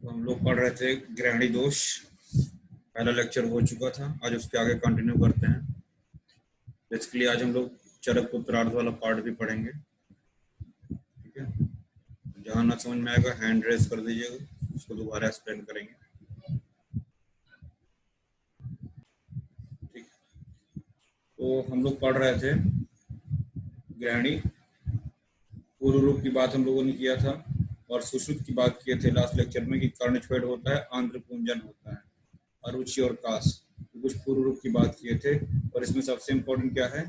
तो हम लोग पढ़ रहे थे ग्रहणी दोष। पहला लेक्चर हो चुका था, आज उसके आगे कंटिन्यू करते हैं। बेसिकली आज हम लोग चरक उत्तरार्ध वाला पार्ट भी पढ़ेंगे। ठीक है, जहाँ ना समझ में आएगा हैंड रेस कर दीजिएगा, उसको दोबारा एक्सप्लेन करेंगे। ठीक, तो हम लोग पढ़ रहे थे ग्रहणी। पूर्व रूप की बात हम लोगों ने किया था और सुश्रुत की बात किए थे लास्ट लेक्चर में कि कर्णछेद होता है, आंत्रपुंजन होता है, अरुचि और कास। कुछ पूर्व रूप की बात किए थे और इसमें सबसे इम्पोर्टेंट क्या है?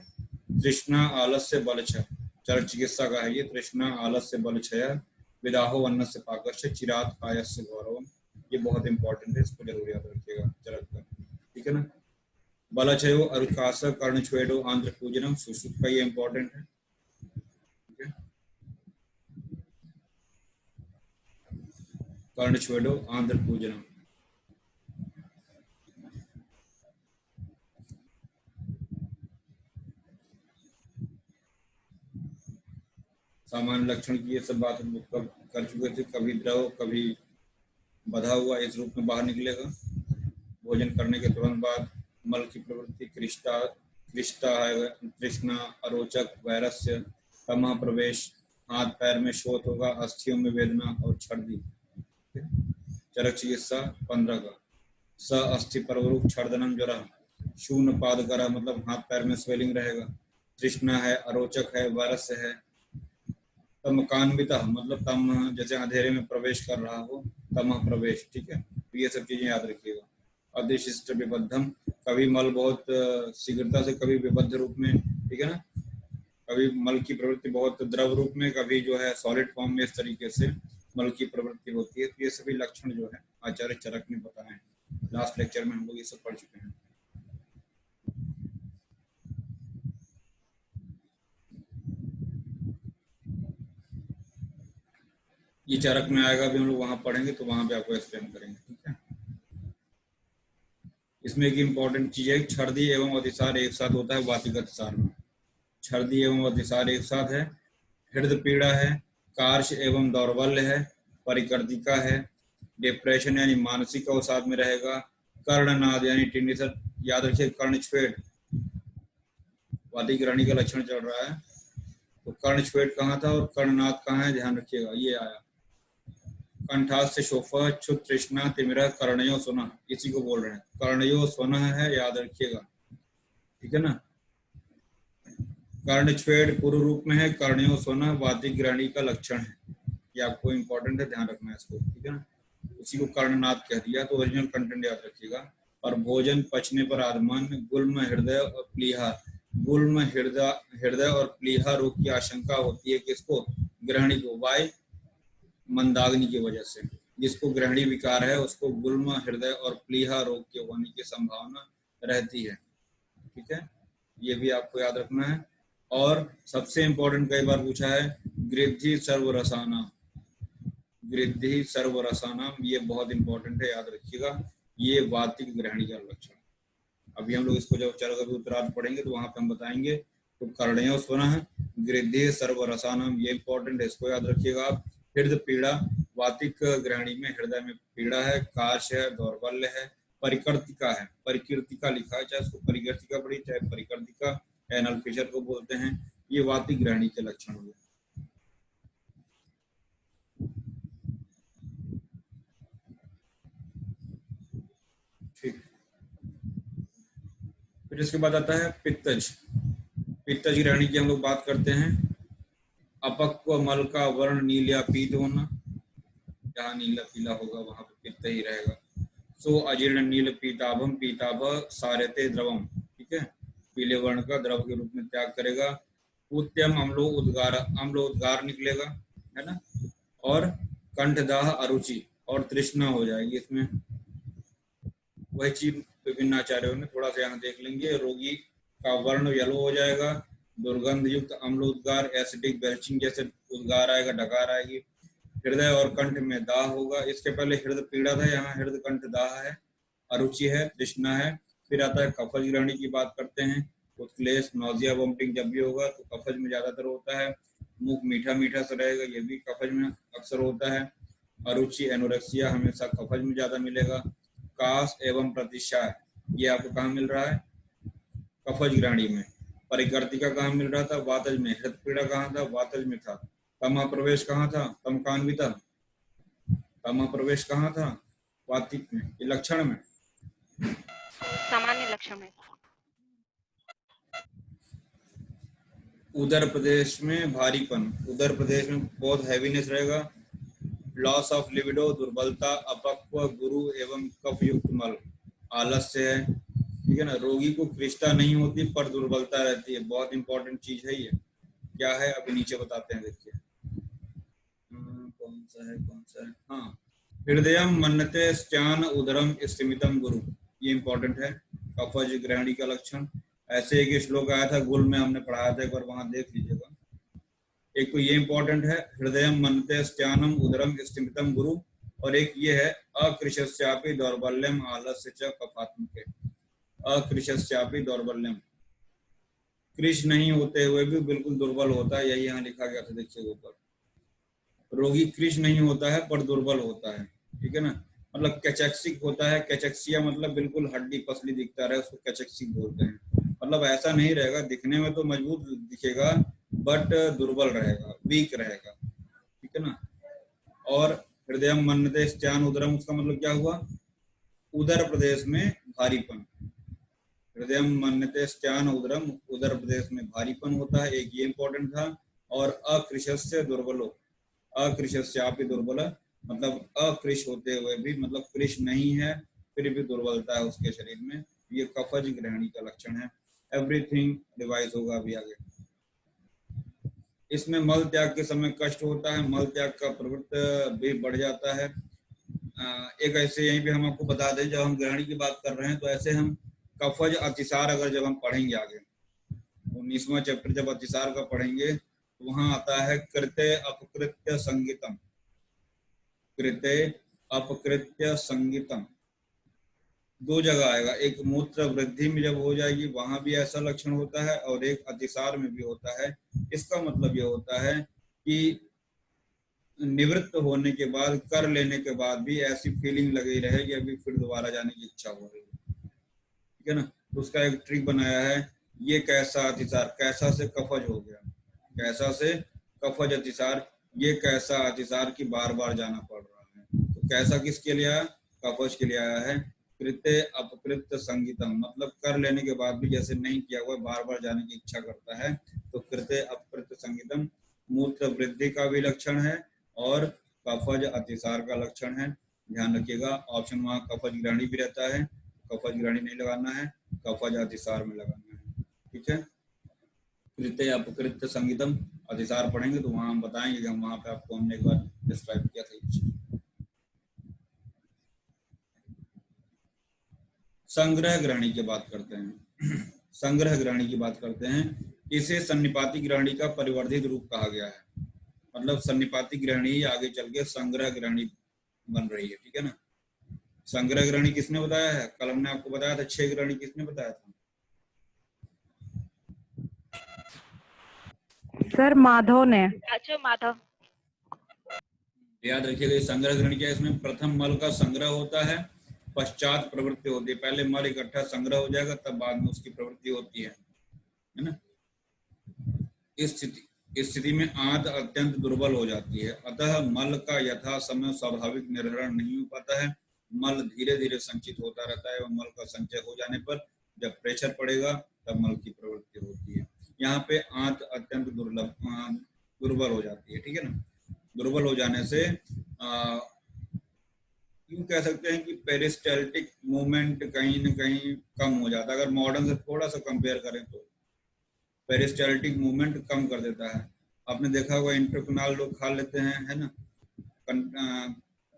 तृष्णा आलस्य बलछय। चरक चिकित्सा का है ये। तृष्णा आलस्य बलछय विदाहो अन्न से पाकस्य चिरात कायस्य गौरवम। ये बहुत इंपॉर्टेंट है, इसको जरूर याद रखिएगा चरक का। ठीक है ना? बलछयो अरुकास कर्णछेदो आंत्रपूजनम सुश्रुत का ये इंपॉर्टेंट है। कर्णछेदो आंत्रपूजनम। सामान्य लक्षण की ये सब बात हम लोग कर चुके थे। कभी द्रव कभी बधा हुआ इस रूप में बाहर निकलेगा। भोजन करने के तुरंत बाद मल की प्रवृत्ति कृष्टा है, तृष्णा, अरोचक, वैरस्य, तमः प्रवेश, हाथ पैर में शोथ होगा, अस्थियों में वेदना और छर्दी। चरक चिकित्सा 15 का। स अस्थि परवरूप छर्दनम ज्वरा। शून्य पाद करा मतलब हाथ पैर में स्वेलिंग रहेगा। तृष्णा है, अरोचक है, वैरस्य है। तमकान्विता मतलब तम जैसे अंधेरे में प्रवेश कर रहा हो, तमः प्रवेश। ठीक है, तो ये सब चीजें याद रखिएगा। अधिशिष्ट विबद्धम, कभी मल बहुत शीघ्रता से, कभी विबद्ध रूप में। ठीक है ना? कभी मल की प्रवृत्ति बहुत द्रव रूप में, कभी जो है सॉलिड फॉर्म में। इस तरीके से मल की प्रवृत्ति होती है। तो ये सभी लक्षण जो है आचार्य चरक ने बताए हैं। लास्ट लेक्चर में हम लोग ये सब पढ़ चुके हैं। ये चरक में आएगा भी, हम लोग वहां पढ़ेंगे तो वहां पे आपको एक्सप्लेन करेंगे। ठीक है, इसमें एक इम्पॉर्टेंट चीज है, छर्दी एवं अतिसार एक साथ होता है वातिक अतिसार में। छर्दी एवं अतिसार एक साथ है। हृदय पीड़ा है, कार्श एवं दौर्बल्य है, परिकर्दिका है, डिप्रेशन यानी मानसिक अवसाद में रहेगा, कर्णनाद यानी टिंडिसर। याद रखिए कर्णछेद वादी ग्रहणी का लक्षण चल रहा है। तो कर्णछेद कहाँ था और कर्णनाद कहाँ है, ध्यान रखिएगा। ये आया कंठास से शोफा क्षुत तृष्णा तिमिरा कर्णयो सुना, इसी को बोल रहे हैं। कर्णयो सुना है, याद रखिएगा। ठीक है ना? कर्णछेद पूर्व रूप में है, कर्णयो सोना वातिक ग्रहणी का लक्षण है। ये आपको इंपॉर्टेंट है, ध्यान रखना है इसको। ठीक है ना? उसी को कर्णनाद कह दिया। तो ओरिजिनल कंटेंट याद रखिएगा। और भोजन पचने पर आदमन, गुल्म हृदय और प्लीहा। गुल्म हृदय और प्लीहा रोग की आशंका होती है किसको? ग्रहणी को। वाय मंदाग्नि की वजह से। जिसको ग्रहणी विकार है उसको गुल्म हृदय और प्लीहा रोग के होने की संभावना रहती है। ठीक है, ये भी आपको याद रखना है। और सबसे इंपॉर्टेंट कई बार पूछा है, गृद्धि सर्वरसाना। गृद्धि सर्वरसाना ये बहुत इंपॉर्टेंट है, याद रखिएगा। ये वातिक ग्रहणी का लक्षण। अभी हम लोग इसको जब चरक उत्तरार्ध पढ़ेंगे तो वहां पे हम बताएंगे। तो कर्णयो स्वना है, गृद्धि सर्वरसानम ये इंपॉर्टेंट है, इसको याद रखिएगा आप। हृदय पीड़ा, वातिक ग्रहणी में हृदय में पीड़ा है, काश है, दौर्बल्य है, परिकर्तिका है। परिकीर्तिका लिखा है, चाहे उसको परिकीर्तिका पढ़ी चाहे परिकर्तिका, एनल फिशर को बोलते हैं। ये वातिक ग्रहणी के लक्षण हुए। ठीक, फिर इसके बाद आता है पित्तज। पित्तज ग्रहणी की हम लोग बात करते हैं। अपक्व मल का वर्ण नील या पीत होना, जहाँ नीला पीला होगा वहां पे पित्त ही रहेगा। सो अजीर्ण नील पीताभम पीताभ सारते द्रवम। ठीक है, पीले वर्ण का द्रव के रूप में त्याग करेगा। उत्तम अम्लो उद्गार निकलेगा, है ना? और कंठदाह अरुचि और तृष्णा हो जाएगी इसमें। वही चीज विभिन्न आचार्यों ने थोड़ा सा यहाँ देख लेंगे। रोगी का वर्ण येलो हो जाएगा, दुर्गंध युक्त अम्ल उद्गार, एसिडिक बेल्चिंग जैसे उद्गार आएगा, डकार आएगी। हृदय और कंठ में दाह होगा। इसके पहले हृदय पीड़ा था, यहाँ हृदय कंठ दाह है, अरुचि है, तृष्णा है। फिर आता है कफज ग्रहणी की बात करते हैं। उत्क्लेश, नौजिया, वोमिटिंग जब भी होगा तो कफज में ज्यादातर होता है। मुख मीठा मीठा सा रहेगा, ये भी कफज में अक्सर होता है। अरुचि एनोरेक्सिया हमेशा कफज में ज्यादा मिलेगा। कास एवं प्रतिशाय ये आपको कहाँ मिल रहा है? कफज ग्रहणी में। परिकर्तिका कहाँ मिल रहा था? वातज में। हृत पीड़ा कहाँ था? वातज में था। तमा प्रवेश कहाँ था? तमकान्विता। तमा प्रवेश कहाँ था? वातिक में। ये लक्षण में सामान्य लक्षण में। उदर प्रदेश में भारीपन, उदर प्रदेश में बहुत हैवीनेस रहेगा। लॉस ऑफ लिबिडो, दुर्बलता, अपक्व, गुरु एवं कफ युक्त मल, आलस्य है, ठीक है ना। रोगी को कृष्णता नहीं होती पर दुर्बलता रहती है, बहुत इंपॉर्टेंट चीज है ये। क्या है अभी नीचे बताते हैं, देखिए कौन सा है, हाँ, हृदय मन्नते स्त्यान उदरम स्तिमितम गुरु, ये इंपॉर्टेंट है, कफज ग्रहणी का लक्षण। ऐसे एक श्लोक आया था गुल में, हमने पढ़ाया था एक बार, वहां देख लीजिएगा। एक तो ये इंपॉर्टेंट है, हृदय मन्नते स्त्यानम उदरम स्तिमितम गुरु, और एक ये है अकृशस्यापि दौर्बल्यम आलस्य च कफात्मके। अकृशस्यापि दौर्बल्यम, कृश नहीं होते हुए भी बिल्कुल दुर्बल होता है, यही यहाँ लिखा गया था, देखिए ऊपर। रोगी कृश नहीं होता है पर दुर्बल होता है, ठीक है ना। मतलब कैचेक्सिक होता है, कैचेक्सिया मतलब बिल्कुल हड्डी पसली दिखता रहे, उसको कैचेक्सिक बोलते हैं। मतलब ऐसा नहीं रहेगा, दिखने में तो मजबूत दिखेगा बट दुर्बल रहेगा, वीक रहेगा, ठीक है ना। और हृदय मन्नते स्त्यान उदरम, उसका मतलब क्या हुआ? उदर प्रदेश में भारीपन। हृदय मन्नते स्त्यान उदरम, उदर प्रदेश में भारीपन होता है, एक ये इंपॉर्टेंट था। और अकृशस्य दुर्बलो, अकृशस्यापि दुर्बल, मतलब अकृश होते हुए भी, मतलब कृश नहीं है फिर भी दुर्बलता है उसके शरीर में, ये कफज ग्रहणी का लक्षण है। एवरीथिंग रिवाइज होगा अभी आगे। इसमें मल त्याग के समय कष्ट होता है, मल त्याग का प्रवृत्ति भी बढ़ जाता है। एक ऐसे यहीं पे हम आपको बता दें, जब हम ग्रहणी की बात कर रहे हैं तो ऐसे हम कफज अतिसार अगर जब हम पढ़ेंगे आगे 19वां चैप्टर जब अतिसार का पढ़ेंगे तो वहां आता है कृत्य अपकृत्य संगीतम, कृत्य अपकृत्य संगीतम, दो जगह आएगा, एक मूत्र वृद्धि में जब हो जाएगी वहां भी ऐसा लक्षण होता है, और एक अतिसार में भी होता है। इसका मतलब यह होता है कि निवृत्त होने के बाद, कर लेने के बाद भी ऐसी फीलिंग लगी रहे कि अभी फिर दोबारा जाने की इच्छा हो रही है, ठीक है ना। तो उसका एक ट्रिक बनाया है, ये कैसा अतिसार, कैसा से कफज हो गया, कैसा से कफज अतिसार, ये कैसा अतिसार की बार बार जाना पड़ रहा है। तो कैसा किसके लिए आया? कफज के लिए आया है। कृत्य अपकृत्य संगीतम, मतलब कर लेने के बाद भी जैसे नहीं किया हुआ बार बार जाने की इच्छा करता है, तो कृत्य अपकृत्य संगीतम मूत्र वृद्धि का भी लक्षण है और कफज अतिसार का लक्षण है। ध्यान रखिएगा, ऑप्शन वहां कफज ग्रहणी भी रहता है, कफज ग्रहणी नहीं लगाना है, कफज अतिसार में लगाना है, ठीक है। कृत्य अपकृत्य संगीतम अतिसार पढ़ेंगे तो वहां हम बताएंगे कि हम वहां पे आपको हमने एक बार डिस्क्राइब किया था। संग्रह ग्रहणी की बात करते हैं। संग्रह ग्रहणी की बात करते हैं, इसे सन्निपाती ग्रहणी का परिवर्धित रूप कहा गया है। मतलब सन्निपाती ग्रहणी आगे चल के संग्रह ग्रहणी बन रही है, ठीक है ना। संग्रह ग्रहणी किसने बताया है? कल हमने आपको बताया था। 6 ग्रहणी किसने बताया था? सर माधव ने। अच्छा माधव। याद रखिएगा, संग्रह ग्रहणी क्या है? इसमें प्रथम मल का संग्रह होता है, पश्चात प्रवृत्ति होती है। पहले मल इकट्ठा संग्रह हो जाएगा, तब बाद में उसकी प्रवृत्ति होती है ना। इस स्थिति में आंत अत्यंत दुर्बल हो जाती है, अतः मल का यथा समय स्वाभाविक निर्हरण नहीं हो पाता है। मल धीरे धीरे संचित होता रहता है, और मल का संचय हो जाने पर जब प्रेशर पड़ेगा तब मल की प्रवृत्ति होती है। यहाँ पे आंत अत्यंत दुर्बल हो जाती है, ठीक है ना। दुर्बल हो जाने से यूं कह सकते हैं कि पेरिस्टाल्टिक मूवमेंट कहीं न कहीं कम हो जाता है। अगर मॉडर्न से थोड़ा सा कंपेयर करें तो पेरिस्टाल्टिक मूवमेंट कम कर देता है। आपने देखा होगा इंट्राक्यूनाल लोग खा लेते हैं, है ना।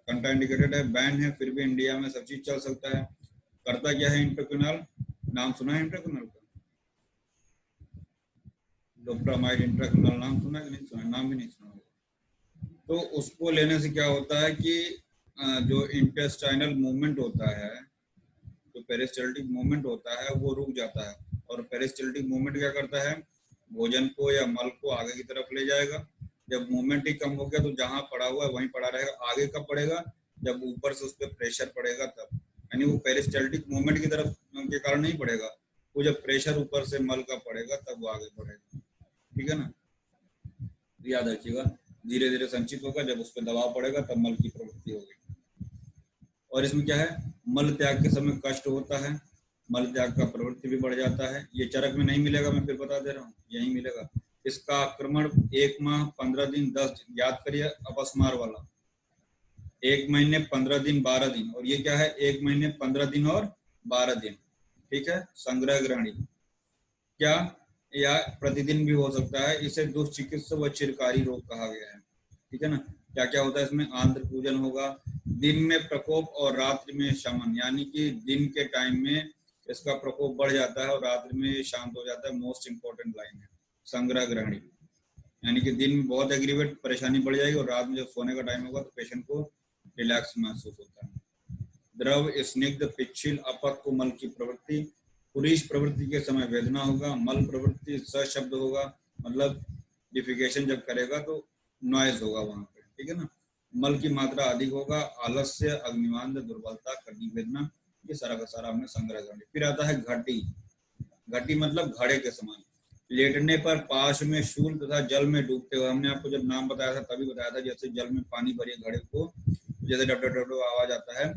कंट्राइंडिकेटेड है, बैन है, फिर भी इंडिया में सब चीज चल सकता है। करता क्या है इंट्राक्यूनाल? नाम सुना है इंट्राक्यूनाल का? लोप्रामाइड इंट्राक्यूनाल नाम सुना कि नहीं सुना? नाम भी नहीं सुना। तो उसको लेने से क्या होता है कि जो इंटेस्टाइनल मूवमेंट होता है, जो पेरिस्टाल्टिक मूवमेंट होता है वो रुक जाता है। और पेरिस्टाल्टिक मूवमेंट क्या करता है? भोजन को या मल को आगे की तरफ ले जाएगा, जब मूवमेंट ही कम हो गया तो जहां पड़ा हुआ है वहीं पड़ा रहेगा। आगे कब पड़ेगा? जब ऊपर से उस पर प्रेशर पड़ेगा तब, यानी वो पेरिस्टाल्टिक मूवमेंट की तरफ के कारण नहीं पड़ेगा, वो जब प्रेशर ऊपर से मल का पड़ेगा तब वो आगे बढ़ेगा। ठीक है ना, याद रखिएगा, धीरे धीरे संचित होगा, जब उस पर दबाव पड़ेगा तब मल की प्रवृत्ति होगी। और इसमें क्या है, मल त्याग के समय कष्ट होता है, मल त्याग का प्रवृत्ति भी बढ़ जाता है। ये चरक में नहीं मिलेगा, मैं फिर बता दे रहा हूँ, यही मिलेगा। इसका आक्रमण 1 माह 15 दिन 10 दिन, याद करिए अपस्मार वाला, 1 महीने 15 दिन 12 दिन, और ये क्या है 1 महीने 15 दिन और 12 दिन। ठीक है, संग्रह ग्रहणी क्या, या प्रतिदिन भी हो सकता है। इसे दुष्चिकित्सा व चिरकारी रोग कहा गया है। ठीक है ना, क्या क्या होता है इसमें, आंत्र पूजन होगा, दिन में प्रकोप और रात्रि में शमन, यानी कि दिन के टाइम में इसका प्रकोप बढ़ जाता है और रात्रि में शांत हो जाता है। मोस्ट इंपॉर्टेंट लाइन है संग्रह ग्रहणी, यानी कि दिन में बहुत एग्रीवेट परेशानी बढ़ जाएगी और रात में जब सोने का टाइम होगा तो पेशेंट को रिलैक्स महसूस होता है। द्रव स्निग्ध पिच्छिल अपक्व मल की प्रवृत्ति, पुरीश प्रवृत्ति के समय वेदना होगा, मल प्रवृत्ति सशब्द होगा, मतलब डिफिकेशन जब करेगा तो नॉइज होगा वहां पे। ठीक है ना, मल की मात्रा अधिक होगा, आलस्य, अग्निवांद, दुर्बलता, कटी वेदना, ये सारा का सारा हमने संग्रह कर लिया। फिर आता है घटी, घटी मतलब घड़े के समान, लेटने पर पार्श्व में शूल तथा जल में डूबते हुए, हमने आपको जब नाम बताया था तभी बताया था, जैसे जल में पानी भरिए घड़े को जैसे डब डब डब आवाज आता है,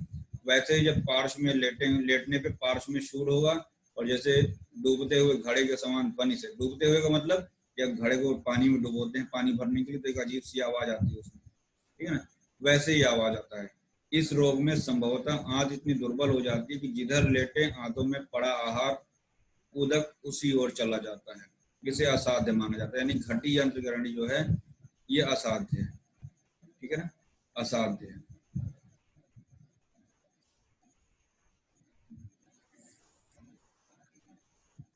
वैसे ही जब पार्श्व में लेटने पे पार्श्व में शूल होगा, और जैसे डूबते हुए घड़े के समान पानी से, डूबते हुए का मतलब जब घड़े को पानी में डुबोते हैं पानी भरने के लिए तो एक अजीब सी आवाज आती है उसमें। ठीक है ना, वैसे ही आवाज आता है। इस रोग में संभवतः आंत इतनी दुर्बल हो जाती है कि जिधर लेटे आंतों में पड़ा आहार उदक उसी ओर चला जाता है, इसे असाध्य माना जाता है। यानी घटी यंत्र ग्रहणी जो है ये असाध्य है। ठीक है ना, असाध्य है।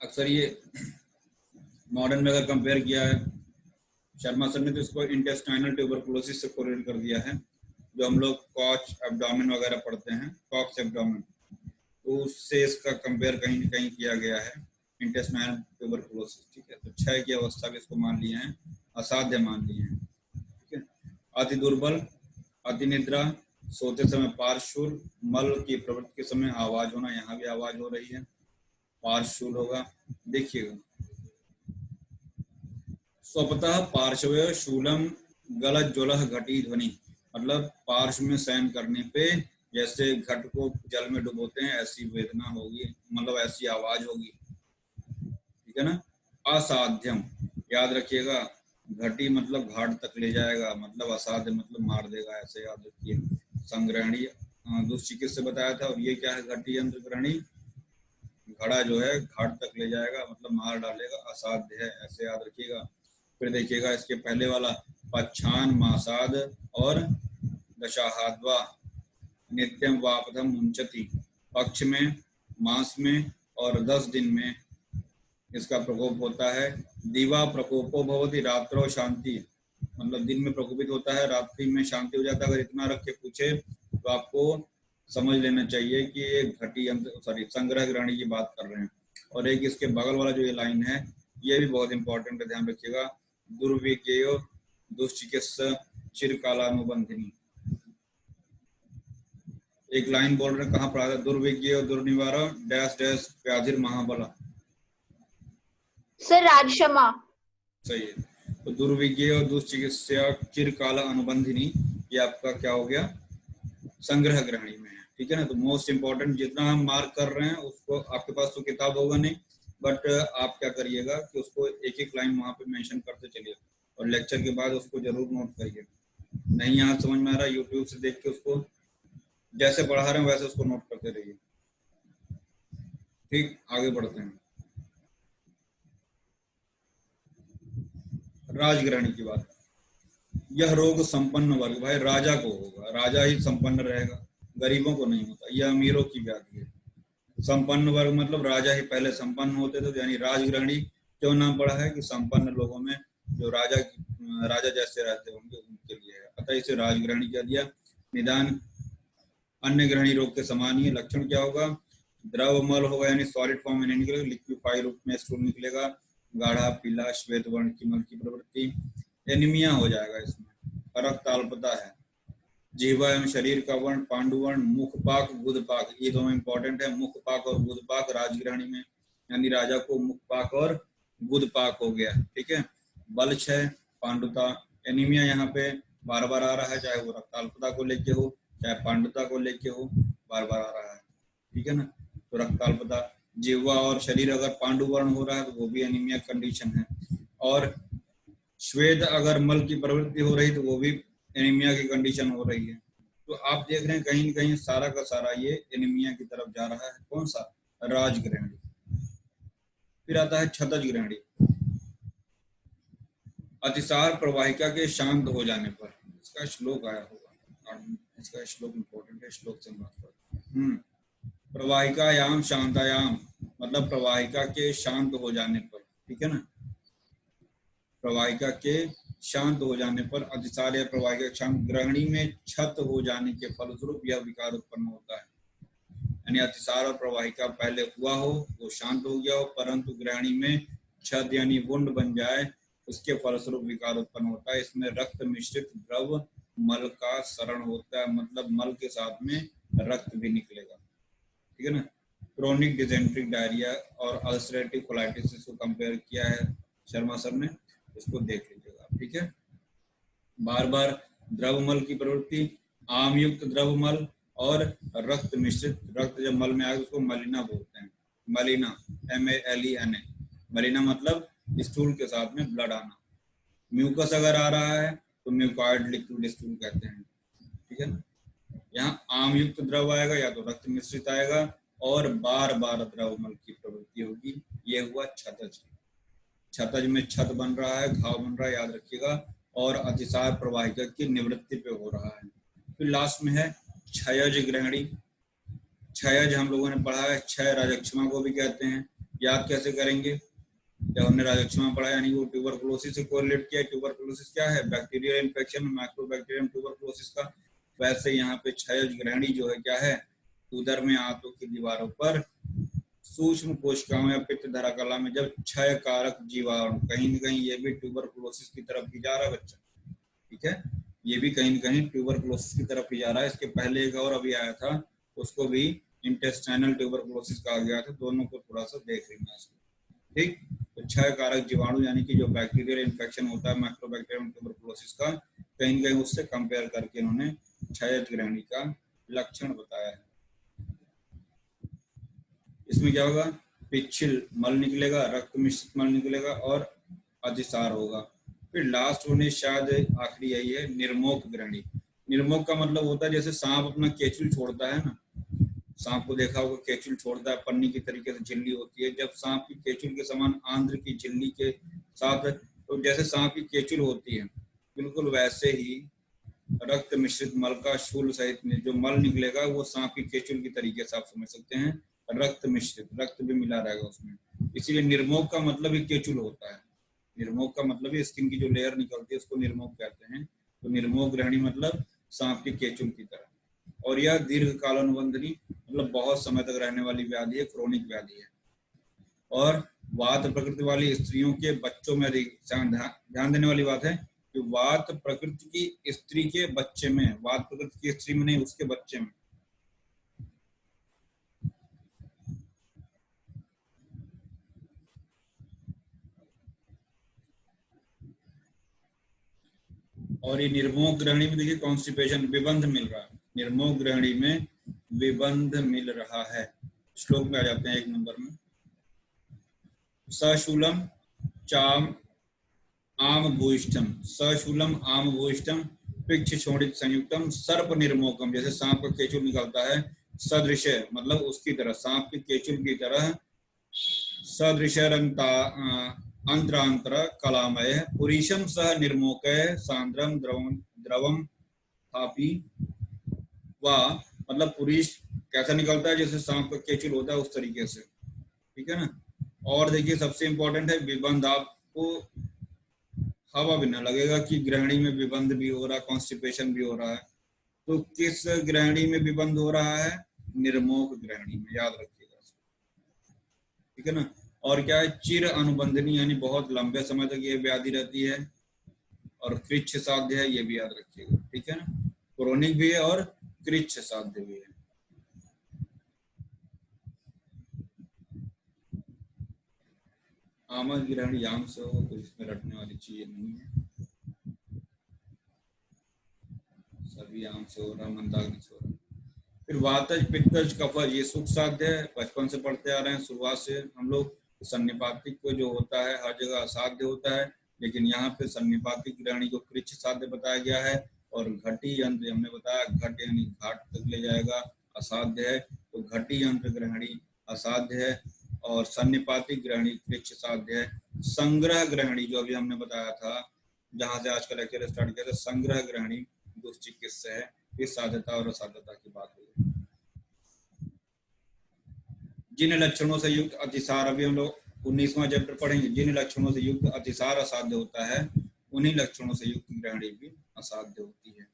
अक्सर ये मॉडर्न में अगर कंपेयर किया है शर्मा सर ने तो इसको इंटेस्टाइनल ट्यूबरकुलोसिस से कोरिलेट कर दिया है, जो हम लोग कॉच एब्डोमेन वगैरह पढ़ते हैं, कॉक्स एब्डोमेन, तो उससे इसका कंपेयर कहीं न कहीं किया गया है, इंटेस्टाइनल ट्यूबरकुलोसिस। ठीक है, तो क्षय की अवस्था भी इसको मान लिए हैं, असाध्य मान लिए हैं। ठीक है, अति दुर्बल, अति निद्रा, सोते समय पार्श्व, मल की प्रवृत्ति के समय आवाज होना, यहाँ भी आवाज हो रही है, पार्श्व होगा। देखिएगा, स्वतः पार्श्व शूलम गलत ज्वलह घटी ध्वनि, मतलब पार्श्व में शयन करने पे जैसे घट को जल में डुबोते हैं ऐसी वेदना होगी, मतलब ऐसी आवाज होगी। ठीक है ना, असाध्यम, याद रखिएगा, घटी मतलब घाट तक ले जाएगा, मतलब असाध्य मतलब मार देगा, ऐसे याद रखिए। संग्रहणी दुष्चिकित्सा से बताया था, और ये क्या है घटी यंत्र ग्रहणी, घड़ा जो है घाट तक ले जाएगा मतलब मार डालेगा, असाध्य है, ऐसे याद रखिएगा। फिर देखिएगा इसके पहले वाला, पच्छान मासाद और दशाहाद्वा नित्यम वापदम मुंचति, पक्ष में, मास में और 10 दिन में इसका प्रकोप होता है। दिवा प्रकोपो भवति रात्रो शांति, मतलब दिन में प्रकोपित होता है, रात्रि में शांति हो जाता है। अगर इतना रख के पूछे तो आपको समझ लेना चाहिए कि ये घटी यंत्र सॉरी संग्रह ग्रहणी की बात कर रहे हैं। और एक इसके बगल वाला जो ये लाइन है ये भी बहुत इंपॉर्टेंट है, ध्यान रखिएगा, दुर्विज्ञेय दुष्चिकित्सा चिरकालानुबंधिनी। एक लाइन बोल रहे हैं, कहाँ पढ़ा था, दुर्विज्ञेय दुर्निवार डैश डैश व्याधिर महाबला, सर राजक्षमा। सही है, तो दुर्विज्ञेय दुष्चिकित्सा चिरकाल अनुबंधिनी, ये आपका क्या हो गया, संग्रह ग्रहणी में है। ठीक है ना, तो मोस्ट इंपॉर्टेंट जितना हम मार्क कर रहे हैं उसको, आपके पास तो किताब होगा नहीं, बट आप क्या करिएगा कि उसको एक एक लाइन वहां पे मेंशन करते चलिए, और लेक्चर के बाद उसको जरूर नोट करिए। नहीं यहाँ समझ में आ रहा, यूट्यूब से देख के उसको जैसे पढ़ा रहे हैं वैसे उसको नोट करते रहिए। ठीक, आगे बढ़ते हैं। राजग्रहणी की बात, यह रोग संपन्न वर्ग, भाई राजा को होगा, राजा ही संपन्न रहेगा, गरीबों को नहीं होता, यह अमीरों की व्याधि है। संपन्न वर्ग मतलब राजा ही पहले संपन्न होते थे, यानी राजग्रहणी क्यों नाम पड़ा है कि संपन्न लोगों में जो राजा जैसे रहते होंगे उनके लिए है, अतः इसे राजग्रहणी कह दिया। निदान अन्य ग्रहणी रोग के समान ही, लक्षण क्या होगा, द्रव मल होगा, यानी सॉलिड फॉर्म में नहीं निकलेगा, लिक्विफाई रूप में स्टूल निकलेगा, गाढ़ा पीला श्वेत वर्ण की मल की प्रवृत्ति, एनीमिया हो जाएगा इसमें, रक्त अल्पता है। जिह्वा एवं शरीर का वर्ण पांडुवर्ण, मुखपाक गुदपाक, ये दोनों इंपॉर्टेंट है। मुखपाक और गुदपाक राजग्रहणी में, यानी राजा को मुखपाक और गुदपाक हो गया, ठीक है। बल क्षय, पांडुता, एनीमिया यहाँ पे बार बार आ रहा है, चाहे वो रक्ताल्पता को लेके हो चाहे पांडुता को लेके हो, बार बार आ रहा है, ठीक है ना। तो रक्ताल्पता, जिह्वा और शरीर अगर पांडुवर्ण हो रहा है तो वो भी एनीमिया कंडीशन है। और श्वेत अगर मल की प्रवृत्ति हो रही तो वो भी एनीमिया की कंडीशन हो रही है। तो आप देख रहे हैं कहीं न कहीं सारा का सारा ये एनीमिया की तरफ जा रहा है। कौन सा? राजग्रहणी। फिर आता है क्षतज ग्रहणी। अतिसार प्रवाहिका के शांत हो जाने पर, इसका श्लोक आया होगा, इसका श्लोक इंपॉर्टेंट है, श्लोक से बात करते हैं। प्रवाहिकायाम शांतायाम, मतलब प्रवाहिका के शांत हो जाने पर, ठीक है ना। प्रवाहिका के शांत हो जाने पर अतिसार या प्रवाहिका शांत, ग्रहणी में क्षत हो जाने के फलस्वरूप यह विकार उत्पन्न होता है। यानी अतिसार और प्रवाहिका पहले हुआ हो, वो शांत हो गया हो, परंतु ग्रहणी में क्षत यानी वुंड बन जाए, उसके फलस्वरूप विकार उत्पन्न होता है। इसमें रक्त मिश्रित द्रव मल का शरण होता है, मतलब मल के साथ में रक्त भी निकलेगा, ठीक है ना। क्रोनिक डिसेंट्रिक डायरिया और अल्सरेटिव कोलाइटिस, इसको कंपेयर किया है शर्मा सर ने, इसको देख लीजिएगा, ठीक है। बार बार द्रवमल की प्रवृत्ति, आमयुक्त द्रवमल और रक्त मिश्रित, रक्त जब मल में आए उसको मलिना बोलते हैं, मलिना, MALENA, मलिना मतलब स्टूल के साथ में ब्लड आना। म्यूकस अगर आ रहा है तो म्यूकॉइड लिक्विड स्टूल कहते हैं, ठीक है ना। यहाँ आमयुक्त द्रव आएगा या तो रक्त मिश्रित आएगा और बार बार द्रवमल की प्रवृत्ति होगी, ये हुआ क्षतज। क्षतज में क्षत बन रहा है, घाव बन रहा है, याद रखिएगा, और अतिसार प्रवाहिका की निवृत्ति पे हो रहा है। फिर लास्ट में है क्षयज ग्रहणी। क्षयज हम लोगों ने पढ़ा है, क्षय राजक्षमा को भी कहते हैं। याद कैसे करेंगे? जब हमने राजक्षमा पढ़ा यानी वो ट्यूबरकुलोसिस से कोरिलेट किया। ट्यूबरकुलोसिस क्या है? बैक्टीरियल इन्फेक्शन, माइक्रोबैक्टीरियम ट्यूबरकुलोसिस का। वैसे यहाँ पे क्षयज ग्रहणी जो है क्या है? उदर में आंतों की दीवारों पर सूक्ष्म कोशिकाओं या पित्त धरा कला में जब क्षय कारक जीवाणु, कहीं न कहीं ये भी ट्यूबरकुलोसिस की तरफ ही जा रहा है बच्चा, ठीक है। ये भी कहीं न कहीं ट्यूबरकुलोसिस की तरफ ही जा रहा है। इसके पहले एक और अभी आया था, उसको भी इंटेस्टाइनल ट्यूबरकुलोसिस कहा गया था। दोनों को थोड़ा सा देख लेना इसको, ठीक। तो क्षय कारक जीवाणु यानी कि जो बैक्टीरियल इन्फेक्शन होता है माइक्रोबैक्टीरियम ट्यूबरकुलोसिस का, कहीं न कहीं उससे कंपेयर करके इन्होंने क्षयज ग्रहणी का लक्षण बताया है। इसमें क्या होगा? पिच्छिल मल निकलेगा, रक्त मिश्रित मल निकलेगा और अतिसार होगा। फिर लास्ट होने शायद आखिरी यही है, निर्मोक ग्रहणी। निर्मोक का मतलब होता है जैसे सांप अपना केचुल छोड़ता है ना, सांप को देखा होगा केचुल छोड़ता है, पन्नी की तरीके से झिल्ली होती है। जब सांप की केचुल के समान आंध्र की झिल्ली के साथ, तो जैसे सांप की केचुल होती है, बिल्कुल वैसे ही रक्त मिश्रित मल का शूल सहित जो मल निकलेगा वो सांप की केचुल की तरीके से आप समझ सकते हैं, रक्त मिश्रित, रक्त भी मिला रहेगा उसमें। इसीलिए निर्मोक का मतलब ही केचुल होता है। निर्मोक का मतलब ही स्किन की जो लेयर निकलती है उसको निर्मोक कहते हैं। तो निर्मोक ग्रहणी मतलब सांप की केचुल की तरह। और यह दीर्घकाल अनुबंधनी, मतलब बहुत समय तक रहने वाली व्याधि है, क्रोनिक व्याधि है। और वात प्रकृति वाली स्त्रियों के बच्चों में अधिक, ध्यान देने वाली बात है कि वात प्रकृति की स्त्री के बच्चे में, वात प्रकृति की स्त्री में नहीं, उसके बच्चे में। और ये निर्मोक ग्रहणी में देखिए कॉन्स्टिपेशन, विबंध मिल रहा है। निर्मोक ग्रहणी में विबंध मिल रहा है। श्लोक में आ जाते हैं 1 नंबर में। सशूलम चाम आम भूयिष्ठम, सशूलम आम भूयिष्ठम पिक्ष छोड़ित संयुक्तम सर्प निर्मोकम, जैसे सांप का केचुल निकलता है, सदृश मतलब उसकी तरह, सांप के केचुल की तरह, सदृश अंतरांतर कलामय पुरीशम सह निर्मोक सांद्रम द्रवम थापी वा, मतलब पुरीश कैसा निकलता है जैसे सांप का केचुल होता है उस तरीके से, ठीक है ना। और देखिए सबसे इंपॉर्टेंट है विबंध। आपको हवा भी ना लगेगा कि ग्रहणी में विबंध भी हो रहा है, कॉन्स्टिपेशन भी हो रहा है। तो किस ग्रहणी में विबंध हो रहा है? निर्मोक ग्रहणी में, याद रखिएगा, ठीक है ना। और क्या है? चिर अनुबंधनी, यानी बहुत लंबे समय तक ये व्याधि रहती है। और कृच्छ साध्य है, ये भी याद रखिएगा, ठीक है ना। क्रोनिक भी है और कृच्छ साध्य भी है। आमा ग्रहण याम से हो तो इसमें रटने वाली चीज नहीं है, सभी आम से हो रहा, मंदाग्नि से हो रहा। फिर वातज पित्तज कफज, ये सुख साध्य है, बचपन से पढ़ते आ रहे हैं शुरुआत से हम लोग। सन्निपातिक को जो होता है हर जगह असाध्य होता है, लेकिन यहाँ पे सन्निपातिक ग्रहणी को कृच्छ साध्य बताया गया है। और घटी यंत्र हमने बताया, घट यानी घाट तक ले जाएगा, असाध्य है, तो घटी यंत्र ग्रहणी असाध्य है और सन्निपातिक ग्रहणी कृच्छ साध्य है। संग्रह ग्रहणी जो अभी हमने बताया था, जहां से आज का लेक्चर स्टार्ट किया था, संग्रह ग्रहणी दुश्चिकित्सा है। इस साध्यता और असाध्यता की बात हुई। जिन लक्षणों से युक्त अतिसार, अभी हम लोग 19वां चैप्टर पढ़ेंगे, जिन लक्षणों से युक्त अतिसार असाध्य होता है, उन्हीं लक्षणों से युक्त ग्रहणी भी असाध्य होती है।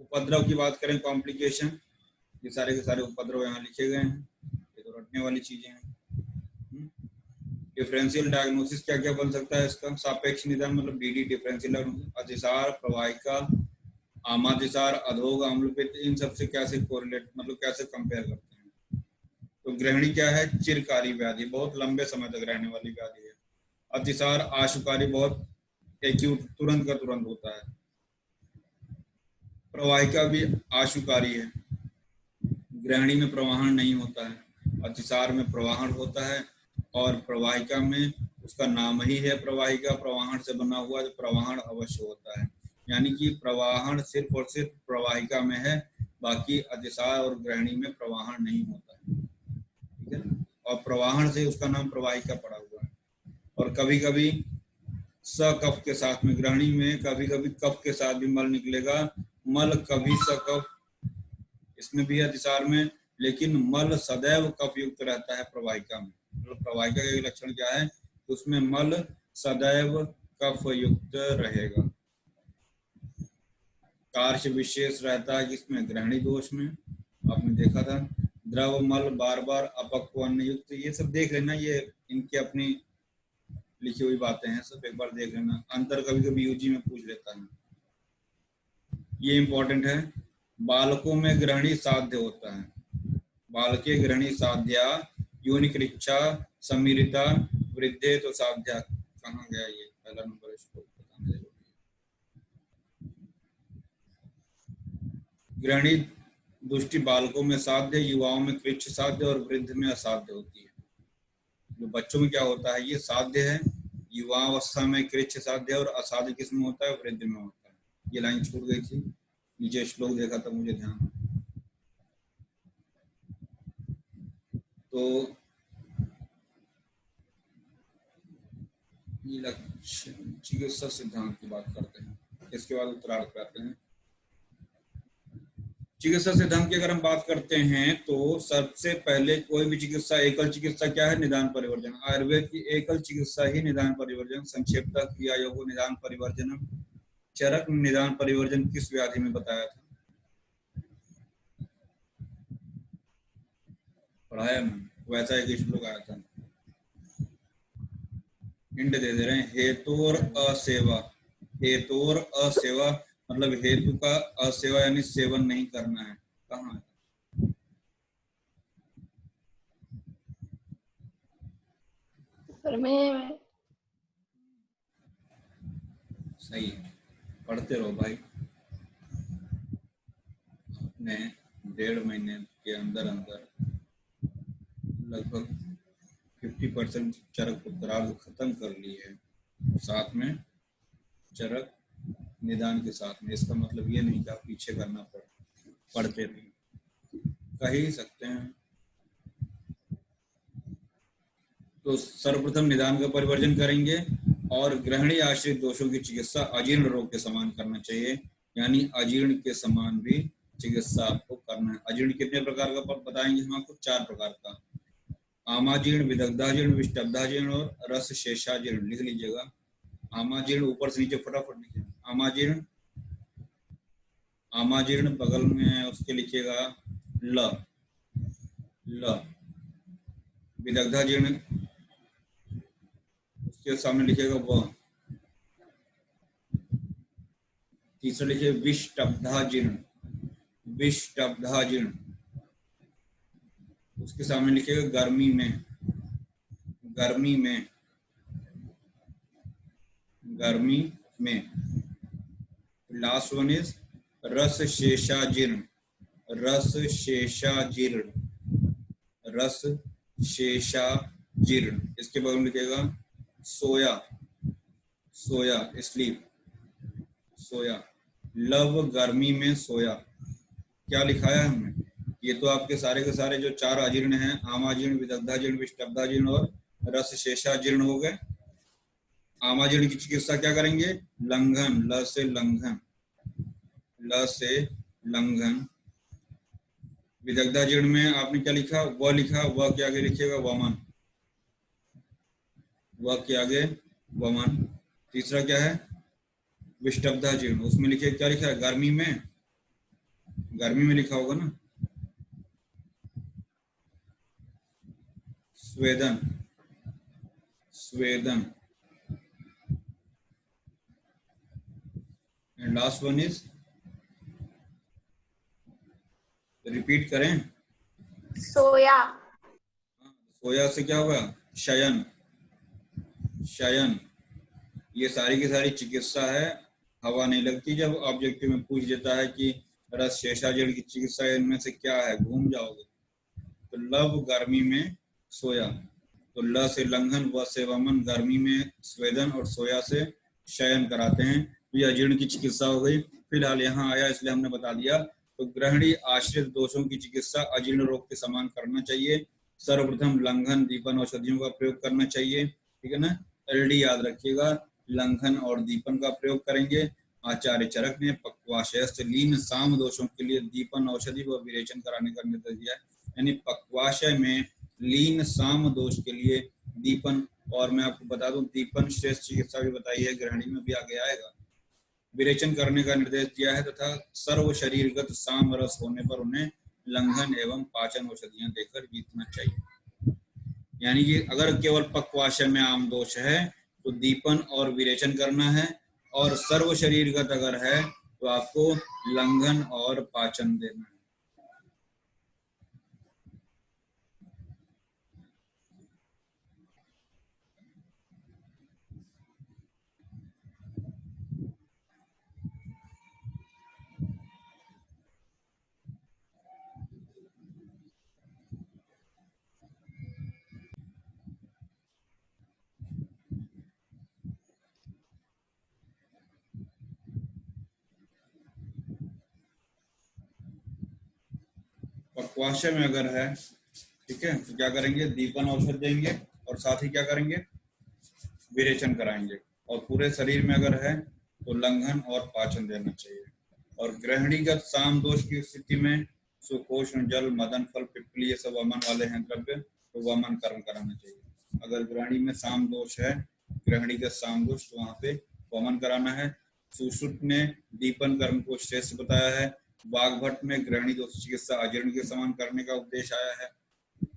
उपद्रव की बात करें, कॉम्प्लिकेशन, ये सारे के सारे उपद्रव यहाँ लिखे गए हैं, ये तो रटने वाली चीजें हैं। डिफरेंशियल डायग्नोसिस क्या क्या बन सकता है इसका, सापेक्ष निदान मतलब बीडी डिफरेंशियल डायग्नोसिस, अतिसार, प्रवाहिका, आमातिसार, अधोग, अम्लपित्त, इन सबसे कैसे कोरिलेट मतलब कैसे कंपेयर करते हैं। तो ग्रहणी क्या है, चिरकारी व्याधि, बहुत लंबे समय तक रहने वाली व्याधि है। अतिसार आशुकारी, बहुत एक्यूट, तुरंत का तुरंत होता है। प्रवाहिका भी आशुकारी है, ग्रहणी में प्रवाहन नहीं होता है, अतिसार में प्रवाहन होता है और प्रवाहिका में उसका नाम ही है प्रवाहिका, प्रवाहन से बना हुआ, तो प्रवाहन अवश्य होता है। यानी कि प्रवाहन सिर्फ और सिर्फ प्रवाहिका में है, बाकी अतिसार और ग्रहणी में प्रवाहन नहीं होता है, ठीक है। और प्रवाहन से उसका नाम प्रवाहिका पड़ा हुआ है। और कभी कभी सकफ के साथ में, ग्रहणी में कभी कभी कफ के साथ भी मल निकलेगा, मल कभी सकफ, इसमें भी अतिसार में, लेकिन मल सदैव कफ युक्त रहता है प्रवाहिका में। मतलब प्रवाहिका का लक्षण क्या है, उसमें मल सदैव कफ युक्त रहेगा। कार्य विशेष रहता है किसमें, ग्रहणी दोष में, आपने देखा था, द्रव मल बार बार अपक्व अन्न युक्त, ये सब देख लेना, ये इनकी अपनी लिखी हुई बातें हैं, सब एक बार देख लेना, अंतर कभी कभी यूजी में पूछ लेता है, ये इंपॉर्टेंट है। बालकों में ग्रहणी साध्य होता है, बालके ग्रहणी साध्या, योनिकृच्छा समीरिता, वृद्धे तो साध्या, कहाँ गया ये पहला नंबर, इसको बताने जरूरी है। ग्रहणी दृष्टि बालकों में साध्य, युवाओं में कृच्छ साध्य और वृद्ध में असाध्य होती है। जो बच्चों में क्या होता है, ये साध्य है, युवावस्था में कृच्छ साध्य और असाध्य किसमें होता है, वृद्ध में होता है। ये लाइन छूट गई थी, नीचे श्लोक देखा था मुझे ध्यान। तो चिकित्सा सिद्धांत की बात करते हैं, इसके बाद उत्तरार्ध पे आते हैं। चिकित्सा सिद्धांत की अगर हम बात करते हैं तो सबसे पहले कोई भी चिकित्सा, एकल चिकित्सा क्या है, निदान परिवर्जन। आयुर्वेद की एकल चिकित्सा ही निदान परिवर्जन, संक्षेपतः क्रिया योग निदान परिवर्जन। चरक निदान परिवर्जन किस व्याधि में बताया था, पढ़ाया मैंने, वैसा एक श्लोक आया था, हिंट दे दे रहे हैं, हेतुर असेवा, हेतुर असेवा मतलब हेतु का असेवा यानी सेवन नहीं करना है, कहाँ है, सर मैं सही है, पढ़ते रहो भाई। अपने 1.5 महीने के अंदर अंदर लगभग 50% चरक उत्तरार्ध खत्म कर ली है, साथ में चरक निदान के साथ में। इसका मतलब ये नहीं कि आप पीछे करना पढ़ते नहीं, कह ही सकते हैं। तो सर्वप्रथम निदान का परिवर्जन करेंगे और ग्रहणी आश्रित दोषों की चिकित्सा अजीर्ण रोग के समान करना चाहिए, यानी अजीर्ण के समान भी चिकित्सा आपको करना है। अजीर्ण कितने प्रकार का बताएंगे हम आपको, 4 प्रकार का, आमाजीर्ण, विदग्धाजीर्ण, विष्टब्धाजीर्ण और रस शेषाजीर्ण। लिख लीजिएगा, आमाजीर्ण ऊपर से नीचे फटाफट लिखिए, आमाजीर्ण, आमाजीर्ण बगल में उसके लिखिएगा ल, ल, विदग्धाजीर्ण उसके सामने लिखिएगा व, तीसरा लिखिए विष्टब्धा जीर्ण, विष्टब्धा जीर्ण। उसके सामने लिखिएगा गर्मी में, गर्मी में, गर्मी में। लास्ट वन इज रस शेषा जीर्ण, रस शेषा जीर्ण, रस शेषा जीर्ण। इसके बगल में लिखिएगा सोया, सोया स्लीप, सोया। लव गर्मी में सोया। क्या लिखा है हमने? ये तो आपके सारे के सारे जो 4 अजीर्ण हैं, आमाजीर्ण, विदग्धाजीर्ण, विष्टब्धाजीर्ण और रस शेषाजीर्ण हो गए। आमाजीर्ण की चिकित्सा क्या करेंगे? लंघन, ल से लंघन, ल से लंघन। विदग्धाजीर्ण में आपने क्या लिखा? व लिखा, व के आगे लिखिएगा वमन, व के आगे वमन। तीसरा क्या है? विष्टब्धाजीर्ण, उसमें लिखिए क्या लिखा है? गर्मी में, गर्मी में लिखा होगा ना, स्वेदन, स्वेदन। And last one is, repeat करें, सोया, सोया से क्या होगा? शयन, शयन। ये सारी की सारी चिकित्सा है। हवा नहीं लगती। जब ऑब्जेक्टिव में पूछ देता है कि रस शेषाजीर्ण की चिकित्सा इनमें से क्या है, घूम जाओगे। तो लव गर्मी में सोया, तो ल से लंघन, व से वमन, गर्मी में स्वेदन और सोया से शयन कराते हैं। तो यह अजीर्ण की चिकित्सा हो गई। फिलहाल यहाँ आया इसलिए हमने बता दिया। तो ग्रहणी आश्रित दोषों की चिकित्सा अजीर्ण रोग के समान करना चाहिए। सर्वप्रथम लंघन, दीपन औषधियों का प्रयोग करना चाहिए, ठीक है ना। एलडी याद रखिएगा, लंघन और दीपन का प्रयोग करेंगे। आचार्य चरक ने पक्वाशयस्थ लीन साम दोषों के लिए दीपन औषधि व विरेचन कराने का निर्देश दिया है। यानी पक्वाशय में लीन साम दोष के लिए दीपन, और मैं आपको बता दूं दीपन श्रेष्ठ चिकित्सा भी बताई है, ग्रहणी में भी आगे आएगा। विरेचन करने का निर्देश दिया है तथा सर्व शरीरगत साम रस होने पर उन्हें लंघन एवं पाचन औषधियां देकर जीतना चाहिए। यानी कि अगर केवल पक्वाशय में आम दोष है तो दीपन और विरेचन करना है, और सर्व शरीरगत अगर है तो आपको लंघन और पाचन देना है। पक्वाशय में अगर है, ठीक है, तो क्या करेंगे? दीपन औषध देंगे और साथ ही क्या करेंगे? विरेचन कराएंगे। और पूरे शरीर में अगर है तो लंघन और पाचन देना चाहिए। और ग्रहणीगत साम दोष की स्थिति में सुकोष्ण जल, मदन फल, पिप्पली, ये सब वमन वाले हैं द्रव्य, तो वमन कर्म कराना चाहिए। अगर ग्रहणी में साम दोष है, ग्रहणीगत साम दोष, तो वहां पे वमन कराना है। सुश्रुत ने दीपन कर्म को श्रेष्ठ बताया है। वाग्भट में ग्रहणी दोष चिकित्सा अजीर्ण के समान करने का उपदेश आया है।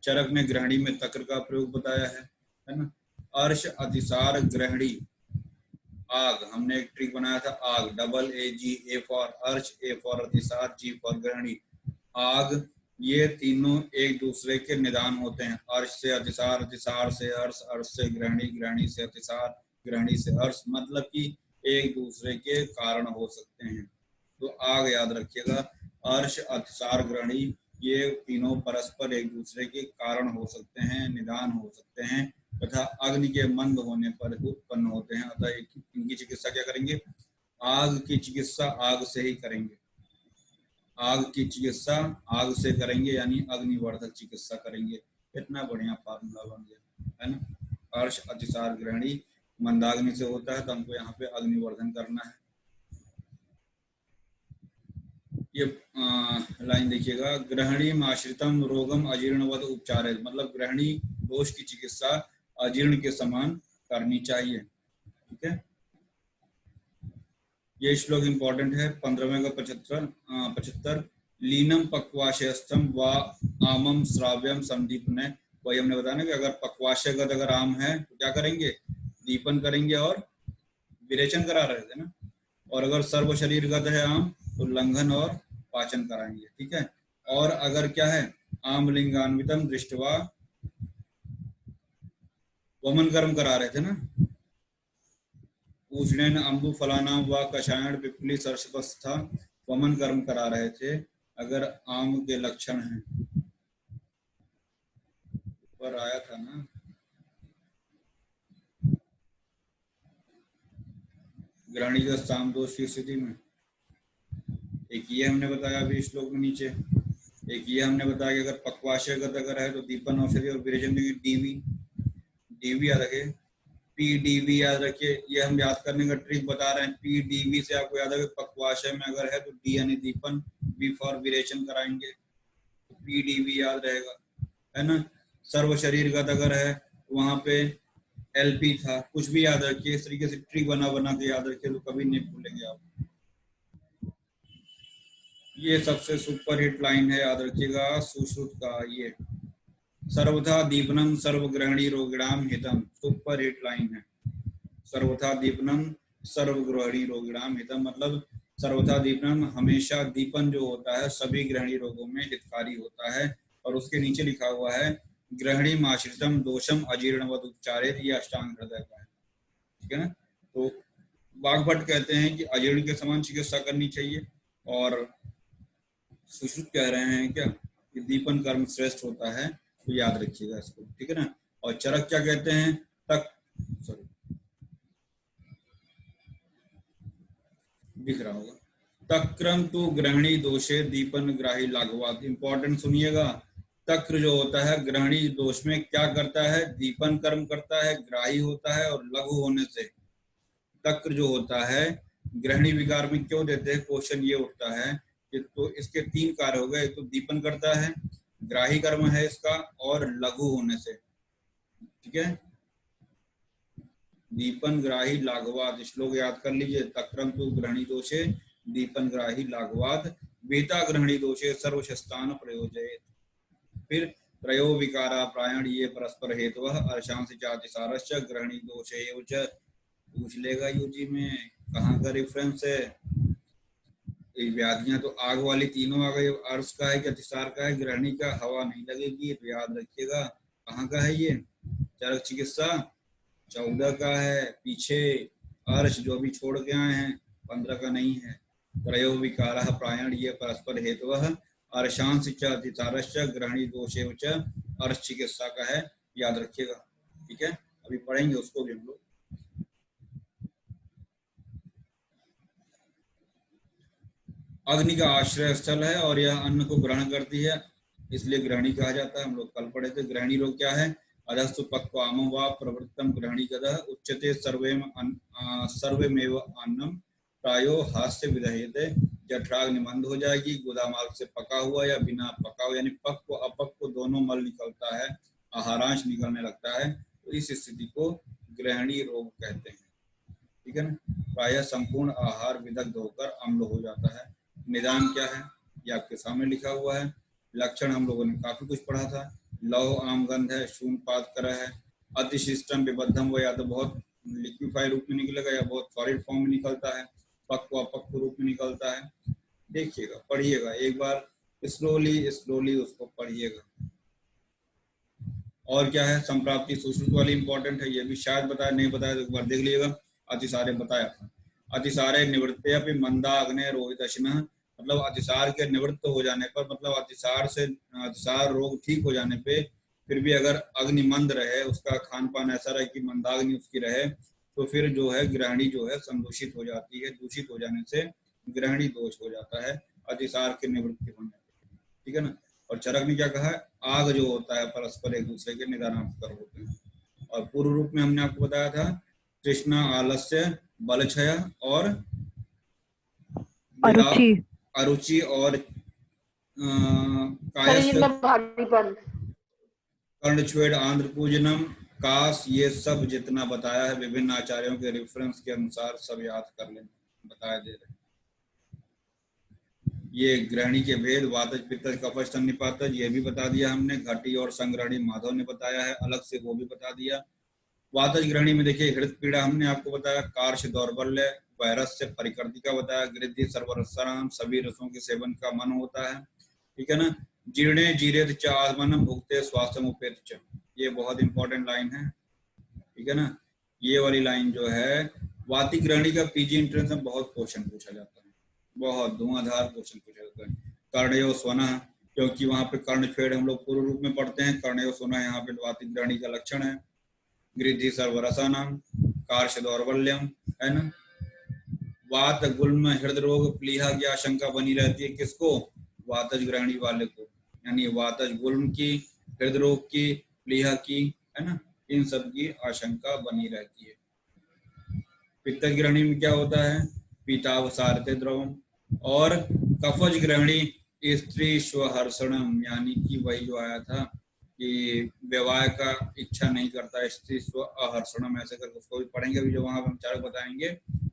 चरक ने ग्रहणी में तक्र का प्रयोग बताया है ना। अर्श अतिसार ग्रहणी, आग, हमने एक ट्रिक बनाया था, आग, double A ji, A for अर्श, ए फॉर अतिसार, जी फॉर ग्रहणी। आग, ये तीनों एक दूसरे के निदान होते हैं। अर्श से अतिसार, अतिसार से अर्श, अर्श से ग्रहणी, ग्रहणी से अतिसार, ग्रहणी से अर्श, मतलब कि एक दूसरे के कारण हो सकते हैं। तो आग याद रखिएगा, अर्श, अतिसार, ग्रहणी, ये तीनों परस्पर एक दूसरे के कारण हो सकते हैं, निदान हो सकते हैं, तथा अग्नि के मंद होने पर उत्पन्न होते हैं। अतः इनकी चिकित्सा क्या करेंगे? आग की चिकित्सा आग से ही करेंगे। आग की चिकित्सा आग से करेंगे, यानी अग्निवर्धक चिकित्सा करेंगे। इतना बढ़िया फार्मूला बन गया है ना। अर्श, अतिसार, ग्रहणी मंदाग्नि से होता है, तो हमको यहाँ पे अग्निवर्धन करना है। ये लाइन देखिएगा, ग्रहणी आश्रितम रोगम अजीर्णवद उपचार, मतलब ग्रहणी दोष की चिकित्सा अजीर्ण के समान करनी चाहिए, ठीक है। ये श्लोक इंपॉर्टेंट है, 15वें का 75। लीनम पक्वाशयस्थम व आमम श्राव्यम संदीपने, वही हमने बताया ना कि अगर पक्वाशयगत अगर आम है तो क्या करेंगे? दीपन करेंगे और विरेचन करा रहे थे ना। और अगर सर्व शरीरगत है आम तो लंघन और पाचन कराएंगे, ठीक है। और अगर क्या है आम लिंगान्वितम दृष्टवा, वमन कर्म करा रहे थे ना, पूजनेन अम्बु फलाना व कषायण पिपली सरसवस्था, वमन कर्म करा रहे थे। अगर आम के लक्षण हैं, ऊपर आया था ना, ग्रहणी का साम दोष की स्थिति में, एक ये हमने बताया अभी श्लोक में नीचे, एक ये हमने बताया कि अगर पक्वाशयगत अगर है तो दीपन औषधि और विरेचन डीवी, डीवी याद रखे, पीडीवी याद रखिए, ये हम याद करने का ट्रिक बता रहे हैं। पीडीवी से आपको याद है पक्वाशय में अगर है तो डी यानी दीपन, बी फॉर विरेचन कराएंगे, तो पीडीवी याद रहेगा, है ना। सर्व शरीरगत अगर है वहां पे एलपी था, कुछ भी याद रखिए, इस तरीके से ट्रिक बना बना के याद रखिए तो कभी नहीं भूलेंगे आप। ये सबसे सुपर हिट लाइन है, याद रखिएगा सुश्रुत का, ये सर्वथा दीपनम सर्वग्रहणी रोगिणाम हितम, सुपर हिट लाइन है। सर्वथा दीपनम सर्वग्रहणी रोगिणाम हितम मतलब सर्वथा दीपनम, हमेशा दीपन जो होता है सभी ग्रहणी रोगों में हितकारी होता है। और उसके नीचे लिखा हुआ है ग्रहणी माश्रितम दोषम अजीर्णवत उपचारित, ये अष्टांग हृदय का है, ठीक है ना। तो वाग्भट कहते हैं कि अजीर्ण के समान चिकित्सा करनी चाहिए, और सुश्रुत कह रहे हैं क्या कि दीपन कर्म श्रेष्ठ होता है, तो याद रखिएगा इसको, ठीक है ना। और चरक क्या कहते हैं, तक सॉरी दिख रहा होगा, तक्रम तो ग्रहणी दोषे दीपन ग्राही लाघवात, इंपॉर्टेंट सुनिएगा। तक्र जो होता है ग्रहणी दोष में क्या करता है, दीपन कर्म करता है, ग्राही होता है, और लघु होने से तक्र जो होता है ग्रहणी विकार में क्यों देते हैं, क्वेश्चन ये उठता है कि तो इसके तीन कार्य हो गए, तो दीपन करता है, ग्राही कर्म है इसका, और लघु होने से, ठीक है। दीपन ग्राही लाघवाद, श्लोक याद कर लीजिए, तक्रम तो ग्रहणी दोषे दीपन ग्राही लाघवाद, वेता ग्रहणी दोषे सर्वशस्तान प्रयोजयेत। फिर त्रयो विकारा प्रायण ये परस्पर हेतु अर्शांश जाति सारश्च ग्रहणी दोषे च, पूछ लेगा यूजी में कहाँ का रेफरेंस है। व्याधियां तो आग वाली तीनों आ गई, अर्श का है कि अतिसार का है, ग्रहणी का हवा नहीं लगेगी, तो याद रखिएगा कहाँ का है ये, चरक चिकित्सा 14 का है, पीछे अर्श जो भी छोड़ के आए हैं 15 का नहीं है। त्रयो विकारः प्रायण ये परस्पर हेतुः अर्शांश च अतिसारश्च ग्रहणी दोषे च, अर्श चिकित्सा का है, याद रखिएगा, ठीक है। अभी पढ़ेंगे उसको भी हम लोग। अग्नि का आश्रय स्थल है और यह अन्न को ग्रहण करती है, इसलिए ग्रहणी कहा जाता है। हम लोग कल पढ़े थे ग्रहणी रोग क्या है, अधस्तु पक्वामो वा प्रवृत्तम ग्रहणी गदः उच्यते सर्वेमेव अन्नम प्रायो हास्य विदह्यते, जठराग्नि मंद हो जाएगी, गोदामार्ग से पका हुआ या बिना पका हुआ, यानी पक्व अपक्व दोनों मल निकलता है, आहारांश निकलने लगता है, तो इस स्थिति को ग्रहणी रोग कहते हैं, ठीक है ना। प्रायः संपूर्ण आहार विदग्ध होकर अम्ल हो जाता है। निदान क्या है ये आपके सामने लिखा हुआ है। लक्षण हम लोगों ने काफी कुछ पढ़ा था, लौह आम गंध है, शून्यपात कर है, अतिशिष्टम विबद्धम, वो या तो बहुत लिक्विफाई रूप में निकलेगा या बहुत सॉलिड फॉर्म में निकलता है, पक्व अपक्व रूप में निकलता है। देखिएगा, पढ़िएगा एक बार, स्लोली स्लोली उसको पढ़िएगा। और क्या है, संप्राप्ति सुश्रुत वाली इंपॉर्टेंट है, ये भी शायद बताया नहीं बताया तो एक बार देख लीजिएगा। अतिसारे बताया था, अतिसारे निवृत्ते अपि मंदा अग्ने रोहितशिनः, मतलब अतिसार के निवृत्त हो जाने पर, मतलब अतिसार रोग ठीक हो जाने पे फिर भी अगर अग्नि मंद रहे, उसका खान पान ऐसा रहे कि मंदाग्नि उसकी रहे, तो फिर जो है ग्रहणी जो है संदूषित हो जाती है, दूषित हो जाने से ग्रहणी दोष हो जाता है अतिसार के निवृत्ति होने पर, ठीक है ना। और चरक ने क्या कहा है, आग जो होता है परस्पर एक दूसरे के निदानांतर होते हैं। और पूर्व रूप में हमने आपको बताया था तृष्णा आलस्य बलक्षय और अरुचि और कर्णछेद आंध्र पूजनम काश, ये सब जितना बताया है विभिन्न आचार्यों के रेफरेंस के अनुसार सब याद कर लेना, बताया दे रहे। ये ग्रहणी के भेद, वातज पित्तज कफज सन्निपातज ये भी बता दिया हमने, घटी और संग्रहणी माधव ने बताया है अलग से, वो भी बता दिया। वातज ग्रहणी में देखिए हृदय पीड़ा हमने आपको बताया, कार्श दौर्बल्य वायरस से परिकृति का बताया, गृद्धि सर्वरसानाम, सभी रसों के सेवन का मन होता है, ठीक है ना। जीर्णे जीरेत च आत्मनम भुक्ते स्वास्थ्य उपेत च, ये बहुत इंपॉर्टेंट लाइन है, ठीक है ना। ये वाली लाइन जो है वाति ग्रहणी का पीजी एंट्रेंस में बहुत क्वेश्चन पूछा जाता है, बहुत धुआंधार क्वेश्चन पूछा जाता है। कर्णयो स्वनः, क्योंकि वहां पे कर्ण छेद हम लोग पूर्व रूप में पढ़ते हैं, कर्णयो स्वनः यहाँ पे वाति ग्रहणी का लक्षण है। गृद्धि सर्वरसानाम, कार्श दौर्बल्यम, है ना। वात गुल्म हृदय रोग प्लीहा की आशंका बनी रहती है, किसको, वातज ग्रहणी वाले को, यानी वातज गुल्म की, हृदय रोग की, प्लीहा की, है ना, इन सब की आशंका बनी रहती है। पित्त ग्रहणी में क्या होता है, पीतावसारते द्रवम, और कफज ग्रहणी स्त्री स्वहर्षणम, यानी कि वही जो आया था कि विवाह का इच्छा नहीं करता स्त्री स्व अहर्षणम, ऐसे करके उसको भी पढ़ेंगे, अभी जो वहां हम चार बताएंगे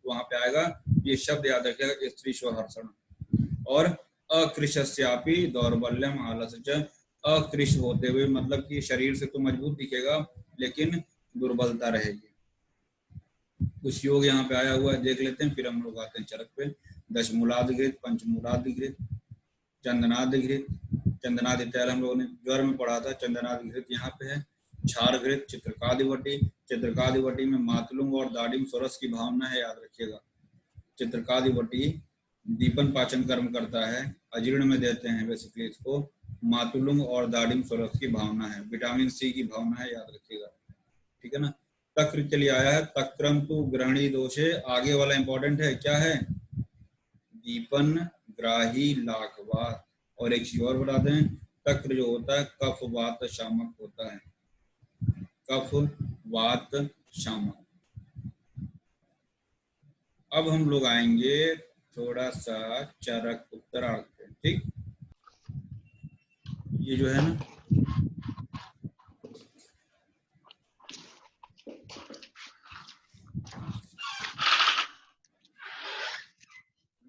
वहां पे आएगा, ये शब्द याद रखिएगा, स्त्री स्वहर्षणम। और अकृशस्यापि दौर्बल्यम आलस्य च, अकृश होते हुए मतलब कि शरीर से तो मजबूत दिखेगा लेकिन दुर्बलता रहेगी। कुछ योग यहाँ पे आया हुआ है, देख लेते हैं, फिर हम लोग आते हैं चरक पे। दशमूलाधिकृत, पंचमूलाधिकृत, चंदनाधिकृत, चंदनादि पहले हम लोगों ने ज्वर में पढ़ा था, चंदनाधिकृत यहाँ पे है। क्षारघृत, चित्रकादिवटी, चित्रकादिवटी में मातुलुंग और दाडिम स्वरस की भावना है, याद रखिएगा। चित्रकादिवटी दीपन पाचन कर्म करता है, अजीर्ण में देते हैं बेसिकली इसको, मातुलुंग और दाडिम स्वरस की भावना है, विटामिन सी की भावना है, याद रखिएगा, ठीक है ना। तक्र के लिए आया है, तक्रम तु ग्रहणी दोषे, आगे वाला इंपॉर्टेंट है, क्या है, दीपन ग्राही लाखवात। और एक चीज और बता दें, तक्र जो होता है कफ वात शामक होता है, कफ वात शामक। अब हम लोग आएंगे थोड़ा सा चरक उत्तरार्ध पे, ठीक। ये जो है ना,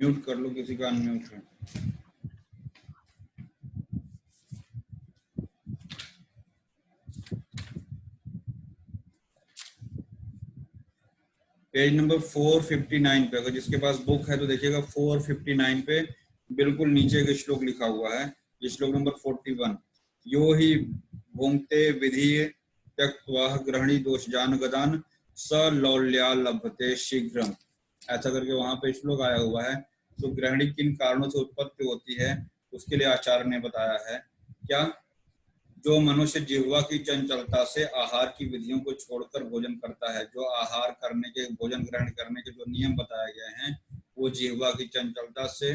म्यूट कर लो, किसी का अनम्यूट है। पेज नंबर 459 पे, अगर जिसके पास बुक है तो देखिएगा 459 पे बिल्कुल नीचे एक श्लोक लिखा हुआ है, ये श्लोक नंबर 41। यो ही भुंक्ते विधि त्यक्त्वा ग्रहणी दोष जान गदान स लौल्या लभते शीघ्रम, ऐसा करके वहां पे श्लोक आया हुआ है। तो ग्रहणी किन कारणों से उत्पत्ति होती है उसके लिए आचार्य ने बताया है, क्या, जो मनुष्य जिह्वा की चंचलता से आहार की विधियों को छोड़कर भोजन करता है, जो आहार करने के, भोजन ग्रहण करने के जो नियम बताए गए हैं, वो जिह्वा की चंचलता से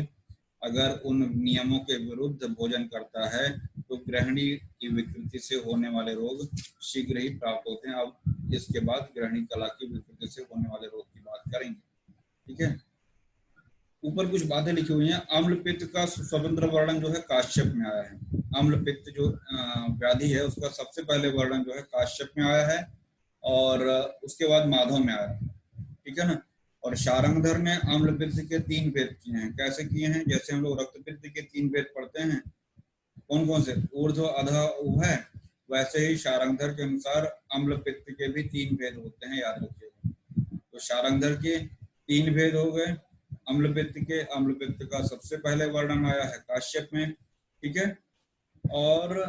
अगर उन नियमों के विरुद्ध भोजन करता है तो ग्रहणी की विकृति से होने वाले रोग शीघ्र ही प्राप्त होते हैं। अब इसके बाद ग्रहणी कला की विकृति से होने वाले रोग की बात करेंगे, ठीक है। ऊपर कुछ बातें लिखी हुई हैं। अम्ल पित्त का स्वतंत्र वर्णन जो है काश्यप में आया है, अम्ल पित्त जो व्याधि है उसका सबसे पहले वर्णन जो है काश्यप में आया है और उसके बाद माधव में आया है, ठीक है ना। और शारंगधर ने अम्ल पित्त के 3 भेद किए हैं। कैसे किए हैं, जैसे हम लोग रक्त पित्त के 3 भेद पढ़ते हैं, कौन कौन से, ऊर्ध्व अधः उभय, वैसे ही शारंगधर के अनुसार अम्ल पित्त के भी 3 भेद होते हैं, याद रखिएगा। तो शारंगधर के 3 भेद हो गए अम्ल पित्त के। अम्ल पित्त का सबसे पहले वर्णन आया है काश्यप में, ठीक है। और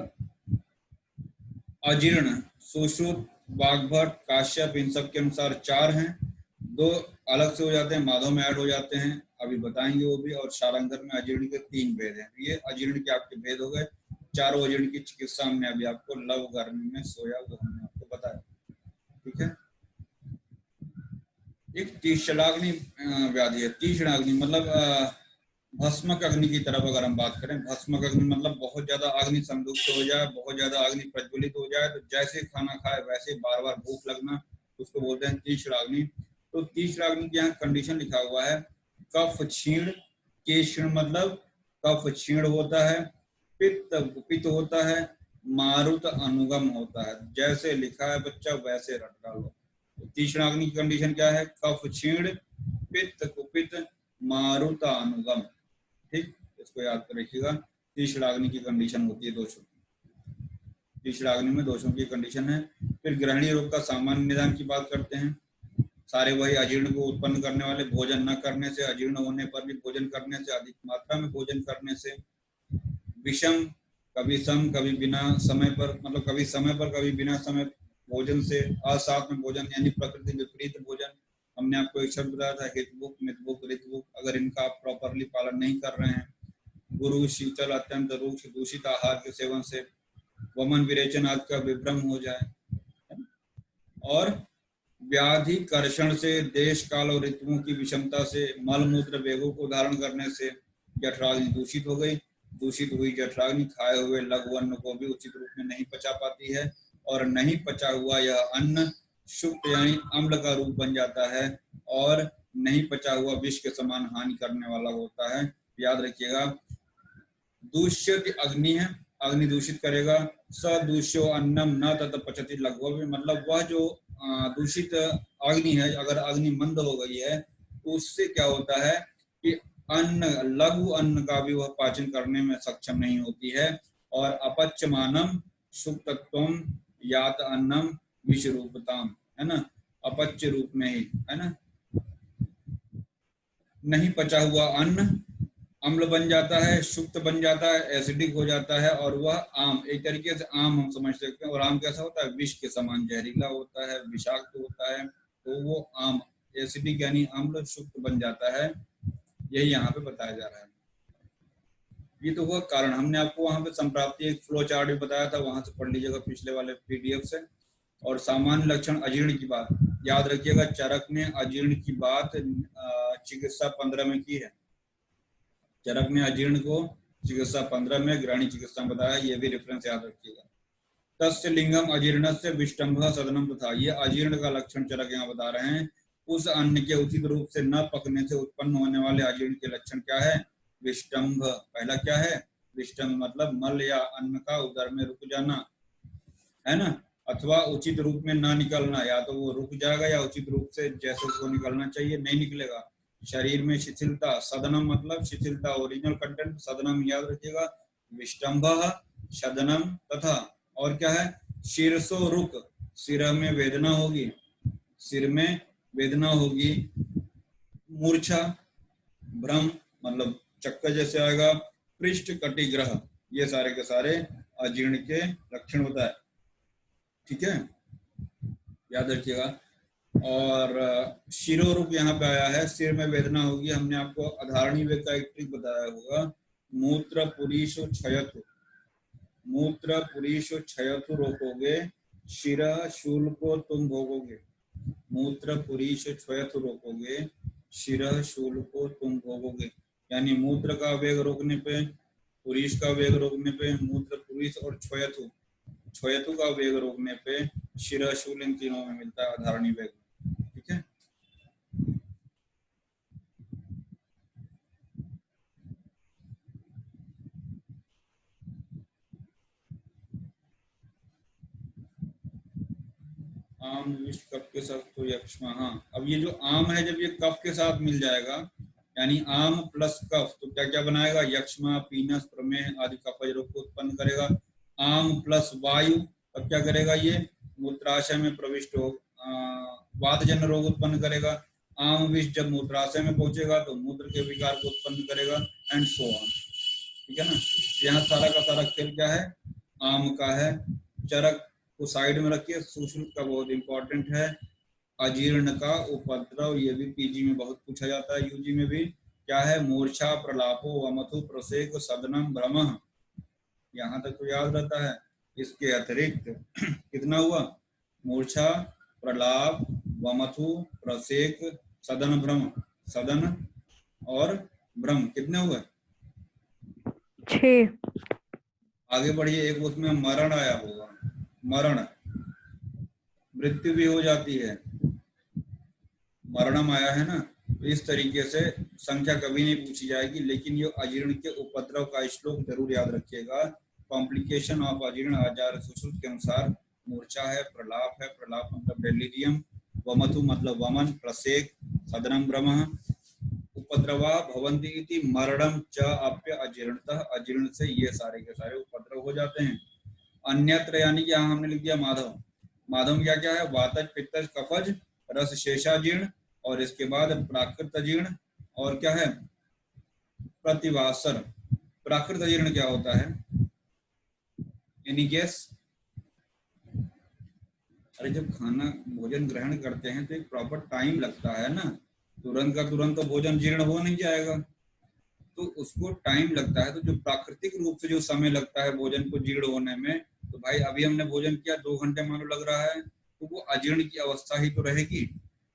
अजीर्ण, सुश्रुत, वाग्भट, काश्यप, इन सब के अनुसार 4 हैं, 2 अलग से हो जाते हैं, माधव में ऐड हो जाते हैं, अभी बताएंगे वो भी। और शारंगधर में अजीर्ण के 3 भेद हैं। ये अजीर्ण के आपके भेद हो गए। 4 अजीर्ण की चिकित्सा हमने अभी आपको लव गर्मी में सोया वो हमने आपको बताया, ठीक है। एक तीक्ष्णाग्नि व्याधि है, तीक्ष्णाग्नि मतलब भस्मक अग्नि की तरफ अगर हम बात करें, भस्मक अग्नि मतलब बहुत ज्यादा अग्नि संयुक्त हो जाए, बहुत ज्यादा अग्नि प्रज्वलित हो जाए, तो जैसे खाना खाए वैसे बार बार भूख लगना, उसको बोलते हैं तीक्ष्णाग्नि। तो तीक्ष्णाग्नि के यहाँ कंडीशन लिखा हुआ है, कफ क्षीण, के क्षीण मतलब कफ क्षीण होता है, पित्त कुपित होता है, मारुत अनुगम होता है। जैसे लिखा है बच्चा वैसे रट डालो। तीक्ष्णाग्नि की कंडीशन क्या है, कफ क्षीण, पित्त कुपित, मारुत अनुगम, ठीक, इसको याद कर रखिएगा। तीक्ष्णाग्नि की कंडीशन होती है दोषों की, तीक्ष्णाग्नि में दोषों की कंडीशन है। फिर ग्रहणी रोग का सामान्य निदान की बात करते हैं। सारे वही अजीर्ण को उत्पन्न करने वाले, भोजन न करने से, अजीर्ण होने पर भी भोजन करने से, अधिक मात्रा में भोजन करने से, विषम, कभी सम कभी बिना समय पर, मतलब कभी समय पर कभी बिना समय भोजन से, असाथ में भोजन यानी प्रकृति विपरीत भोजन। हमने आपको एक शब्द बताया था हितभुक, मितभुक, ऋतभुक, अगर इनका आप प्रॉपरली पालन नहीं कर रहे हैं। गुरु, शीतल, अत्यंत रूक्ष दूषित आहार के सेवन से, वमन विरेचन आदि का विभ्रम हो जाए, और व्याधि कर्षण से, देश काल और ऋतुओं की विषमता से, मल मूत्र वेगों को धारण करने से जठराग्नि दूषित हो गई। दूषित हुई जठराग्नि खाए हुए लघु अन्न को भी उचित रूप में नहीं पचा पाती है, और नहीं पचा हुआ यह अन्न शुक्त यानी अम्ल का रूप बन जाता है, और नहीं पचा हुआ विष के समान हानि करने वाला होता है। याद रखिएगा, दूष्यति अग्नि है, अग्नि दूषित करेगा। सदूष्यो अन्नम न तत पचति लघु, मतलब वह जो दूषित अग्नि है, अगर अग्नि मंद हो गई है तो उससे क्या होता है कि अन्न, लघु अन्न का भी वह पाचन करने में सक्षम नहीं होती है। और अपच्यमानम सुक्तत्वम यात अन्नम विष रूपताम, है ना, अपच्य रूप में ही, है ना, नहीं पचा हुआ अन्न अम्ल बन जाता है, शुक्त बन जाता है, एसिडिक हो जाता है, और वह आम, एक तरीके से आम हम समझ सकते हैं। और आम कैसा होता है, विष के समान जहरीला होता है, विषाक्त होता है, तो वो आम एसिडिक यानी अम्ल शुक्त बन जाता है। यही यहाँ पे बताया जा रहा है। ये तो हुआ कारण। हमने आपको वहां पे संप्राप्ति एक फ्लो चार्ट भी बताया था, वहां से पढ़ लीजिएगा पिछले वाले पीडीएफ से। और सामान्य लक्षण अजीर्ण की बात याद रखिएगा, चरक ने अजीर्ण की बात चिकित्सा 15 में की है। चरक ने अजीर्ण को चिकित्सा 15 में, ग्रहणी चिकित्सा में बताया, ये भी रेफरेंस याद रखिएगा। तस्य लिंगम अजीर्णस्य विष्टम्भः सदनम तथा, ये अजीर्ण का लक्षण चरक यहाँ बता रहे हैं। उस अन्न के उचित रूप से न पकने से उत्पन्न होने वाले अजीर्ण के लक्षण क्या है, विष्टम्भ। पहला क्या है, विष्टम्भ मतलब मल या अन्न का उदर में रुक जाना, है ना, अथवा उचित रूप में ना निकलना, या तो वो रुक जाएगा या उचित रूप से जैसे उसको निकलना चाहिए नहीं निकलेगा। शरीर में शिथिलता, सदनम मतलब शिथिलता, ओरिजिनल कंटेंट सदनम याद रखिएगा, विष्टम्भः सदनम तथा, और क्या है, शीर्षो रुक, सिर में वेदना होगी, सिर में वेदना होगी, मूर्छा, भ्रम मतलब चक्कर जैसे आएगा, पृष्ठ कटिग्रह, ये सारे के सारे अजीर्ण के लक्षण बताए। ठीक है, याद रखिएगा। और शिरोरुक यहाँ पे आया है, सिर में वेदना होगी। हमने आपको अधारणी वेग का एक ट्रिक बताया होगा, मूत्र पुरीशो क्षयतु, मूत्र पुरीशो क्षयतु रोकोगे, शिरा शूल को तुम भोगोगे। मूत्र पुरीशो क्षयतु रोकोगे, शिरा शूल को तुम भोगोगे, यानी मूत्र का वेग रोकने पे, पुरीश का वेग रोकने पे, मूत्र पुरीश और क्षयतु, क्षयतु का वेग रोकने पे शिरा शूल, इन तीनों में मिलता है अधारणी वेग। ठीक है, आम विष कफ के साथ तो यक्ष्मा। हाँ, अब ये जो आम है जब ये कफ के साथ मिल जाएगा, यानी आम प्लस कफ, तो क्या क्या बनाएगा, यक्ष्मा, पीनस, प्रमेह आदि कफज रोग को उत्पन्न करेगा। आम प्लस वायु, तब क्या करेगा, ये मूत्राशय में प्रविष्ट हो वातजन्य रोग उत्पन्न करेगा। आम विष जब मूत्राशय में पहुंचेगा तो मूत्र के विकार को उत्पन्न करेगा, एंड सो ऑन। ठीक है ना, यहाँ सारा का सारा खेल क्या है, आम का है। चरक को साइड में रखिए, सुश्रुत का बहुत इंपॉर्टेंट है। अजीर्ण का उपद्रव, ये भी पीजी में बहुत पूछा जाता है, यूजी में भी। क्या है, मूर्छा, प्रलापो, वमथु, प्रसेक, सदनम, भ्रमः, यहाँ तक तो याद रहता है। इसके अतिरिक्त कितना हुआ, मूर्छा, प्रलाप, वमथु, प्रसेक, सदन, भ्रम, सदन और भ्रम, कितने हुए, 6। आगे बढ़िए। एक उसमें मरण आया होगा, मरण, मृत्यु भी हो जाती है, मरणम आया है ना। इस तरीके से संख्या कभी नहीं पूछी जाएगी, लेकिन ये अजीर्ण के उपद्रव का श्लोक जरूर याद रखिएगा। कॉम्प्लिकेशन ऑफ अजीर्ण आचार्य सुश्रुत के अनुसार मूर्छा है, प्रलाप है, प्रलाप मतलब डेलीरियम, वमथु मतलब वमन, प्रसेक, सदनम भ्रमः, उपद्रवा भवन्ति इति मरणम च अप्य अजीर्णतः, अजीर्ण से ये सारे के सारे उपद्रव हो जाते हैं। अन्यत्र यानी कि यहाँ हमने लिख दिया माधव, माधव क्या क्या है, वातज, पित्तज, कफज रस शेषाजीर्ण, और इसके बाद प्राकृत अजीर्ण, और क्या है प्रतिवासर। प्राकृत अजीर्ण क्या होता है? Any guess? अरे जब खाना भोजन ग्रहण करते हैं तो एक प्रॉपर टाइम लगता है ना, तुरंत का तुरंत तो भोजन जीर्ण हो नहीं जाएगा, तो उसको टाइम लगता है। तो जो प्राकृतिक रूप से जो समय लगता है भोजन को जीर्ण होने में, तो भाई अभी हमने भोजन किया 2 घंटे मान लो लग रहा है, तो वो अजीर्ण की अवस्था ही तो रहेगी।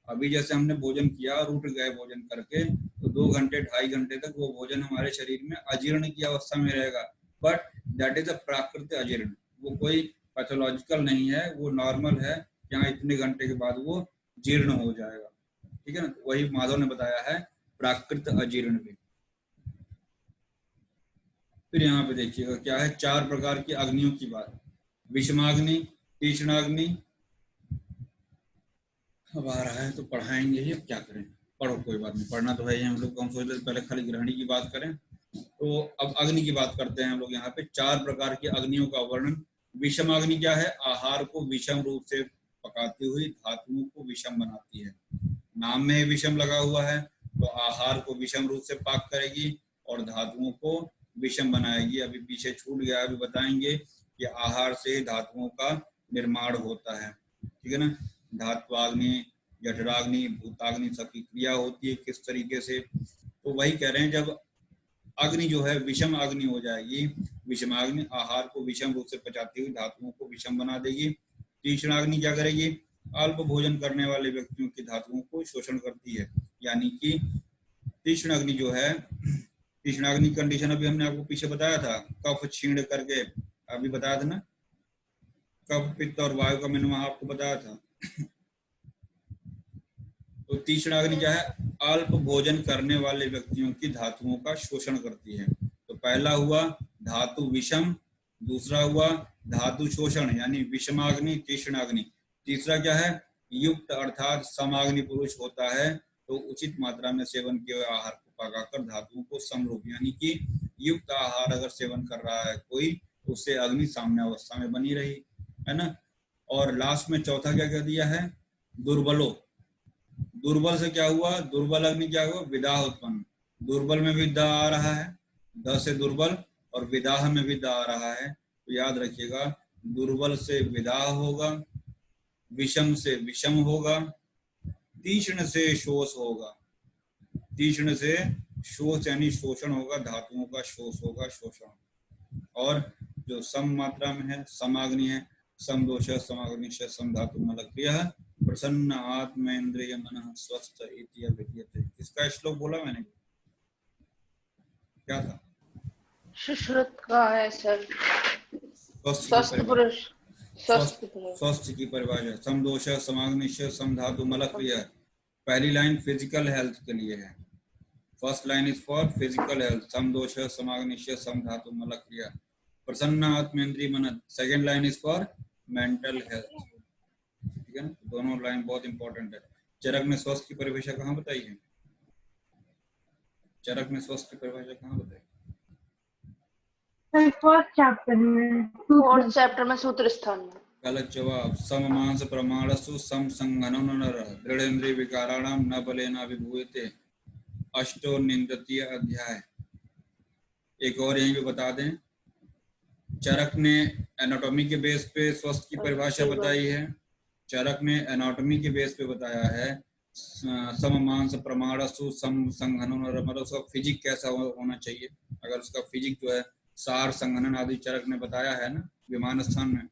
अभी जैसे हमने भोजन किया और उठ गए भोजन करके, तो 2 घंटे 2.5 घंटे तक वो भोजन हमारे शरीर में अजीर्ण की अवस्था में रहेगा, बट दैट इज अ प्राकृतिक अजीर्ण, वो कोई पैथोलॉजिकल नहीं है, वो नॉर्मल है, यहाँ इतने घंटे के बाद वो जीर्ण हो जाएगा। ठीक है ना, वही माधव ने बताया है प्राकृत अजीर्ण भी। फिर यहाँ पे देखिएगा क्या है, 4 प्रकार की अग्नियों की बात। विषमाग्नि, तीक्ष्णाग्नि, अब आ रहा है तो पढ़ाएंगे ही, अब क्या करें, पढ़ो कोई बात नहीं, पढ़ना तो है ही हम लोग को। हम सोच रहे पहले खाली ग्रहणी की बात करें, तो अब अग्नि की बात करते हैं हम लोग। यहाँ पे 4 प्रकार की अग्नियों का वर्णन। विषमाग्नि क्या है? आहार को विषम रूप से पकाती हुई धातुओं को विषम बनाती है। नाम में विषम लगा हुआ है, तो आहार को विषम रूप से पाक करेगी और धातुओं को विषम बनाएगी। अभी पीछे छूट गया, अभी बताएंगे कि आहार से धातुओं का निर्माण होता है। ठीक है ना, धात्वाग्नि, जठराग्नि, भूताग्नि सबकी क्रिया होती है किस तरीके से, तो वही कह रहे हैं। जब अग्नि जो है विषम अग्नि हो जाएगी, विषमाग्नि आहार को विषम रूप से पचाती हुई धातुओं को विषम बना देगी। तीक्ष्णाग्नि क्या करेगी? अल्प भोजन करने वाले व्यक्तियों की धातुओं को शोषण करती है। यानी कि तीक्ष्णाग्नि जो है, तीक्ष्णाग्नि कंडीशन अभी हमने आपको पीछे बताया था, कफ क्षीण करके अभी बताया था ना, कफ पित्त और वायु का मैंने वहां आपको बताया था। तो तीक्ष्णाग्नि क्या है? अल्प भोजन करने वाले व्यक्तियों की धातुओं का शोषण करती है। तो पहला हुआ धातु विषम, दूसरा हुआ धातु शोषण यानी विषमाग्नि, तीक्ष्णाग्नि। तीसरा क्या है? युक्त अर्थात समाग्नि पुरुष होता है, तो उचित मात्रा में सेवन किए हुए आहार को पकाकर धातुओं को समरूप, यानी कि युक्त आहार अगर सेवन कर रहा है कोई, तो उससे अग्नि साम्य अवस्था में बनी रही, है ना। और लास्ट में चौथा क्या कह दिया है? दुर्बलो। दुर्बल से क्या हुआ? दुर्बल अग्नि क्या हुआ? विदाह उत्पन्न। दुर्बल में भी द आ रहा है, द से दुर्बल, और विदाह में भी द आ रहा है, तो याद रखिएगा दुर्बल से विदाह होगा, विषम से विषम होगा, तीक्ष्ण से शोष होगा। तीक्ष्ण से शोष यानी शोषण होगा, धातुओं का शोष होगा, शोषण। और जो सम मात्रा में है, समाग्नि है, सम दोष समाग्नि से सम धातु मलक्रिय प्रसन्न आत्मेन्द्रिय मन स्वस्थ इति अभिधीयते। किसका श्लोक बोला मैंने? क्या था? सुश्रुत का है सर। स्वस्थ पुरुष, स्वस्थ पुरुष। स्वस्थ की परिभाषा समदोष समाग्निश्य सम धातु मलक्रिय। पहली लाइन फिजिकल हेल्थ के लिए है, first line is for physical health, समदोष समाग्निश्य सम धातु मलक्रिय प्रसन्न आत्मेन्द्रिय मन। Second line is for mental health. ठीक है ना, दोनों लाइन बहुत इंपॉर्टेंट है। चरक ने स्वस्थ की परिभाषा कहाँ बताई है? चरक ने स्वस्थ की परिभाषा कहाँ बताई? फोर्थ चैप्टर में सूत्र स्थान में। गलत जवाब। सम मांस प्रमाणसु सम संघनन नर दृढ़ इंद्रिय विकाराणाम न बलेना विभूयते। अष्टो निंदतीय अध्याय। एक और यहीं पे बता दें, चरक ने एनाटॉमी के बेस पे स्वस्थ की परिभाषा बताई है। चरक ने एनाटॉमी के बेस पे बताया है सम मांस प्रमाणसु सम संघनन, मतलब उसका फिजिक कैसा होना चाहिए। अगर उसका फिजिक जो है सार संघनन आदि चरक ने बताया है ना विमान स्थान में।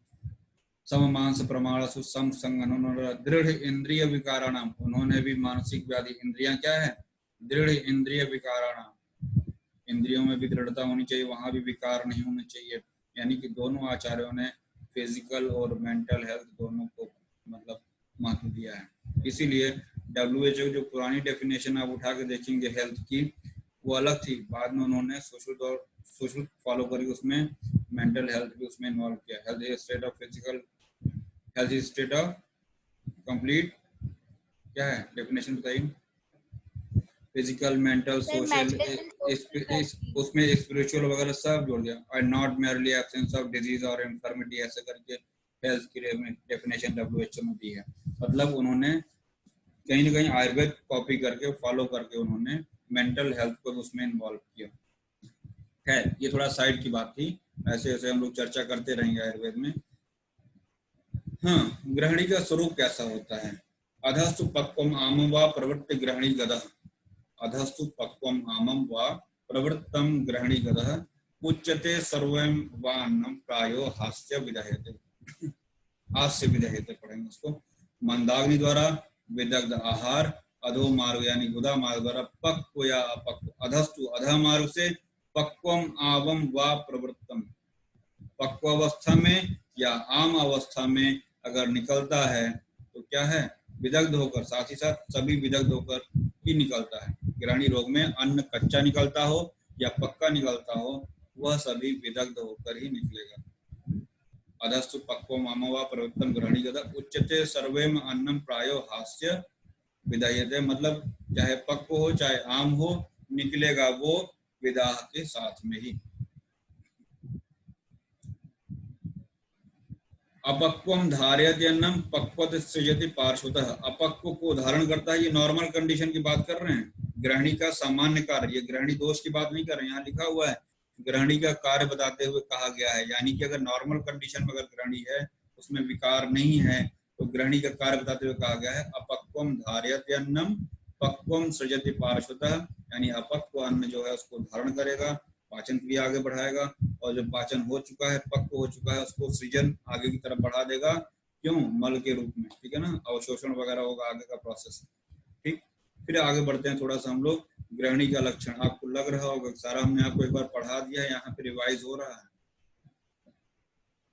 सम मांस प्रमाणसु सम संघनन दृढ़ इंद्रिय विकाराणाम, उन्होंने भी मानसिक व्याधि, इंद्रियां क्या है? दृढ़ इंद्रिय विकाराणाम, इंद्रियों में भी दृढ़ता होनी चाहिए, वहां भी विकार नहीं होने चाहिए। यानी कि दोनों आचार्यों ने फिजिकल और मेंटल हेल्थ दोनों को मतलब महत्व दिया है। इसीलिए WHO जो पुरानी डेफिनेशन आप उठा के देखेंगे हेल्थ की, वो अलग थी, बाद में उन्होंने सोशल फॉलो करके उसमें मेंटल हेल्थ भी उसमें इन्वॉल्व किया। Health is state of physical, health is state of complete, क्या है डेफिनेशन बताइए? फिजिकल, मेंटल, सोशल, उसमें स्पिरिचुअल वगैरह सब जोड़ दिया। और not merely absence of disease और इन्फर्मिटी, ऐसे करके हेल्थ की डेफिनेशन WHO ने दी है। मतलब उन्होंने कहीं ना कहीं आयुर्वेद कॉपी करके फॉलो करके उन्होंने मेंटल हेल्थ को उसमें इन्वॉल्व किया है। ये थोड़ा साइड की बात थी, ऐसे ऐसे हम लोग चर्चा करते रहेंगे आयुर्वेद में। हाँ, ग्रहणी का स्वरूप कैसा होता है? अधस्तु पक्वम आमम व प्रवृत्ति ग्रहणी गदः, अधस्तु पक्वम आमम व प्रवृत्तम ग्रहणी गदः उच्यते सर्वं व अन्नम प्रायो हास्य विदह्यते। हास्य विदह्यते पढ़ेंगे उसको। मंदाग्नि द्वारा विदग्ध आहार, अधो मार्ग यानी गुदा मार्ग द्वारा पक्व या अपक्व, अधस्तु अधः मार्ग से पक्वम आवम व प्रवृत्तम, पक्व अवस्था में या आम अवस्था में अगर निकलता है तो क्या है? विदग्ध होकर, साथ ही साथ सभी विदग्ध होकर ही निकलता है। ग्रहणी रोग में अन्न कच्चा निकलता हो या पक्का निकलता हो, वह सभी विदग्ध होकर ही निकलेगा। अधस्तु पक्वम आम व प्रवृत्तम ग्रहणी गदः उच्यते सर्वेम अन्नम प्रायो हास्य विदह्यते, मतलब चाहे पक्व हो चाहे आम हो, निकलेगा वो विदाह के साथ में ही। अपक्वम धारयति अन्नम पक्वत सृजति पार्श्वतः, अपक्व को धारण करता है। ये नॉर्मल कंडीशन की बात कर रहे हैं, ग्रहणी का सामान्य कार्य, ये ग्रहणी दोष की बात नहीं कर रहे हैं। यहाँ लिखा हुआ है ग्रहणी का कार्य बताते हुए कहा गया है, यानी कि अगर नॉर्मल कंडीशन में अगर ग्रहणी है, उसमें विकार नहीं है, तो ग्रहणी का कार्य बताते हुए कहा गया है अपक्वम धारयति अन्नम पक्वम सृजति पार्श्वतः, यानी अपक्व अन्न जो है उसको धारण करेगा, पाचन क्रिया आगे बढ़ाएगा, और जब पाचन हो चुका है, पक्व हो चुका है, उसको सृजन आगे की तरफ बढ़ा देगा। क्यों? मल के रूप में, ठीक है ना, अवशोषण वगैरह होगा, आगे का प्रोसेस। ठीक, फिर आगे बढ़ते हैं थोड़ा सा हम लोग। ग्रहणी का लक्षण आपको लग रहा होगा सारा हमने आपको एक बार पढ़ा दिया है, यहाँ पे रिवाइज हो रहा है।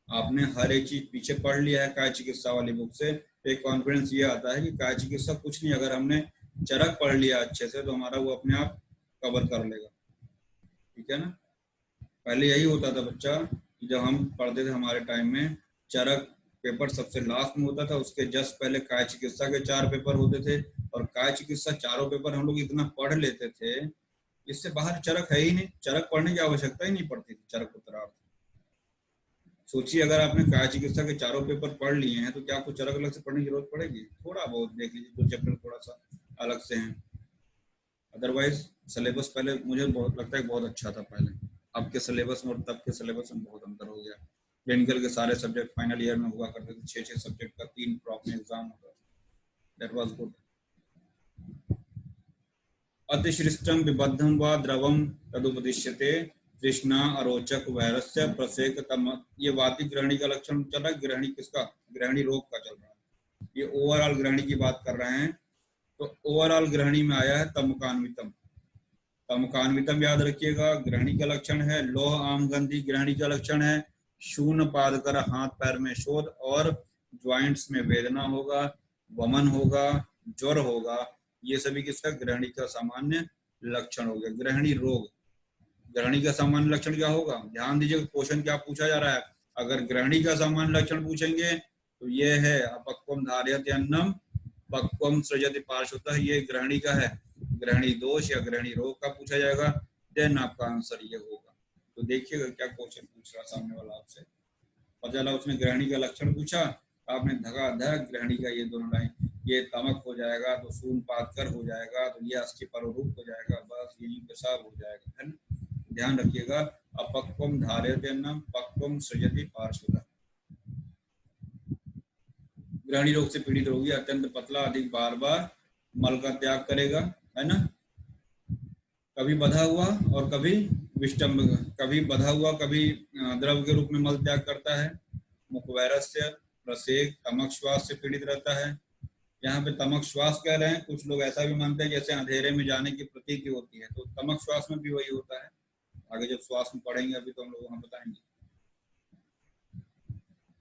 आपने हर एक चीज पीछे पढ़ लिया है काय चिकित्सा वाली बुक से, तो एक कॉन्फिडेंस ये आता है कि काय चिकित्सा कुछ नहीं, अगर हमने चरक पढ़ लिया अच्छे से तो हमारा वो अपने आप कवर कर लेगा, ठीक है ना। पहले यही होता था बच्चा, जब हम पढ़ते थे हमारे टाइम में, चरक पेपर सबसे लास्ट में होता था, उसके जस्ट पहले काय चिकित्सा के 4 पेपर होते थे, और काय चिकित्सा चारों पेपर हम लोग इतना पढ़ लेते थे, इससे बाहर चरक है ही नहीं, चरक पढ़ने की आवश्यकता ही नहीं पड़ती थी। चरक उत्तरार्थ सोचिए, अगर आपने काय चिकित्सा के चारों पेपर पढ़ लिए हैं तो क्या आपको चरक अलग से पढ़ने की जरूरत पड़ेगी? थोड़ा बहुत देख लीजिए, तो चैप्टर थोड़ा सा अलग से हैं, अदरवाइज सिलेबस पहले मुझे बहुत लगता है बहुत अच्छा था पहले। अब के सिलेबस में और तब के सिलेबस में बहुत अंतर हो गया। क्लिनिकल के सारे सब्जेक्ट फाइनल ईयर में हुआ करते थे, 6-6 सब्जेक्ट का 3 प्रॉप में एग्जाम होता था, दैट वाज गुड। अतिश्रिष्टम विबद्धम व द्रवम तदुपदिश्यते तृष्णा अरोचक वैरस्य प्रसेक तम, ये वाति ग्रहणी का लक्षण चल रहा है। ग्रहणी किसका? ग्रहणी रोग का चल रहा है। ये ओवरऑल ग्रहणी की बात कर रहे हैं, तो ओवरऑल ग्रहणी में आया है तमकान्वितम। तमकान्वितम याद रखिएगा, ग्रहणी का लक्षण है। लोह आम गंधी ग्रहणी का लक्षण है। शून्य पाद कर हाथ पैर में शोध, और ज्वाइंट्स में वेदना होगा, वमन होगा, ज्वर होगा, ये सभी किसका? ग्रहणी का सामान्य लक्षण हो गया। ग्रहणी रोग, ग्रहणी का सामान्य लक्षण क्या होगा? ध्यान दीजिए, क्वेश्चन क्या पूछा जा रहा है। अगर ग्रहणी का सामान्य लक्षण पूछेंगे तो ये है अपक्वम धारयति अन्नम पक्वम सृजति पार्श्वतः, ये ग्रहणी का है। ग्रहणी दोष या ग्रहणी रोग का पूछा जाएगा, देन आपका आंसर ये होगा। तो देखिएगा क्या क्वेश्चन पूछ रहा सामने वाला आपसे। पता चला उसने ग्रहणी का लक्षण पूछा, आपने धगाधग ग्रहणी का ये दोनों लाइन, ये तमक हो जाएगा तो शून्य पाद कर हो जाएगा, तो ये अस्थि पररूप हो जाएगा, बस यही पेशाब हो जाएगा, है ना। ध्यान रखिएगा, अपक्वम धारयति अन्नम पक्वम सृजति पार्श्वतः। ग्रहणी रोग से पीड़ित रोगी अत्यंत पतला, अधिक बार बार मल का त्याग करेगा, है ना। कभी बधा हुआ और कभी विष्टम्भ, कभी बधा हुआ कभी द्रव के रूप में मल त्याग करता है। मुखवैरस्य प्रसेक तमक श्वास से पीड़ित रहता है। यहाँ पे तमक श्वास कह रहे हैं, कुछ लोग ऐसा भी मानते हैं जैसे अंधेरे में जाने की प्रतीति होती है, तो तमक श्वास में भी वही होता है। आगे जब श्वास में पढ़ेंगे अभी तो हम लोग वहां बताएंगे।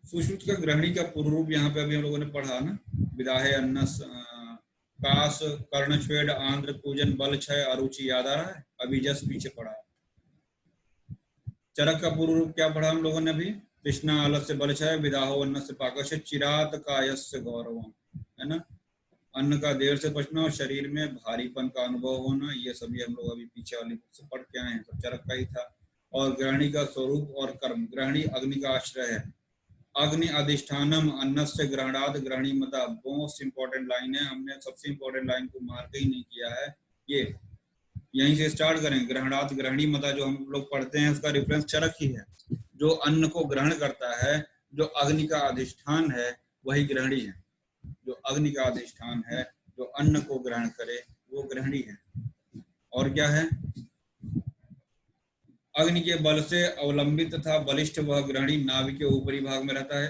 सुश्रुत का ग्रहणी का पूर्व रूप यहाँ पे अभी हम लोगों ने पढ़ा ना, विदाहे अन्न कास कर्णछेद आंध्र पूजन बल क्षय अरुचि, याद आ रहा है? अभी जस्ट पीछे पढ़ा। चरक का पूर्व रूप क्या पढ़ा हम लोगों ने अभी? तृष्णा आलस्य बल क्षय विदाहो अन्न से पाकस्य चिरात कायस्य गौरवम, है ना। अन्न का देर से पचना और शरीर में भारीपन का अनुभव होना, ये सभी हम लोग अभी पीछे वाली बुक से पढ़ के आए हैं, सब चरक का ही था। और ग्रहणी का स्वरूप और कर्म, ग्रहणी अग्नि का आश्रय है। अग्नि अधिष्ठानम अन्नस्य ग्रहणाद ग्रहणीमता, मोस्ट इंपॉर्टेंट लाइन है, हमने सबसे इंपॉर्टेंट लाइन को मार्क ही नहीं किया है। ये यहीं से स्टार्ट करें। ग्रहणाद ग्रहणीमता जो हम लोग पढ़ते हैं उसका रेफरेंस चरक ही है। जो अन्न को ग्रहण करता है, जो अग्नि का अधिष्ठान है, वही ग्रहणी है। जो अग्नि का अधिष्ठान है, जो अन्न को ग्रहण करे, वो ग्रहणी है। और क्या है? अग्नि के बल से अवलंबित तथा बलिष्ठ वह ग्रहणी नाभि के ऊपरी भाग में रहता है।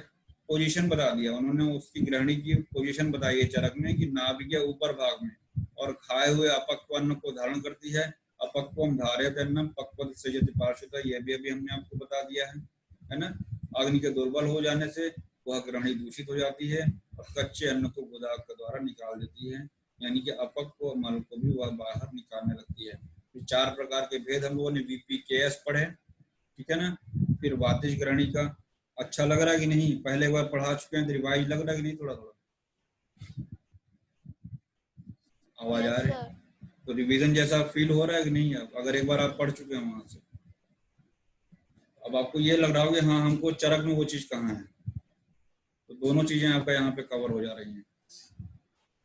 पोजीशन बता दिया उन्होंने, उसकी ग्रहणी की पोजीशन बताई है चरक में कि नाभि के ऊपर भाग में, और खाए हुए अपक्व अन्न को धारण करती है। अपक्वम धारयत अन्नम पक्वत सृजति पार्श्वतः, यह भी अभी हमने आपको बता दिया है ना। अग्नि के दुर्बल हो जाने से वह ग्रहणी दूषित हो जाती है और कच्चे अन्न को गुदाक के द्वारा निकाल देती है, यानी कि अपक्व मल को भी वह बाहर निकालने लगती है। 4 प्रकार के भेद हम लोगों ने VPKS पढ़े, ठीक है ना। फिर वातिज ग्रहणी का अच्छा लग रहा है कि नहीं? पहले एक बार पढ़ा चुके हैं, रिवाइज लग रहा है कि नहीं? थोड़ा थोड़ा आवाज आ रही है तो रिवीजन जैसा फील हो रहा है कि नहीं? अगर एक बार आप पढ़ चुके हैं वहां से, अब आपको ये लग रहा होगा हाँ हमको चरक में वो चीज कहाँ है, तो दोनों चीजें आपका यहाँ पे कवर हो जा रही हैं।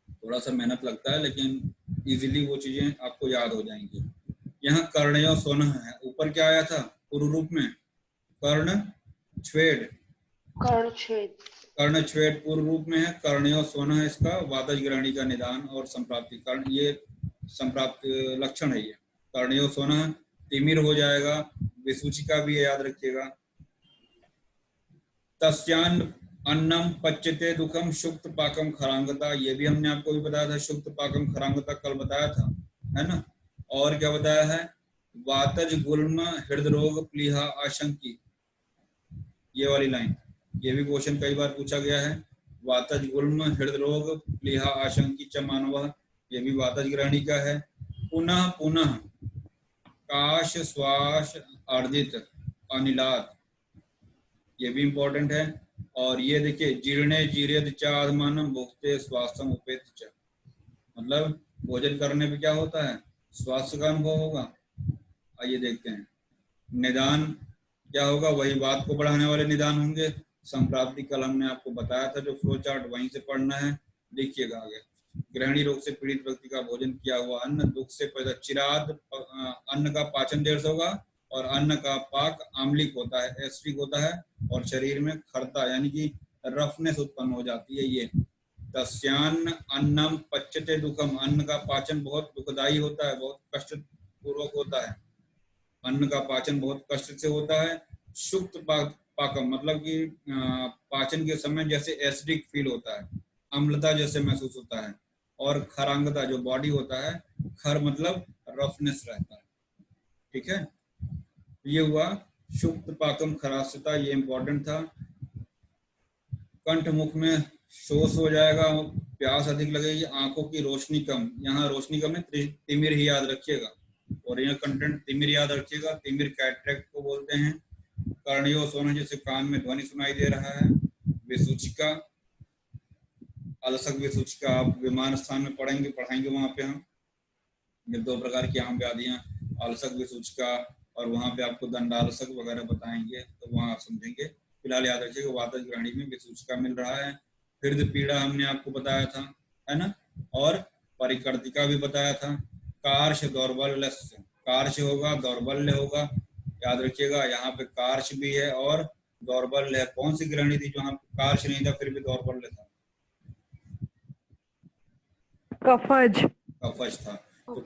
थोड़ा सा मेहनत लगता है लेकिन इजीली वो चीजें आपको याद हो जाएंगी। यहाँ कर्णयो सोना है, ऊपर क्या आया था पूर्व रूप में? कर्ण छेद, कर्ण छेद पूर्व रूप में है। कर्णयो सोना है, इसका वातज ग्रहणी का निदान और संप्राप्ति कर्ण, ये संप्राप्ति लक्षण है। ये कर्णयो सोना तिमिर हो जाएगा, विसूचिका भी याद रखिएगा। तस्यान अन्नम पच्यते दुखम शुक्त पाकम खरांगता, ये भी हमने आपको भी बताया था, शुक्त पाकम खरांगता कल बताया था, है ना। और क्या बताया है? वातज गुल्म हृदय रोग प्लीहा आशंकी, ये वाली लाइन, ये भी क्वेश्चन कई बार पूछा गया है। वातज गुल्म हृदय रोग प्लीहा आशंकी च मानव, ये भी वातज ग्रहणी का है। पुनः पुनः काश श्वास अर्दित अनिलात, ये भी इंपॉर्टेंट है। और ये देखिए जीर्णे जीर्यद चादमानम भुक्ते स्वास्थ्य उपेत च, मतलब भोजन करने पे क्या होता है? स्वास्थ्य का अनुभव होगा। आइए देखते हैं। निदान क्या होगा? वही बात को बढ़ाने वाले निदान होंगे। संप्राप्ति कल हमने आपको बताया था, जो फ्लो चार्ट वहीं से पढ़ना है। देखिएगा आगे, ग्रहणी रोग से पीड़ित व्यक्ति का भोजन किया हुआ अन्न दुख से पैदा चिराद, अन्न का पाचन देर से होगा और अन्न का पाक आम्लिक होता है, एसिडिक होता है, और शरीर में खरता यानी कि रफनेस उत्पन्न हो जाती है। ये तस्यान्न अन्नम पच्यते दुखम, अन्न का पाचन बहुत दुखदाई होता है, बहुत कष्ट पूर्वक होता है। अन्न का पाचन बहुत कष्ट से होता है। शुक्त पाकम मतलब कि पाचन के समय जैसे एसिडिक फील होता है, अम्लता जैसे महसूस होता है। और खरांगता जो बॉडी होता है, खर मतलब रफनेस रहता है, ठीक है। ये हुआ शुक्त पाकम खरास्यता, ये इंपॉर्टेंट था। कंठ मुख में शोष हो जाएगा, प्यास अधिक लगेगी, आंखों की रोशनी कम, यहाँ रोशनी कम है, तिमिर ही याद रखिएगा। और यह कंटेंट तिमिर याद रखिएगा, तिमिर कैटरेक्ट को बोलते हैं। कर्णयो सोना, जैसे कान में ध्वनि सुनाई दे रहा है। विसूचिका, अलसक विसूचिका आप विमान स्थान में पढ़ाएंगे वहां पे हम। ये 2 प्रकार की आम व्याधियां, अलसक विसूचिका, और वहां पे आपको दंडालसक वगैरह बताएंगे, तो वहां आप समझेंगे। फिलहाल याद रखिएगा वातज ग्रहणी में विसूचिका मिल रहा है। हृदय पीड़ा हमने आपको बताया था, है ना। और परिकर्तिका भी बताया था। कार्श दौर्बल्य, कार्श होगा दौर्बल्य होगा, याद रखिएगा। यहाँ पे कार्श भी है और दौर्बल्य है। कौन सी ग्रहणी थी जहाँ कार्श नहीं था फिर भी दौर्बल्य था? कफज, कफज था। तो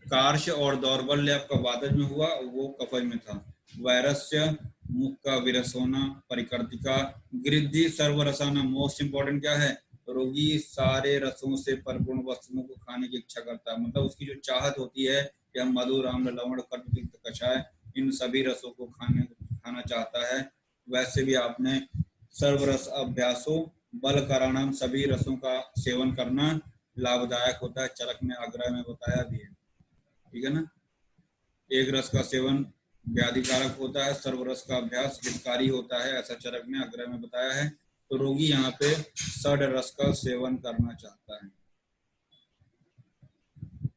कार्श और दौर्बल्य आपका वातज में हुआ, वो कफज में था। वैरस्य, मुख का विरस होना। परिकर्तिका, गृद्धि सर्वरसाना, मोस्ट इंपॉर्टेंट क्या है? रोगी सारे रसों से परिपूर्ण वस्तुओं को खाने की इच्छा करता है, मतलब उसकी जो चाहत होती है कि हम मधुर, आम्ल, लवण, कर्म, कषाय, इन सभी रसों को खाना चाहता है। वैसे भी आपने सर्वरस अभ्यासों बल कराणाम, सभी रसों का सेवन करना लाभदायक होता है, चरक में आग्रह में बताया भी है, ठीक है ना। एक रस का सेवन व्याधिकारक होता है, सर्वरस का अभ्यास हितकारी होता है, ऐसा चरक में आग्रह में बताया है। तो रोगी यहाँ पे षड रस का सेवन करना चाहता है।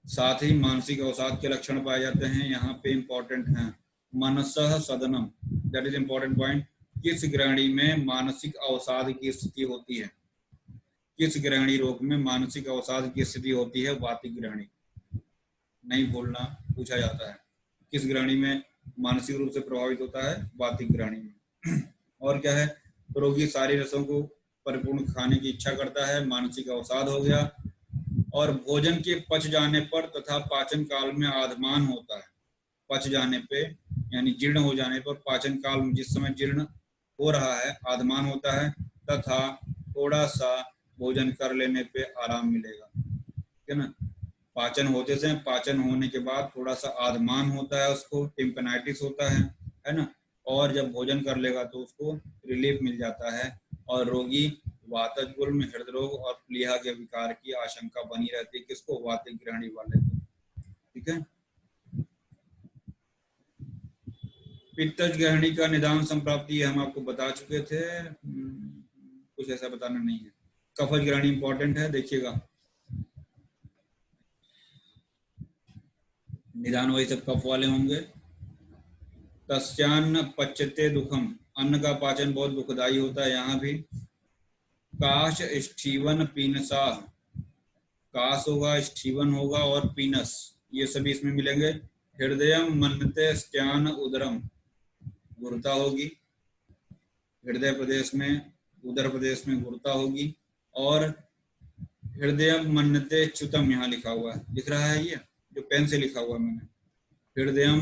साथ ही मानसिक अवसाद के लक्षण पाए जाते हैं, यहाँ पे इंपॉर्टेंट हैं। मनसः सदनम, दैट इज इंपॉर्टेंट पॉइंट। किस ग्रहणी में मानसिक अवसाद की स्थिति होती है? किस ग्रहणी रोग में मानसिक अवसाद की स्थिति होती है? वातिक ग्रहणी। नहीं भूलना, पूछा जाता है। किस ग्रहणी में मानसिक रूप से प्रभावित होता है? वातिक ग्रहणी में। और क्या है? रोगी सारी रसों को परिपूर्ण खाने की इच्छा करता है, मानसिक अवसाद हो गया। और भोजन के पच जाने पर तथा पाचन काल में आधमान होता है। पच जाने पे यानी जीर्ण हो जाने पर, पाचन काल में जिस समय जीर्ण हो रहा है आधमान होता है, तथा थोड़ा सा भोजन कर लेने पे आराम मिलेगा, ठीक है ना। पाचन होते से, पाचन होने के बाद थोड़ा सा आधमान होता है, उसको टिम्पेनाइटिस होता है ना। और जब भोजन कर लेगा तो उसको रिलीफ मिल जाता है और रोगी वातज गुल्म, हृदय रोग और प्लीहा के विकार की आशंका बनी रहती है। किसको? वातिक ग्रहणी वाले को, ठीक है। पित्तज ग्रहणी का निदान संप्राप्ति हम आपको बता चुके थे, कुछ ऐसा बताना नहीं है। कफज ग्रहणी इंपॉर्टेंट है, देखिएगा। निदान वही सब कफ वाले होंगे। तस्यान्न पच्यते दुखम, अन्न का पाचन बहुत दुखदाई होता है। यहाँ भी काश स्टीवन पीनसा, काश होगा, स्टीवन होगा और पीनस, ये सभी इसमें मिलेंगे। हृदयम मन्नते स्त्यान उदरम, गुरुता होगी हृदय प्रदेश में, उदर प्रदेश में गुरुता होगी। और हृदयम मन्नते च्युतम, यहाँ लिखा हुआ है, दिख रहा है ये जो पेन से लिखा हुआ मैंने, हृदयम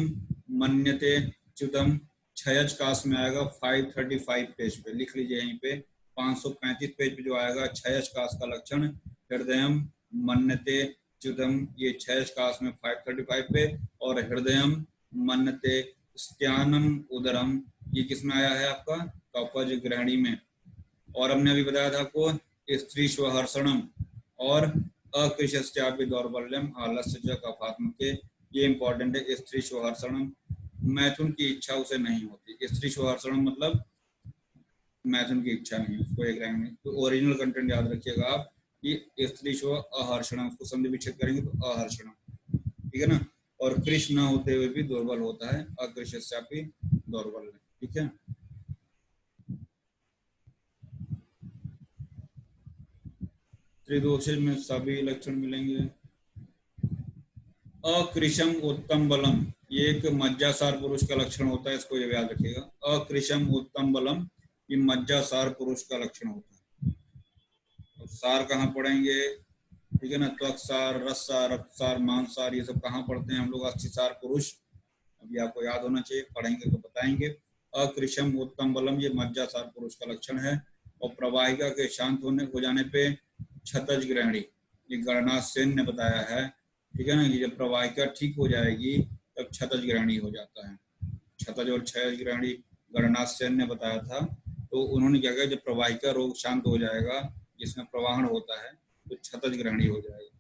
मन्यते च्युतम, क्षयज काश में आएगा 535 पेज पे, लिख लीजिए यहीं पे। 535 पेज पे जो आएगा क्षयज काश का लक्षण, हृदयम मन्यते च्युतम, ये क्षयज काश में 535 पे। और हृदयम मन्यते स्त्यानम उदरम, ये किसमें आया है? आपका कफज ग्रहणी में। और हमने अभी बताया था आपको स्त्री स्वहर्षणम और अकृशस्यापि दौर्बल्यम आलस्य च कफात्मक के, ये इंपॉर्टेंट है। स्त्री स्वहर्षणम, मैथुन की इच्छा उसे नहीं होती। स्त्री स्वहर्षणम मतलब मैथुन की इच्छा नहीं, उसको एक रैंक नहीं। तो ओरिजिनल कंटेंट याद रखिएगा आप, ये स्त्री स्व अहर्षणम, उसको संधि विच्छेद करेंगे तो अहर्षणम, ठीक है ना। और कृष्ण न होते हुए भी दुर्बल होता है, अकृशस्यापि दौर्बल्य, ठीक है। त्रिदोष में सभी लक्षण मिलेंगे। अकृशम उत्तम बलम, ये एक मज्जासार पुरुष का लक्षण होता है, इसको याद रखिएगा। अकृशम उत्तम बलम, ये मज्जासार पुरुष का लक्षण होता है। और सार कहाँ पढ़ेंगे? ठीक है ना, त्वक्सार, रससार, रक्तसार, मांसार, ये सब कहाँ पढ़ते हैं हम लोग? अस्थिसार पुरुष, अभी आपको याद होना चाहिए, पढ़ेंगे तो बताएंगे। अकृशम उत्तम बलम, ये मज्जासार पुरुष का लक्षण है। और प्रवाहिका के शांत हो जाने पे क्षतज ग्रहणी, ये गणनाथ सेन ने बताया है, ठीक है ना, कि जब प्रवाहिका ठीक हो जाएगी तब क्षतज ग्रहणी हो जाता है। क्षतज और क्षयज ग्रहणी गणनाथ सेन ने बताया था। तो उन्होंने क्या कहा, जब प्रवाहिका रोग शांत हो जाएगा, जिसमें प्रवाहन होता है, तो क्षतज ग्रहणी हो जाएगा,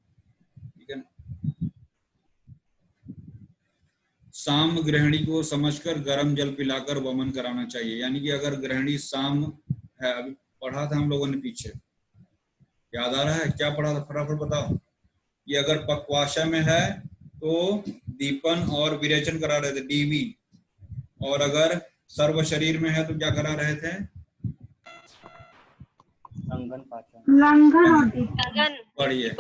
ठीक है ना। साम ग्रहणी को समझकर गर्म जल पिलाकर वमन कराना चाहिए। यानी कि अगर ग्रहणी साम है, अभी पढ़ा था हम लोगों ने पीछे, याद आ रहा है? क्या पढ़ा था, फटाफट बताओ। ये अगर पक्वाशय में है तो दीपन और विरेचन करा रहे थे, डीवी। और अगर सर्व शरीर में है तो क्या करा रहे थे? लंघन। पढ़िए।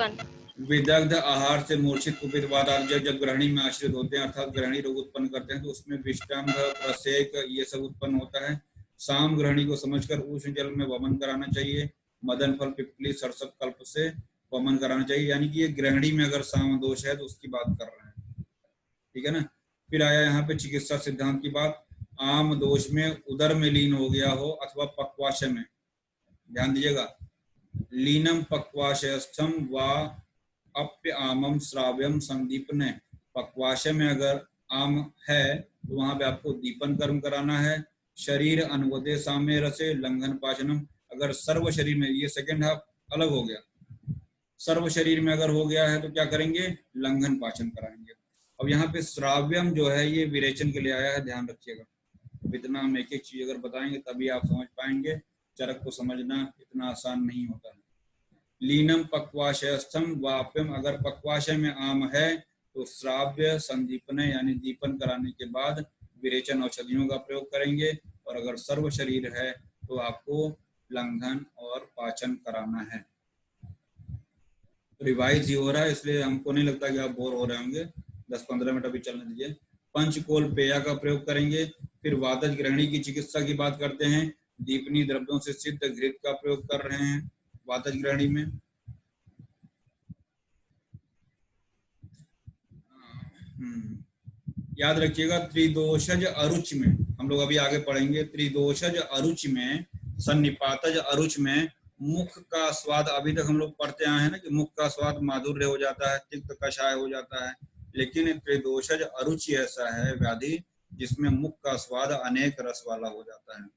विदग्ध आहार से मूर्छित कुपित वातार जब ग्रहणी में आश्रित होते हैं, अर्थात ग्रहणी रोग उत्पन्न करते हैं, तो उसमें विष्टंभ, प्रसेक, ये सब उत्पन्न होता है। साम ग्रहणी को समझकर उष्ण जल में वमन कराना चाहिए। मदन फल, पिपली, सरसत कल्प से वमन कराना चाहिए। यानी कि ये ग्रहणी में अगर साम दोष है तो उसकी बात कर रहे हैं, ठीक है ना। फिर आया यहाँ पे चिकित्सा सिद्धांत की बात। आम दोष में उदर में लीन हो गया हो अथवा पक्वाशय में, ध्यान दीजिएगा, लीनम पक्वाशयस्थम व अप्य आमम श्राव्यम संदीपने, पक्वाशय में अगर आम है तो वहां पे आपको दीपन कर्म कराना है। शरीर अनुवदे साम्य रसे लंघन पाचनम, अगर सर्व शरीर में, ये सेकंड हाफ अलग हो गया, सर्व शरीर में अगर हो गया है तो क्या करेंगे? लंघन पाचन कराएंगे। अब यहाँ पे श्राव्यम जो है ये विरेचन के लिए आया है, ध्यान रखिएगा। इतना हम एक एक चीज अगर बताएंगे तभी आप समझ पाएंगे, चरक को समझना इतना आसान नहीं होता है। लीनम पक्वाशयस्थम वाप्यम, अगर पक्वाशय में आम है तो श्राव्य संदीपन यानी दीपन कराने के बाद विरेचन औषधियों का प्रयोग करेंगे। और अगर सर्व शरीर है तो आपको लंघन और पाचन कराना है। रिवाइज ही हो रहा है, इसलिए हमको नहीं लगता कि आप बोर हो रहे होंगे। 10-15 मिनट अभी चलने दीजिए। पंचकोल पेय का प्रयोग करेंगे। फिर वातज ग्रहणी की चिकित्सा की बात करते हैं। दीपनी द्रव्यों से सिद्ध घृत का प्रयोग कर रहे हैं वातज ग्रहणी में। याद रखिएगा त्रिदोषज अरुच में, हम लोग अभी आगे पढ़ेंगे, त्रिदोषज अरुच में, सन्निपातज अरुच में मुख का स्वाद, अभी तक हम लोग पढ़ते आए हैं ना कि मुख का स्वाद माधुर्य हो जाता है, तिक्त कषाय हो जाता है, लेकिन त्रिदोषज अरुचि ऐसा है व्याधि जिसमें मुख का स्वाद अनेक रस वाला हो जाता है।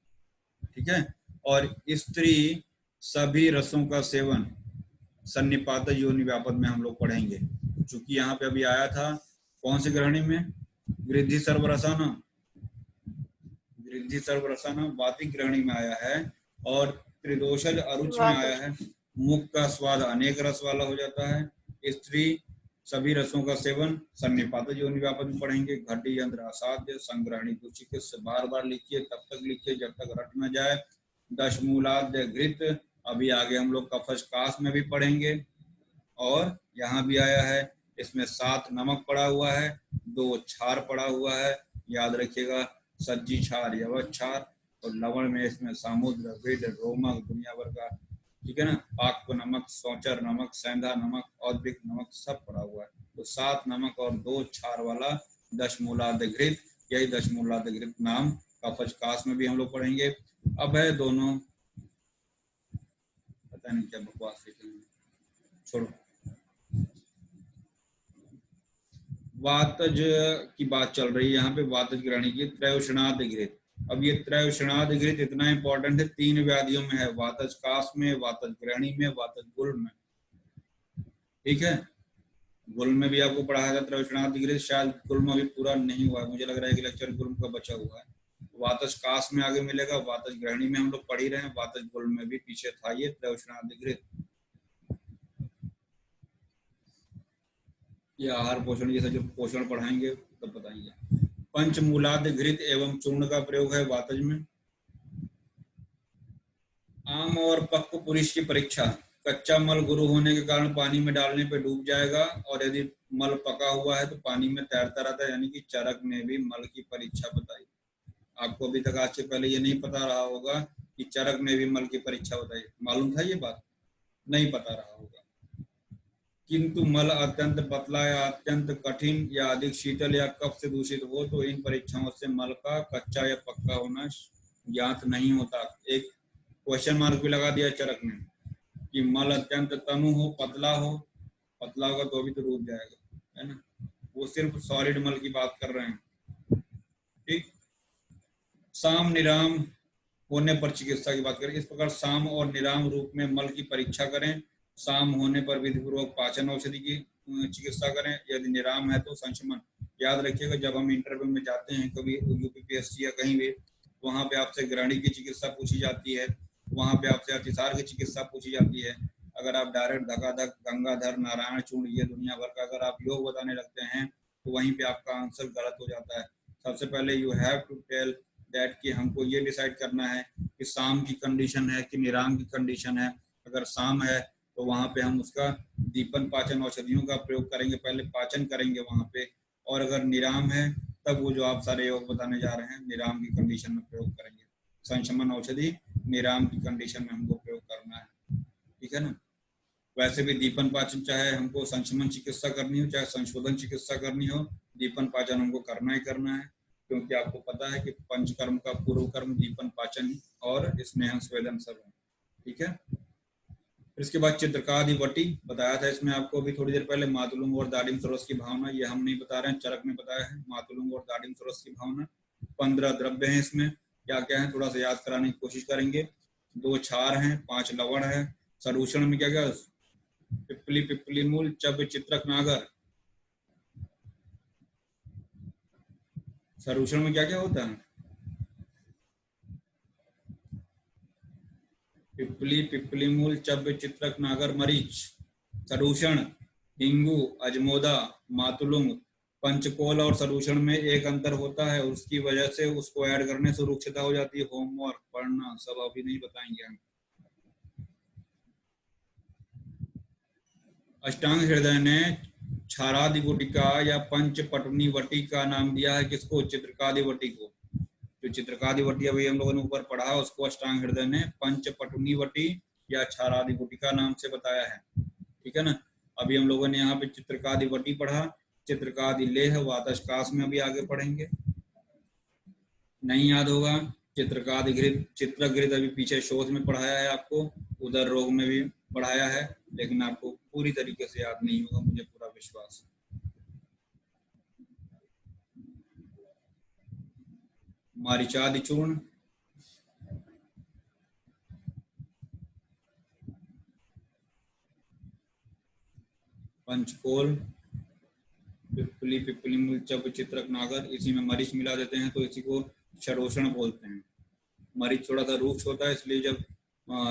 ठीक है, और स्त्री सभी रसों का सेवन सन्निपातज योनि व्यापद में हम लोग पढ़ेंगे। चूंकि यहाँ पे अभी आया था कौन सी ग्रहणी में, वृद्धि सर्वरसाना, वृद्धि सर्वरसाना वातिक ग्रहणी में आया है, और त्रिदोषज अरुच में आया है, मुख का स्वाद अनेक रस वाला हो जाता है। स्त्री सभी रसों का सेवन सन्निपातज योनि व्यापद में पढ़ेंगे। घटी यंत्र असाध्य संग्रहणी कुचिकित्सा, बार बार लिखिए, तब तक लिखिए जब तक रट न जाए। दशमूलाद्य घृत, अभी आगे हम लोग कफज कास में भी पढ़ेंगे, और यहाँ भी आया है, इसमें 7 नमक पड़ा हुआ है, 2 क्षार पड़ा हुआ है, याद रखिएगा, सज्जी क्षार, यवत क्षार, और लवण में इसमें समुद्र, विड, रोमक, दुनिया भर का, ठीक है ना, पाक नमक, सौचर नमक, सेंधा नमक, औद्विक नमक सब पड़ा हुआ है। तो 7 नमक और 2 क्षार वाला दशमूलाद्य घृत, यही दशमूलाद्य घृत नाम कफज कास में भी हम लोग पढ़ेंगे। अब है दोनों, पता नहीं क्या बकवास लिखेंगे, छोड़ो। वातज की बात चल रही है यहाँ पे, वातज ग्रहणी की, त्रयोशनाद घृत। अब ये त्रयोशनाद घृत इतना इंपॉर्टेंट है, 3 व्याधियों में है, वातज कास में, वातज ग्रहणी में, वातज गुल्म में। ठीक है, गुल्म में भी आपको पढ़ाया था त्रयोशनाद घृत, शायद गुल्म अभी पूरा नहीं हुआ है, मुझे लग रहा है कि लेक्चर गुल्म का बचा हुआ है। वातज कास में आगे मिलेगा, वातज ग्रहणी में हम लोग पढ़ ही रहे हैं, वातज गुल्म में भी पीछे था ये त्रयोशनाद घृत। ये आहार पोषण, ये सब जो पोषण पढ़ाएंगे तब तो बताएंगे। पंचमूलाद्य घृत एवं चूर्ण का प्रयोग है वातज में। आम और पक्व पुरुष की परीक्षा, कच्चा मल गुरु होने के कारण पानी में डालने पे डूब जाएगा, और यदि मल पका हुआ है तो पानी में तैरता रहता है, यानी कि चरक ने भी मल की परीक्षा बताई। आपको अभी तक आज से पहले ये नहीं पता रहा होगा कि चरक ने भी मल की परीक्षा बताई, मालूम था ये बात? नहीं पता रहा होगा। किंतु मल अत्यंत पतला या अत्यंत कठिन या अधिक शीतल या कफ से दूषित हो तो इन परीक्षाओं से मल का कच्चा या पक्का होना ज्ञात नहीं होता। एक क्वेश्चन मार्क भी लगा दिया चरक ने कि मल अत्यंत तनु हो, पतला होगा तो भी तो डूब जाएगा, है ना। वो सिर्फ सॉलिड मल की बात कर रहे हैं। ठीक, साम निराम होने पर चिकित्सा की बात करें। इस प्रकार साम और निराम रूप में मल की परीक्षा करें। साम होने पर विधिपूर्वक पाचन औषधि की चिकित्सा करें, यदि निराम है तो संशमन। याद रखिएगा, जब हम इंटरव्यू में जाते हैं कभी यूपीपीएससी या कहीं भी, वहां पे आपसे ग्रहणी की चिकित्सा पूछी जाती है, वहां पे आपसे अतिसार की चिकित्सा पूछी जाती है। अगर आप डायरेक्ट धकाधक गंगाधर नारायण चूर्ण ये दुनिया भर का अगर आप योग बताने लगते हैं तो वहीं पे आपका आंसर गलत हो जाता है। सबसे पहले you have to tell that कि हमको ये डिसाइड करना है कि साम की कंडीशन है कि निराम की कंडीशन है। अगर साम है तो वहां पे हम उसका दीपन पाचन औषधियों का प्रयोग करेंगे, पहले पाचन करेंगे वहां पे, और अगर निराम है तब वो जो आप सारे योग बताने जा रहे हैं निराम की कंडीशन में प्रयोग करेंगे। संशमन औषधि निराम की कंडीशन में हमको प्रयोग करना है, ठीक है ना। वैसे भी दीपन पाचन, चाहे हमको संशमन चिकित्सा करनी हो चाहे संशोधन चिकित्सा करनी हो, दीपन पाचन हमको करना ही करना है, क्योंकि आपको पता है कि पंचकर्म का पूर्व कर्म दीपन पाचन और स्नेहन स्वेदन सब है, ठीक है। इसके बाद चित्रकादिवटी बताया था इसमें आपको अभी थोड़ी देर पहले, मातुलुंग और दाडिम सरस की भावना, ये हम नहीं बता रहे हैं, चरक ने बताया है मातुलुंग और दाडिम सरस की भावना। 15 द्रव्य हैं इसमें, क्या क्या है थोड़ा सा याद कराने की कोशिश करेंगे। 2 क्षार हैं, 5 लवण है। सरूषण में क्या क्या, पिपली पिपली मूल चब चित्रक नागर। सरूषण में क्या क्या होता है, पिपली पिपली मूल चब चित्रक नागर मरीच। सरूषण हिंगू, अजमोदा, मातुलुंग, पंचकोल और सलूशन में एक अंतर होता है, उसकी वजह से उसको ऐड करने से रुक्षता हो जाती है। होमवर्क पढ़ना सब अभी नहीं बताएंगे हम। अष्टांग हृदय ने क्षारादि गुटिका या पंचपटुनी वटी का नाम दिया है किसको? चित्रकादि वटी को। जो चित्रकादि वटी अभी हम लोगों ने ऊपर पढ़ा, उसको अष्टांग हृदय ने पंचपटुनी वटी या क्षारादि गुटिका नाम से बताया है। ठीक है ना। अभी हम लोगों ने यहाँ पे चित्रकादि वटी पढ़ा, चित्रकादि लेह वातस्कास में अभी आगे पढ़ेंगे। नहीं याद होगा चित्रकादि घृत, चित्रघृत अभी पीछे शोध में पढ़ाया है आपको, उदर रोग में भी पढ़ाया है, लेकिन आपको पूरी तरीके से याद नहीं होगा, मुझे पूरा विश्वास है। मारीचादि चूर्ण, पंचकोल, पिपली, पिपली मूल, चप, चित्रक, नागर, इसी में मरीच मिला देते हैं तो इसी को क्षरोषण बोलते हैं। मरीच थोड़ा सा रूक्ष होता है, इसलिए जब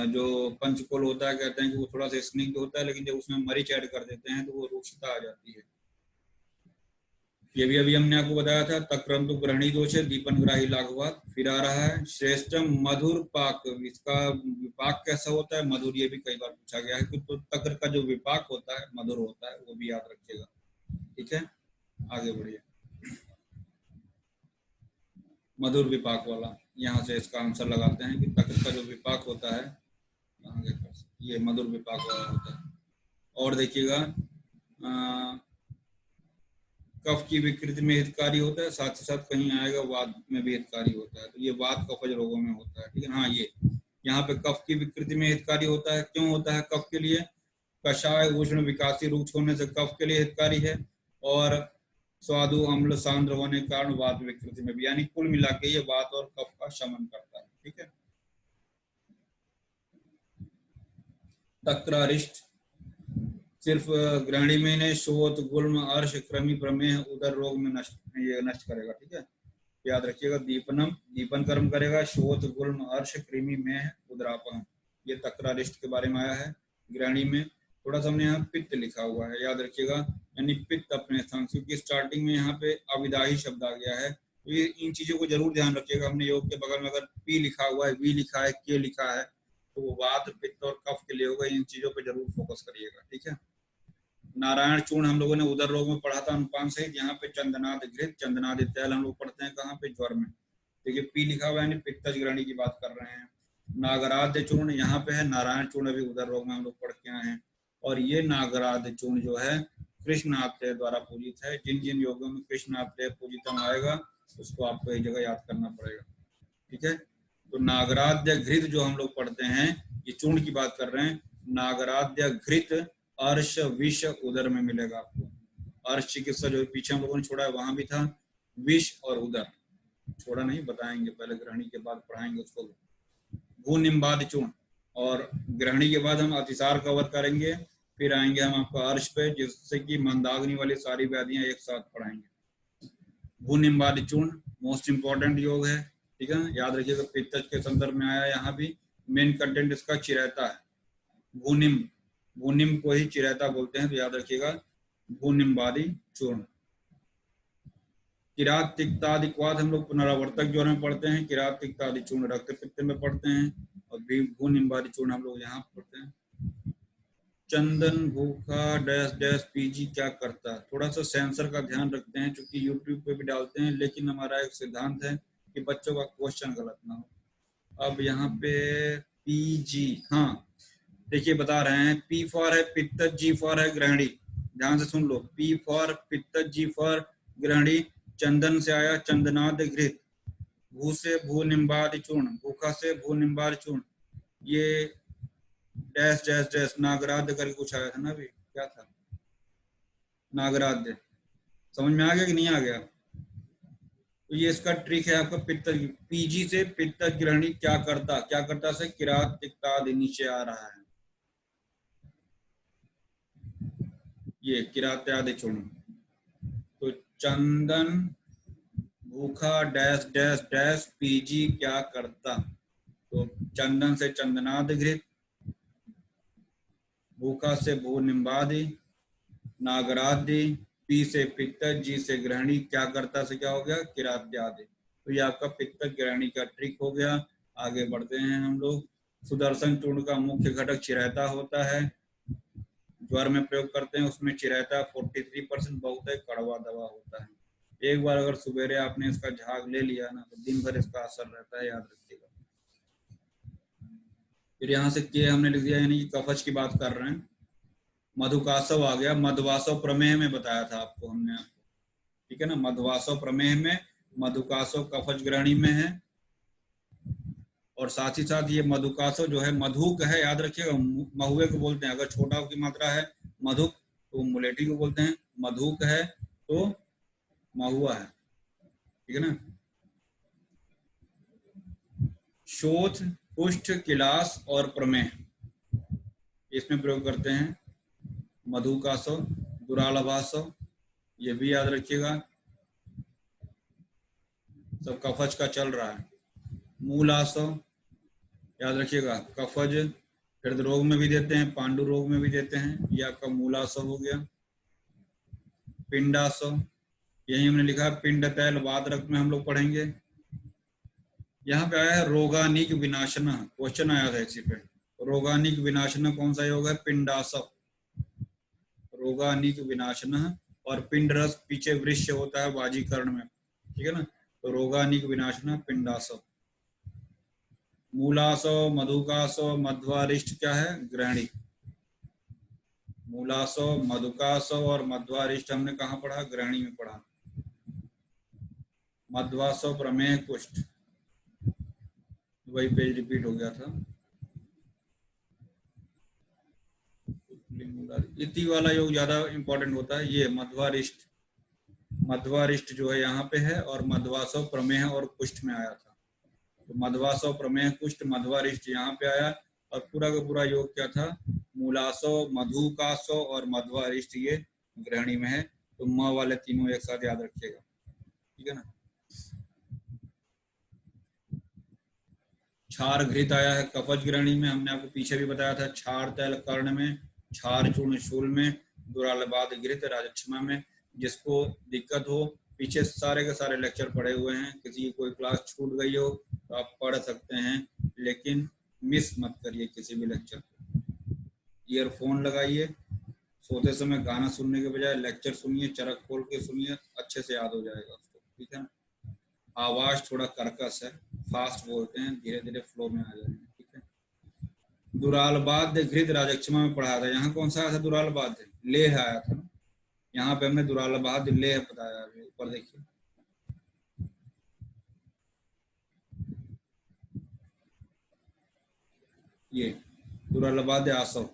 जो पंचकोल होता है कहते हैं कि वो थोड़ा सा स्निग्ध होता है, लेकिन जब उसमें मरीच ऐड कर देते हैं तो वो रूक्षता आ जाती है। ये भी अभी हमने आपको बताया था। तक्रंतु ग्रहणी दोष है, दीपन ग्राही लाघवात। फिर आ रहा है श्रेष्ठम मधुर पाक, इसका विपाक कैसा होता है? मधुर, ये भी कई बार पूछा गया है कि तो तक्र का जो विपाक होता है मधुर होता है, वो भी याद रखिएगा। ठीक है, आगे बढ़िए। मधुर विपाक वाला, यहाँ से इसका आंसर लगाते हैं कि तक्र का जो विपाक होता है ये मधुर विपाक वाला होता है। और देखिएगा कफ की विकृति में हितकारी होता है, साथ ही साथ कहीं आएगा वात में भी हितकारी होता है, तो ये वात कफज रोगों में होता है। ठीक है। हाँ, ये यहाँ पे कफ की विकृति में हितकारी होता है। क्यों होता है कफ के लिए? कषाय उष्ण विकासी रूक्ष होने से कफ के लिए हितकारी है, और स्वादु अम्ल सांद्र होने के कारण वात विकृति में भी, यानी कुल मिला के ये वात और कफ का शमन करता है। ठीक है। तक्रारिष्ट सिर्फ ग्रहणी में नहीं, शोथ, गुल्म, अर्श, कृमि, प्रमेह, उदर रोग में नष्ट करेगा। ठीक है, याद रखिएगा। दीपनम, दीपन कर्म करेगा। शोथ, गुल्म, अर्श, कृमि, मेह, उदरापहम, ये तक्रारिष्ट के बारे में आया है। ग्रहणी में थोड़ा सा हमने यहाँ पित्त लिखा हुआ है, याद रखिएगा, यानी पित्त अपने स्थान, क्योंकि स्टार्टिंग में यहाँ पे अविदाही शब्द आ गया है, तो ये इन चीजों को जरूर ध्यान रखिएगा। हमने योग के बगल में अगर पी लिखा हुआ है, वी लिखा है, के लिखा है, तो वो वात, पित्त और कफ के लिए होगा। इन चीजों पे जरूर फोकस करिएगा। ठीक है। नारायण चूर्ण हम लोगों ने उदर रोग में पढ़ा था अनुपान सहित। यहाँ पे चंदनाद घृत, चंदनाद तेल हम लोग पढ़ते हैं कहाँ पे? ज्वर में। देखिए पी लिखा हुआ है, यानी पित्तज ग्रहणी की बात कर रहे हैं। नागराध्य चूर्ण यहाँ पे है, नारायण चूर्ण अभी उदर रोग में हम लोग पढ़ के आए हैं। और ये नागराध्य चूर्ण जो है कृष्ण आत्रेय द्वारा पूजित है। जिन जिन योगों में कृष्ण आत्रेय पूजितम आएगा उसको आपको एक जगह याद करना पड़ेगा। ठीक है। तो नागराध्य घृत जो हम लोग पढ़ते हैं, ये चूर्ण की बात कर रहे हैं। नागराध्य घृत अर्श विष उदर में मिलेगा आपको। अर्श चिकित्सा जो पीछे हम लोगों ने छोड़ा है वहां भी था, विष और उदर छोड़ा नहीं, बताएंगे पहले, ग्रहणी के बाद पढ़ाएंगे उसको। भूनिम्बादि चूर्ण, और ग्रहणी के बाद हम अतिसार कवर करेंगे, फिर आएंगे हम आपको अर्श पे, जिससे कि मंदाग्नि वाली सारी व्याधियां एक साथ पढ़ाएंगे। भूनिम्बादि चूर्ण मोस्ट इंपॉर्टेंट योग है। ठीक है, याद रखिएगा, पित्तज के संदर्भ में आया। यहाँ भी मेन कंटेंट इसका चिरैता है। भूनिम, भूनिम को ही चिरैता बोलते हैं, तो याद रखिएगा भूनिम्बादि चूर्ण। किरात तिक्तादि क्वाद हम लोग पुनरावर्तक जो में पढ़ते हैं। किरात तिक्तादि चूर्ण रक्त पित्त में पढ़ते हैं, और भूनिम्बादि चूर्ण हम लोग यहाँ पढ़ते हैं। चंदन भूखा डैश डैश पीजी क्या करता है? थोड़ा सा सेंसर का ध्यान रखते हैं, क्योंकि यूट्यूब पे भी डालते हैं, लेकिन हमारा एक सिद्धांत है कि बच्चों का क्वेश्चन गलत ना हो। अब यहाँ पे पीजी, हाँ देखिए बता रहे हैं, पी फॉर है पित्तज, जी फॉर है ग्रहणी। ध्यान से सुन लो, पी फॉर पित्तज, जी फॉर ग्रहणी। चंदन से आया चंदनाद घृत, भू से भूनिम्बादि चूर्ण, भूखा से भूनिम्बादि चूर्ण, ये डैश डैश डैश नागराध्य करके कुछ आया था ना अभी, क्या था? नागराध्य। समझ में आ गया कि नहीं आ गया? तो ये इसका ट्रिक है आपका। पित्तज, पीजी से पित्तज ग्रहणी क्या करता, क्या करता से किरात तिक्तादि नीचे आ रहा है, ये किरात्यादि चूर्ण। तो चंदन भूखा डैश डैश डैश पीजी क्या करता, तो चंदन से चंदनादि घृत, भूखा से भूनिम्बादि, नागरादि, पी से पित्तज, जी से ग्रहणी, क्या करता से क्या हो गया, किरात्यादि। तो ये आपका पित्तज ग्रहणी का ट्रिक हो गया। आगे बढ़ते हैं हम लोग। सुदर्शन चूर्ण का मुख्य घटक चिरायता होता है, ज्वर में प्रयोग करते हैं, उसमें चिरायता 43% बहुत है, कड़वा दवा होता है। एक बार अगर सुबेरे आपने इसका झाग ले लिया ना तो दिन भर इसका असर रहता है, याद रखिएगा। फिर यहाँ से के हमने लिख दिया, यानी कि कफज की बात कर रहे हैं। मधुकासव आ गया, मधुवासव प्रमेह में बताया था आपको हमने, ठीक है ना। मधुवासव प्रमेह में, मधुकासव कफज ग्रहणी में है। और साथ ही साथ ये मधुकासव जो है मधुक है, याद रखिएगा, महुए को बोलते हैं। अगर छोटा की मात्रा है मधुक तो मुलेठी को बोलते हैं, मधुक है तो महुआ है, ठीक है ना। शोथ, कुष्ठ, किलास और प्रमेह इसमें प्रयोग करते हैं। मधुकासव, दुरालभासव, ये भी याद रखिएगा, सब कफज का चल रहा है। मूलासव याद रखिएगा, कफज हृदय रोग में भी देते हैं, पांडु रोग में भी देते हैं, ये आपका मूलासव हो गया। पिंडासव, यही हमने लिखा है, पिंड तैल वात रक्त में हम लोग पढ़ेंगे। यहाँ पे आया है रोगानिक विनाशना, क्वेश्चन आया था इसी पे। रोगानिक विनाशना कौन सा योग है, पिंडासव, रोगानिक विनाशना। और पिंड रस पीछे वृक्ष होता है वाजीकरण में, ठीक है ना। तो रोगानिक विनाशना, पिंडासव। मूलासव, मधुकासव, मध्वारिष्ट क्या है, ग्रहणी। मूलासव, मधुकासव और मध्वारिष्ट हमने कहाँ पढ़ा, ग्रहणी में पढ़ा। मध्वासव प्रमेह कुष्ठ, वही पेज रिपीट हो गया था। इति वाला योग ज्यादा इंपॉर्टेंट होता है, ये मध्वारिष्ट। मध्वारिष्ट जो है यहाँ पे है, और मध्वासव प्रमेह और कुष्ठ में आया था। तो मध्वासव प्रमेह कुष्ठ मध्वारिष्ट यहाँ पे आया, और पूरा का पूरा योग क्या था, मूलासव, मधुकासव और मध्वारिष्ट ये ग्रहणी में है। तो म वाले तीनों एक साथ याद रखिएगा, ठीक है ना। क्षार घृत आया है कफज ग्रहणी में, हमने आपको पीछे भी बताया था। क्षार तैल कर्ण में, क्षार चूर्ण शूल में, दुरालबाद घृत राजक्षमा में। जिसको दिक्कत हो, पीछे सारे के सारे लेक्चर पढ़े हुए हैं, किसी की कोई क्लास छूट गई हो तो आप पढ़ सकते हैं, लेकिन मिस मत करिए किसी भी लेक्चर को। ईयरफोन लगाइए, सोते समय गाना सुनने के बजाय लेक्चर सुनिए, चरक खोल के सुनिए, अच्छे से याद हो जाएगा उसको, ठीक है ना। आवाज थोड़ा कर्कश है, फास्ट बोलते हैं, धीरे धीरे फ्लो में आ जाएंगे, ठीक है। दुरालबाद घृत राजक्षमा में पढ़ाया था। यहाँ कौन सा आया था, दुरालबाद लेह आया था ना। यहाँ पे हमने दुरालबाद लेह बताया है, ऊपर देखिए। ये दुरालबाद आसव,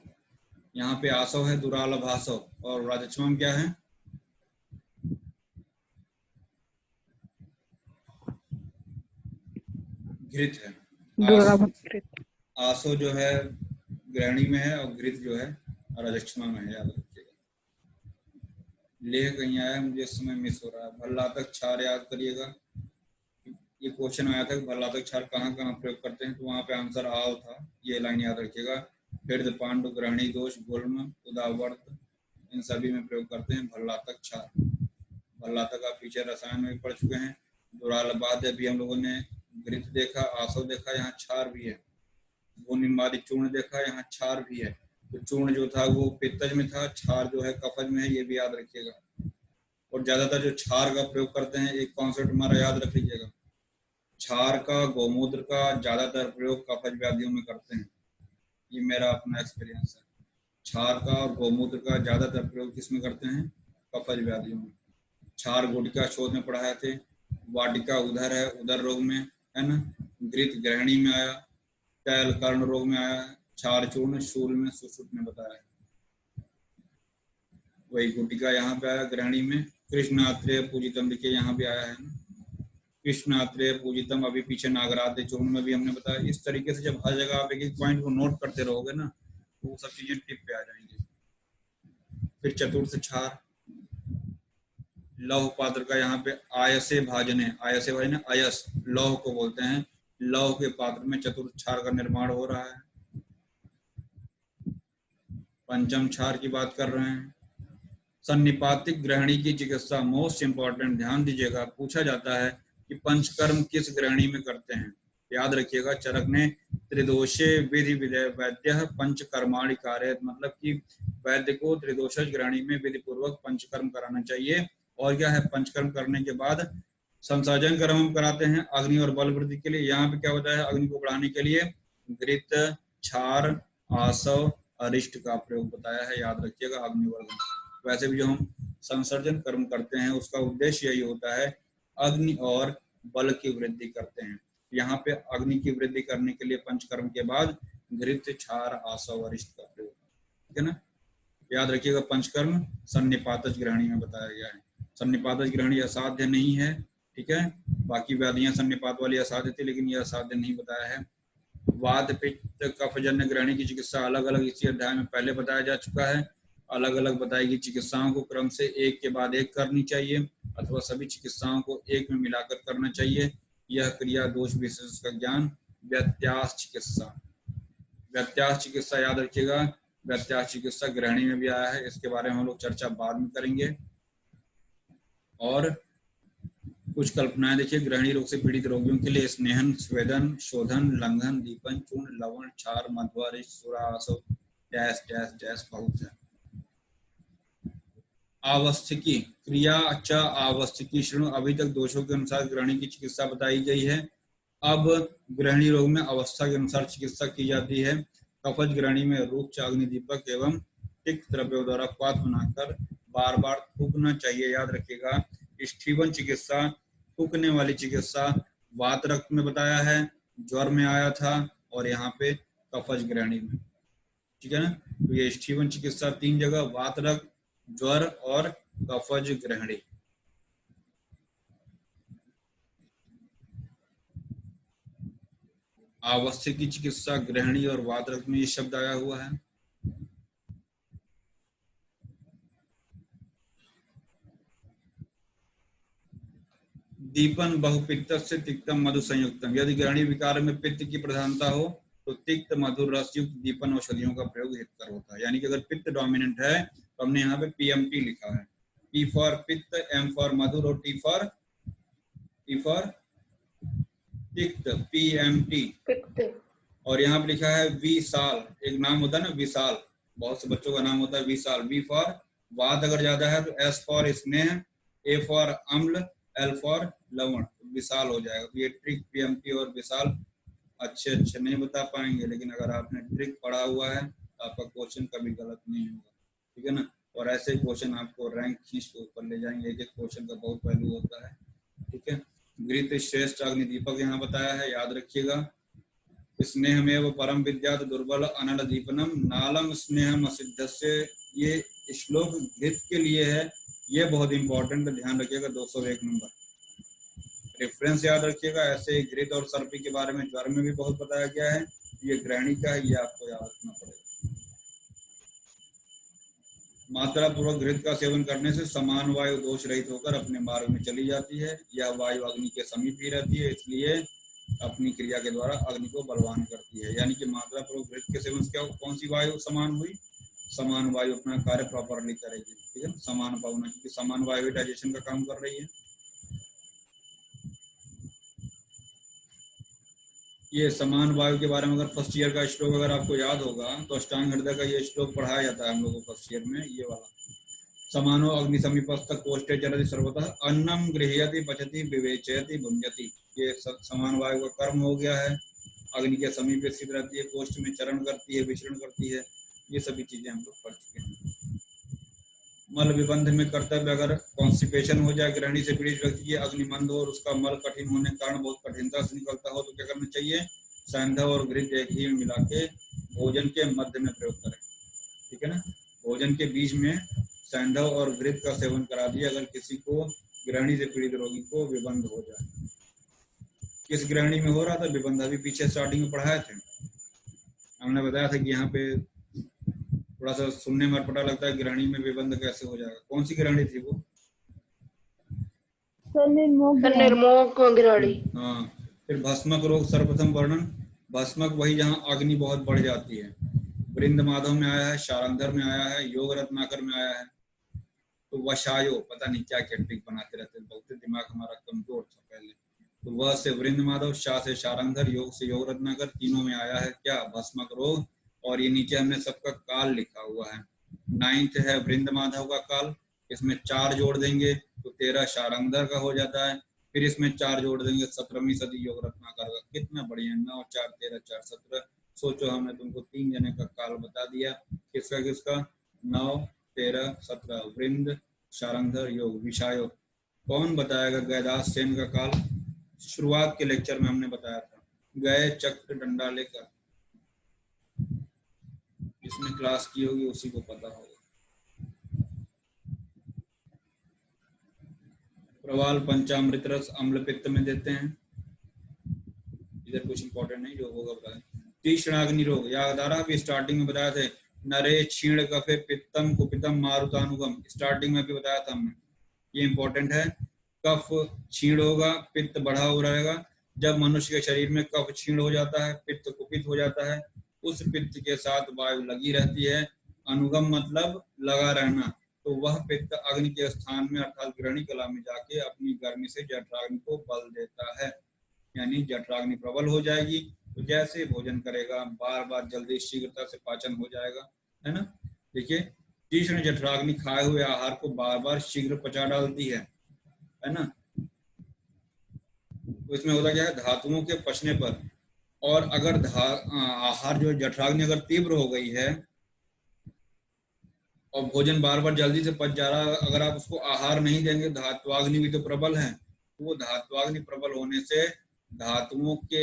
यहाँ पे आसव है, दुरालभासव, और राजक्षमा में क्या है, घृत है। आसो जो है ग्रहणी में है, और घृत जो है राजक्षमा में है, याद रखिएगा। लेह कहीं आया, मुझे इस समय मिस हो रहा है। भल्लातक क्षार याद करिएगा, ये क्वेश्चन आया था कि भल्लातक क्षार कहाँ कहाँ प्रयोग करते हैं, तो वहाँ पे आंसर आव था, ये लाइन याद रखिएगा। हृदय पांडु ग्रहणी दोष गुल्म उदावर्त, इन सभी में प्रयोग करते हैं भल्लातक क्षार। भल्लातक आप पीछे रसायन में पढ़ चुके हैं। दुरालबाद अभी हम लोगों ने घृत देखा, आसव देखा, यहाँ क्षार भी है। भूनिम्बादी चूर्ण देखा, यहाँ क्षार भी है। तो चूर्ण जो था वो पित्तज में था, क्षार जो है कफज में है, ये भी याद रखिएगा। और ज्यादातर जो क्षार का प्रयोग करते हैं, एक कॉन्सेप्ट हमारा याद रख लीजिएगा, क्षार का, गौमूत्र का ज्यादातर प्रयोग कफज व्याधियों में करते हैं। ये मेरा अपना एक्सपीरियंस है। क्षार का और गौमूत्र का ज्यादातर प्रयोग किसमें करते हैं, कफज व्याधियों में। क्षार गुटिका शोध में पढ़ाए थे, वाटिका उदर है, उदर रोग में है ना। घृत ग्रहणी में आया, तैल कर्ण रोग में आया, क्षार चूर्ण शूल में सुश्रुत में बताया है। वही गुटिका यहाँ पे आया ग्रहणी में। कृष्णात्रेय पूजितम देखिए यहाँ भी आया है ना, कृष्णात्रेय पूजितम। अभी पीछे नागराध्य चूर्ण में भी हमने बताया। इस तरीके से जब हर जगह आप एक एक पॉइंट को नोट करते रहोगे ना, तो वो सब चीजें टिप पे आ जाएंगी। फिर चतुर्थ क्षार, लौह पात्र का यहाँ पे आयसे भाजन है, आयसे भाजन है, अयस लौह को बोलते हैं। लौह के पात्र में चतुर्थ क्षार का निर्माण हो रहा है। पंचम क्षार की बात कर रहे हैं। सन्निपातिक ग्रहणी की चिकित्सा, मोस्ट इंपॉर्टेंट, ध्यान दीजिएगा, पूछा जाता है कि पंचकर्म किस ग्रहणी में करते हैं। याद रखिएगा, चरक ने त्रिदोषे विधि वैद्य पंचकर्माणि कारयेत, मतलब कि वैद्य को त्रिदोषज ग्रहणी में विधि पूर्वक पंचकर्म कराना चाहिए। और क्या है, पंचकर्म करने के बाद संसाजन कर्म हम कराते हैं अग्नि और बल वृद्धि के लिए। यहाँ पे क्या होता है, अग्नि को बढ़ाने के लिए घृत, क्षार, आसव, अरिष्ट का प्रयोग बताया है, याद रखिएगा, अग्निवर्धन। वैसे भी जो हम संसर्जन कर्म करते हैं उसका उद्देश्य यही होता है, अग्नि और बल की वृद्धि करते हैं। यहाँ पे अग्नि की वृद्धि करने के लिए पंचकर्म के बाद घृत, क्षार, आसव, अरिष्ट का प्रयोग, ठीक है ना। याद रखिएगा, पंचकर्म सन्निपातज ग्रहणी में बताया गया है। सन्निपातज ग्रहणी असाध्य नहीं है, ठीक है, बाकी व्याधियां सन्निपात वाली असाध्य थी, लेकिन यह असाध्य नहीं बताया है। वात, पित्त, कफजन्य ग्रहणी की चिकित्सा अलग अलग इसी अध्याय में पहले बताया जा चुका है। अलग अलग बताई गई चिकित्साओं को क्रम से एक के बाद एक करनी चाहिए, अथवा सभी चिकित्साओं को एक में मिलाकर करना चाहिए। यह क्रिया दोष विशेष का ज्ञान, व्यत्यास चिकित्सा। व्यत्यास चिकित्सा याद रखिएगा, व्यत्यास चिकित्सा ग्रहणी में भी आया है, इसके बारे में हम लोग चर्चा बाद में करेंगे। और कुछ कल्पनाएं देखिए, ग्रहणी रोग से पीड़ित रोगियों के लिए स्नेहन, स्वेदन, शोधन, लंघन, दीपन, चूर्ण, लवण, क्षार, मध्वा, सुरा, आसव, डैश डैश डैश बहुत है। आवस्थिकी क्रिया च आवस्थिकी श्रेणु, अभी तक दोषों के अनुसार ग्रहणी की चिकित्सा बताई गई है। अब ग्रहणी रोग में अवस्था के अनुसार चिकित्सा की जाती है। कफज ग्रहणी में रूप, अग्नि, दीपक एवं तिक्त द्रव्यों द्वारा क्वाथ बनाकर बार बार थूकना चाहिए। याद रखिएगा, स्टीवन चिकित्सा, थूकने वाली चिकित्सा वात रक्त में बताया है, ज्वर में आया था, और यहाँ पे कफज ग्रहणी में, ठीक है ना। तो ये स्टीवन चिकित्सा 3 जगह, वात रक्त, ज्वर और कफज ग्रहणी। आवश्यक की चिकित्सा ग्रहणी और वात रक्त में ये शब्द आया हुआ है। दीपन बहुपित्त से तिक्तम मधु संयुक्तम, यदि ग्रहणी विकार में पित्त की प्रधानता हो तो तिक्त मधुर रस युक्त दीपन औषधियों का प्रयोग हितकर होता है। यानी कि अगर पित्त डोमिनेंट है तो हमने यहाँ पे पीएमटी लिखा है, पी फॉर पित्त, एम फॉर मधुर और टी फॉर तिक्त, पीएमटी। और यहाँ पे लिखा है विशाल, एक नाम होता है ना विशाल, बहुत से बच्चों का नाम होता है विशाल। वी फॉर वात अगर ज्यादा है तो एस फॉर स्नेह, ए फॉर अम्ल, एल फॉर लवण, विशाल हो जाएगा। ये ट्रिक पीएमटी और विशाल अच्छे नहीं बता पाएंगे, लेकिन अगर आपने ट्रिक पढ़ा हुआ है तो आपका क्वेश्चन कभी गलत नहीं होगा, ठीक है ना। और ऐसे क्वेश्चन आपको रैंक खींच के ऊपर ले जाएंगे, एक एक क्वेश्चन का बहुत पहलू होता है, ठीक है। घृत श्रेष्ठ अग्नि दीपक यहाँ बताया है, याद रखिएगा। स्नेहमेव परम विद्यात दुर्बल अनल दीपनम नालम स्नेहम असिद्धस्य, ये श्लोक घृत के लिए है, ये बहुत इंपॉर्टेंट, ध्यान रखिएगा। 201 नंबर रेफरेंस याद रखिएगा। ऐसे घृत और सर्पी के बारे में ज्वर में भी बहुत बताया गया है, ये ग्रहणी का है, ये आपको याद रखना पड़ेगा। मात्रा पूर्वक घृत का सेवन करने से समान वायु दोष रहित होकर अपने मार्ग में चली जाती है। यह वायु अग्नि के समीप ही रहती है, इसलिए अपनी क्रिया के द्वारा अग्नि को बलवान करती है। यानी कि मात्रा पूर्वक घृत के सेवन से कौन सी वायु समान हुई, समान वायु अपना कार्य प्रॉपरली करेगी, ठीक है। समान भावना, क्योंकि समान वायु डाइजेशन का काम कर रही है। ये समान वायु के बारे में अगर फर्स्ट ईयर का श्लोक अगर आपको याद होगा तो अष्टांग हृदय का ये श्लोक पढ़ाया जाता है हम लोगों को फर्स्ट ईयर में, ये वाला। समानो अग्नि समीपस्थ कोष्ठे चरति सर्वतः अन्नम गृह्यति पचति विवेचयति भुंजति, ये समान वायु का कर्म हो गया है। अग्नि के समीप स्थित रहती है, कोष्ठ में चरण करती है, विचरण करती है, ये सभी चीजें हम लोग पढ़ चुके हैं। मल विबंध में कर्तव्य, अगर कॉन्स्टिपेशन हो जाए ग्रहणी से पीड़ित व्यक्ति की, अग्निमंद हो और उसका मल कठिन होने के कारण बहुत कठिनता से निकलता हो तो क्या करना चाहिए, सैंधव और घृत एक ही में मिला के भोजन के मध्य में प्रयोग करें, ठीक है ना। भोजन के बीच में सैंधव और घृत का सेवन करा दिया अगर किसी को ग्रहणी से पीड़ित रोगी को विबंध हो जाए। किस ग्रहणी में हो रहा था विबंध, अभी पीछे स्टार्टिंग में पढ़ाए थे, हमने बताया था कि यहाँ पे थोड़ा सा सुनने में अटपटा लगता है, ग्रहणी में विबंध कैसे हो जाएगा। कौन सी ग्रहणी थी वो, निर्मोक ग्रहणी। हाँ। फिर भस्मक रोग सर्वप्रथम वर्णन, भस्मक वही जहाँ अग्नि बहुत बढ़ जाती है। वृंद माधव में आया है, शारंधर में आया है, योग रत्नाकर में आया है। तो वशायो, पता नहीं क्या क्या ट्रिक बनाते रहते, बहुत दिमाग हमारा कमजोर था पहले। तो वह से वृंद माधव, शाह से शारंगधर, योग से योग रत्नाकर, तीनों में आया है क्या, भस्मक रोग। और ये नीचे हमने सबका काल लिखा हुआ है। 9th है वृंद माधव का काल, इसमें 4 जोड़ देंगे तो 13 शारंगधर का हो जाता है। फिर इसमें 4 जोड़ देंगे 17वीं सदी योग रत्नाकर का। कितना बढ़िया, 9 4 13 4 17। सोचो हमने तुमको 3 जने का काल बता दिया, किसका किसका, 9 13 17, वृंद शारंगधर योग विषायो। कौन बताएगा गैदास सेन का काल, शुरुआत के लेक्चर में हमने बताया था, गए चक्र डंडा लेकर, जिसने क्लास की होगी उसी को पता होगा। प्रवाल पंचामृत रस अम्ल पित्त में देते हैं, इधर कुछ इंपॉर्टेंट नहीं, जो होगा बताएं। तीक्ष्णाग्नि रोग याद आ रहा, अभी स्टार्टिंग में बताया थे, नरे क्षीण कफे पित्तम कुपितम मारुतानुगम, स्टार्टिंग में भी बताया था हमने, ये इंपॉर्टेंट है। कफ क्षीण होगा, पित्त बढ़ा हो रहेगा। जब मनुष्य के शरीर में कफ क्षीण हो जाता है, पित्त कुपित हो जाता है, उस पित्त के साथ वायु लगी रहती है। अनुगम मतलब लगा रहना, तो वह पित्त अग्नि के स्थान में अर्थात ग्रहणी कला में जाके अपनी गर्मी से जठराग्नि को बल देता है, यानी जठराग्नि प्रबल हो जाएगी। तो जैसे भोजन करेगा बार बार जल्दी शीघ्रता से पाचन हो जाएगा, है ना। देखिए तीक्ष्ण जठराग्नि खाए हुए आहार को बार बार शीघ्र पचा डालती है ना। तो इसमें होता क्या है, धातुओं के पचने पर, और अगर आहार जो जठराग्नि अगर तीव्र हो गई है और भोजन बार बार जल्दी से पच जा रहा है, अगर आप उसको आहार नहीं देंगे, धात्वाग्नि भी तो प्रबल है, तो वो धात्वाग्नि प्रबल होने से धातुओं के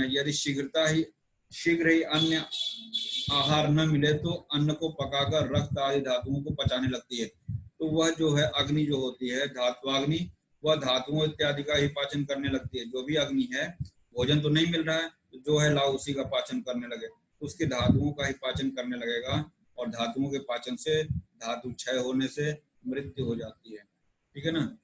यदि शीघ्र ही अन्य आहार न मिले तो अन्न को पकाकर रक्त आदि धातुओं को पचाने लगती है। तो वह जो है अग्नि जो होती है धात्वाग्नि, वह धातुओं इत्यादि का ही पाचन करने लगती है। जो भी अग्नि है, भोजन तो नहीं मिल रहा है, तो जो है लाओ उसी का पाचन करने लगे, उसके धातुओं का ही पाचन करने लगेगा, और धातुओं के पाचन से धातु क्षय होने से मृत्यु हो जाती है, ठीक है ना।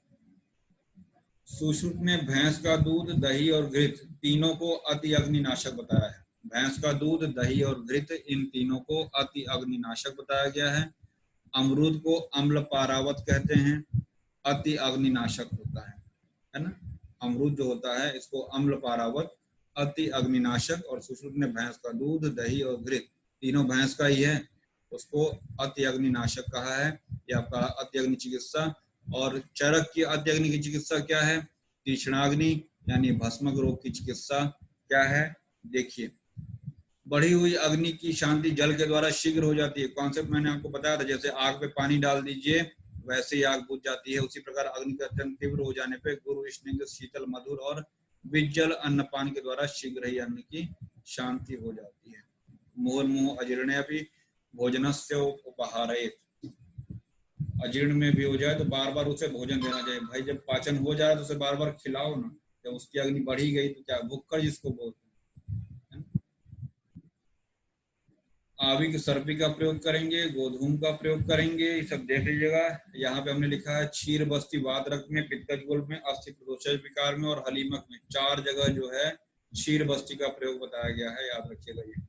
सुश्रुत ने भैंस का दूध, दही और घृत तीनों को अति अग्निनाशक बताया है। भैंस का दूध, दही और घृत, इन तीनों को अति अग्निनाशक बताया गया है। अमरूद को अम्ल पारावत कहते हैं, अति अग्निनाशक होता है ना। अमरूद जो होता है इसको अम्ल पारावत, अति अग्निनाशक। और सुश्रुत ने भैंस का दूध, दही और घृत तीनों भैंस का ही है, उसको अति अग्निनाशक कहा है। यह आपका अति अग्नि चिकित्सा। और चरक की अति अग्नि की चिकित्सा क्या है, तीक्ष्णाग्नि यानी भस्मक रोग की चिकित्सा क्या है, देखिए। बढ़ी हुई अग्नि की शांति जल के द्वारा शीघ्र हो जाती है। कॉन्सेप्ट मैंने आपको बताया था, जैसे आग पे पानी डाल दीजिए वैसे ही आग बुझ जाती है, उसी प्रकार अग्नि का अत्यंत तीव्र हो जाने पे गुरु स्नेह शीतल मधुर और विज्जल अन्नपान के द्वारा शीघ्र ही अन्न की शांति हो जाती है। मुहुर्मुहु अजीर्णे भोजनस्य उपहारेत, अजीर्ण में भी हो जाए तो बार बार उसे भोजन देना चाहिए। भाई जब पाचन हो जाए तो उसे बार बार खिलाओ ना, जब उसकी अग्नि बढ़ी गई तो क्या भुक्कड़ जिसको बोलते हैं। आविक सर्पी का प्रयोग करेंगे, गोधूम का प्रयोग करेंगे, ये सब देख लीजिएगा। यहाँ पे हमने लिखा है क्षीर बस्ती वात रक्त में, पित्तजगुल्फ में, अस्थि प्रदोषज विकार में और हलीमक में, 4 जगह जो है क्षीर बस्ती का प्रयोग बताया गया है, याद रखिएगा। ये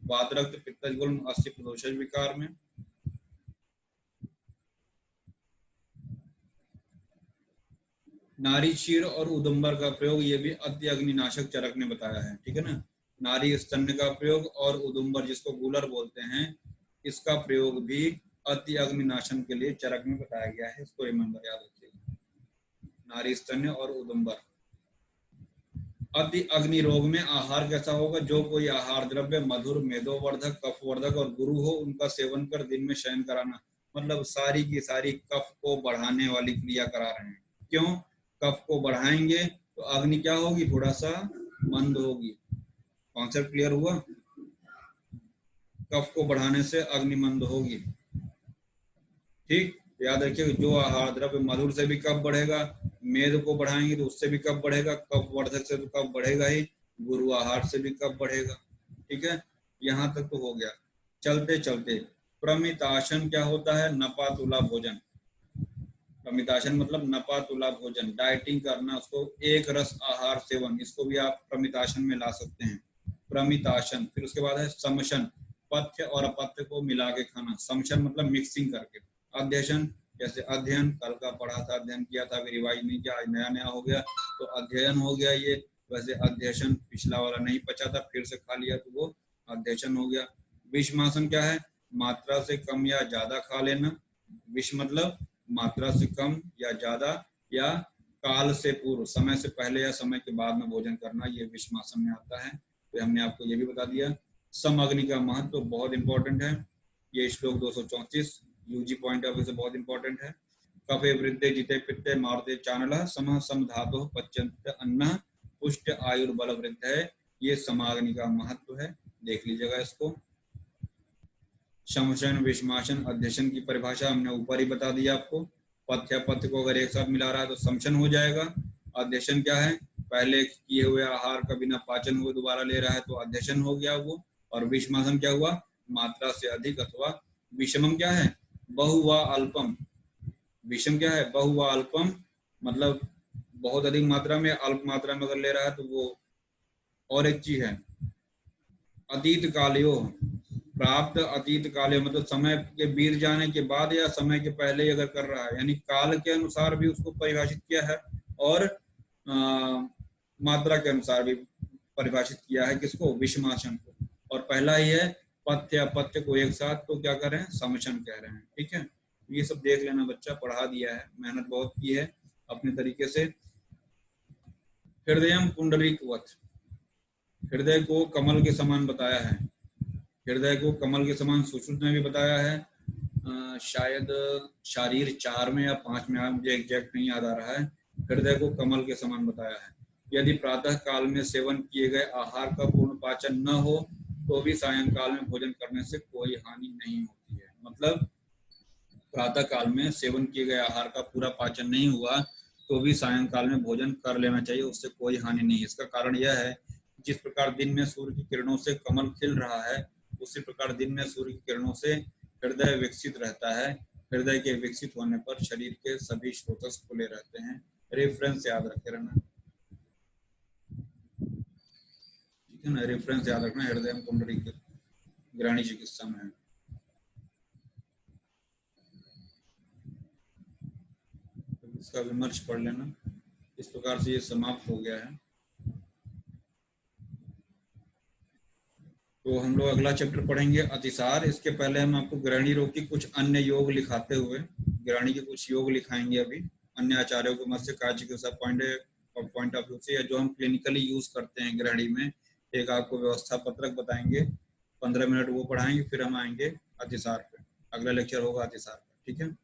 वात रक्त, पित्तजगुल्फ, अस्थि प्रदोषज विकार में। नारी क्षीर और उदुम्बर का प्रयोग, ये भी अति अग्निनाशक चरक ने बताया है, ठीक है ना। नारी स्तन्य का प्रयोग और उदुम्बर जिसको गूलर बोलते हैं, इसका प्रयोग भी अति अग्निनाशन के लिए चरक में बताया गया है, इसको रिमेंबर याद रखिएगा। नारी स्तन्य और उदुम्बर। अति अग्नि रोग में आहार कैसा होगा, जो कोई आहार द्रव्य मधुर, मेदोवर्धक, कफवर्धक और गुरु हो, उनका सेवन कर दिन में शयन कराना। मतलब सारी की सारी कफ को बढ़ाने वाली क्रिया करा रहे हैं। क्यों, कफ को बढ़ाएंगे तो अग्नि क्या होगी, थोड़ा सा मंद होगी। कॉन्सेप्ट क्लियर हुआ, कफ को बढ़ाने से अग्नि मंद होगी, ठीक। याद रखिए, जो आहार द्रव्य मधुर से भी कफ बढ़ेगा, मेद को बढ़ाएंगे तो उससे भी कफ बढ़ेगा, कफ वर्धक से तो कफ बढ़ेगा ही, गुरु आहार से भी कफ बढ़ेगा, ठीक है। यहाँ तक तो हो गया। चलते चलते प्रमिताशन क्या होता है, नपा तुला भोजन। प्रमिताशन मतलब नपा तुला भोजन, डाइटिंग करना, उसको एक रस आहार सेवन, इसको भी आप प्रमिताशन में ला सकते हैं, प्रमिताशन। फिर उसके बाद है समशन, पथ्य और अपथ्य को मिला के खाना, समशन मतलब मिक्सिंग करके। अध्यशन जैसे अध्ययन, कल का पढ़ा था, अध्ययन किया था, अभी रिवाइज नहीं किया, आज नया नया हो गया तो अध्ययन हो गया ये। वैसे अध्ययन पिछला वाला नहीं पचा था, फिर से खा लिया तो वो अध्ययन हो गया। विषमासन क्या है? मात्रा से कम या ज्यादा खा लेना। विष मतलब मात्रा से कम या ज्यादा, या काल से पूर्व, समय से पहले या समय के बाद में भोजन करना, ये विषमासन में आता है। तो हमने आपको ये भी बता दिया। सम अग्नि का महत्व तो बहुत इंपॉर्टेंट है, ये श्लोक 234 यूजी पॉइंट ऑफ व्यू से बहुत इंपॉर्टेंट है। कफे वृद्धे जिते पित्ते मारते चानल सम सम धातु पच्यंत अन्न पुष्ट आयुर्बल वृद्ध है, ये समाग्नि का महत्व है, देख लीजिएगा इसको। समशन विषमासन अध्यशन की परिभाषा हमने ऊपर ही बता दिया आपको। पथ्य पथ्य को अगर एक साथ मिला रहा है तो समशन हो जाएगा। अध्यशन क्या है? पहले किए हुए आहार का बिना पाचन हुए दोबारा ले रहा है तो अध्यशन हो गया वो। और विषमासन क्या हुआ? मात्रा से अधिक अथवा विषमम क्या है? बहु व अल्पम। विषम क्या है? बहु व अल्पम, मतलब बहुत अधिक मात्रा में, अल्प मात्रा में अगर ले रहा है तो वो। और एक चीज है अतीत कालयो, प्राप्त अतीत कालयो मतलब समय के बीत जाने के बाद या समय के पहले ही अगर कर रहा है, यानी काल के अनुसार भी उसको परिभाषित किया है और मात्रा के अनुसार भी परिभाषित किया है। किसको? विषमासन को। और पहला ही है पथ्य अपथ्य को एक साथ, तो क्या कर रहे हैं? समशन कह रहे हैं। ठीक है, ये सब देख लेना, बच्चा पढ़ा दिया है, मेहनत बहुत की है अपने तरीके से। हृदयम पुंडरीकवत, हृदय को कमल के समान बताया है। हृदय को कमल के समान सुश्रुत ने भी बताया है, शायद शारीर 4 में या 5 में, मुझे एग्जैक्ट नहीं याद आ रहा है। हृदय को कमल के समान बताया है। यदि प्रातः काल में सेवन किए गए आहार का पूर्ण पाचन न हो तो भी सायंकाल में भोजन करने से कोई हानि नहीं होती है। मतलब प्रातः काल में सेवन किए गए आहार का पूरा पाचन नहीं हुआ तो भी सायंकाल में भोजन कर लेना चाहिए, उससे कोई हानि नहीं है। इसका कारण यह है, जिस प्रकार दिन में सूर्य की किरणों से कमल खिल रहा है, उसी प्रकार दिन में सूर्य की किरणों से हृदय विकसित रहता है। हृदय के विकसित होने पर शरीर के सभी स्रोतस खुले रहते हैं। रेफरेंस याद रखे रहना, ठीक है ना? रेफरेंस याद रखना, हृदय कुंडली ग्रहणी चिकित्सा में है। इसका विमर्श पढ़ लेना। इस प्रकार से ये समाप्त हो गया है। तो हम लोग अगला चैप्टर पढ़ेंगे अतिसार। इसके पहले हम आपको ग्रहणी रोग की कुछ अन्य योग लिखाते हुए, ग्रहणी के कुछ योग लिखाएंगे अभी अन्य आचार्यों के मत से, काय चिकित्सा पॉइंट ऑफ व्यू से, या जो हम क्लिनिकली यूज करते हैं ग्रहणी में। एक आपको व्यवस्था पत्रक बताएंगे, 15 मिनट वो पढ़ाएंगे, फिर हम आएंगे अतिसार पे। अगला लेक्चर होगा अतिसार पे, ठीक है।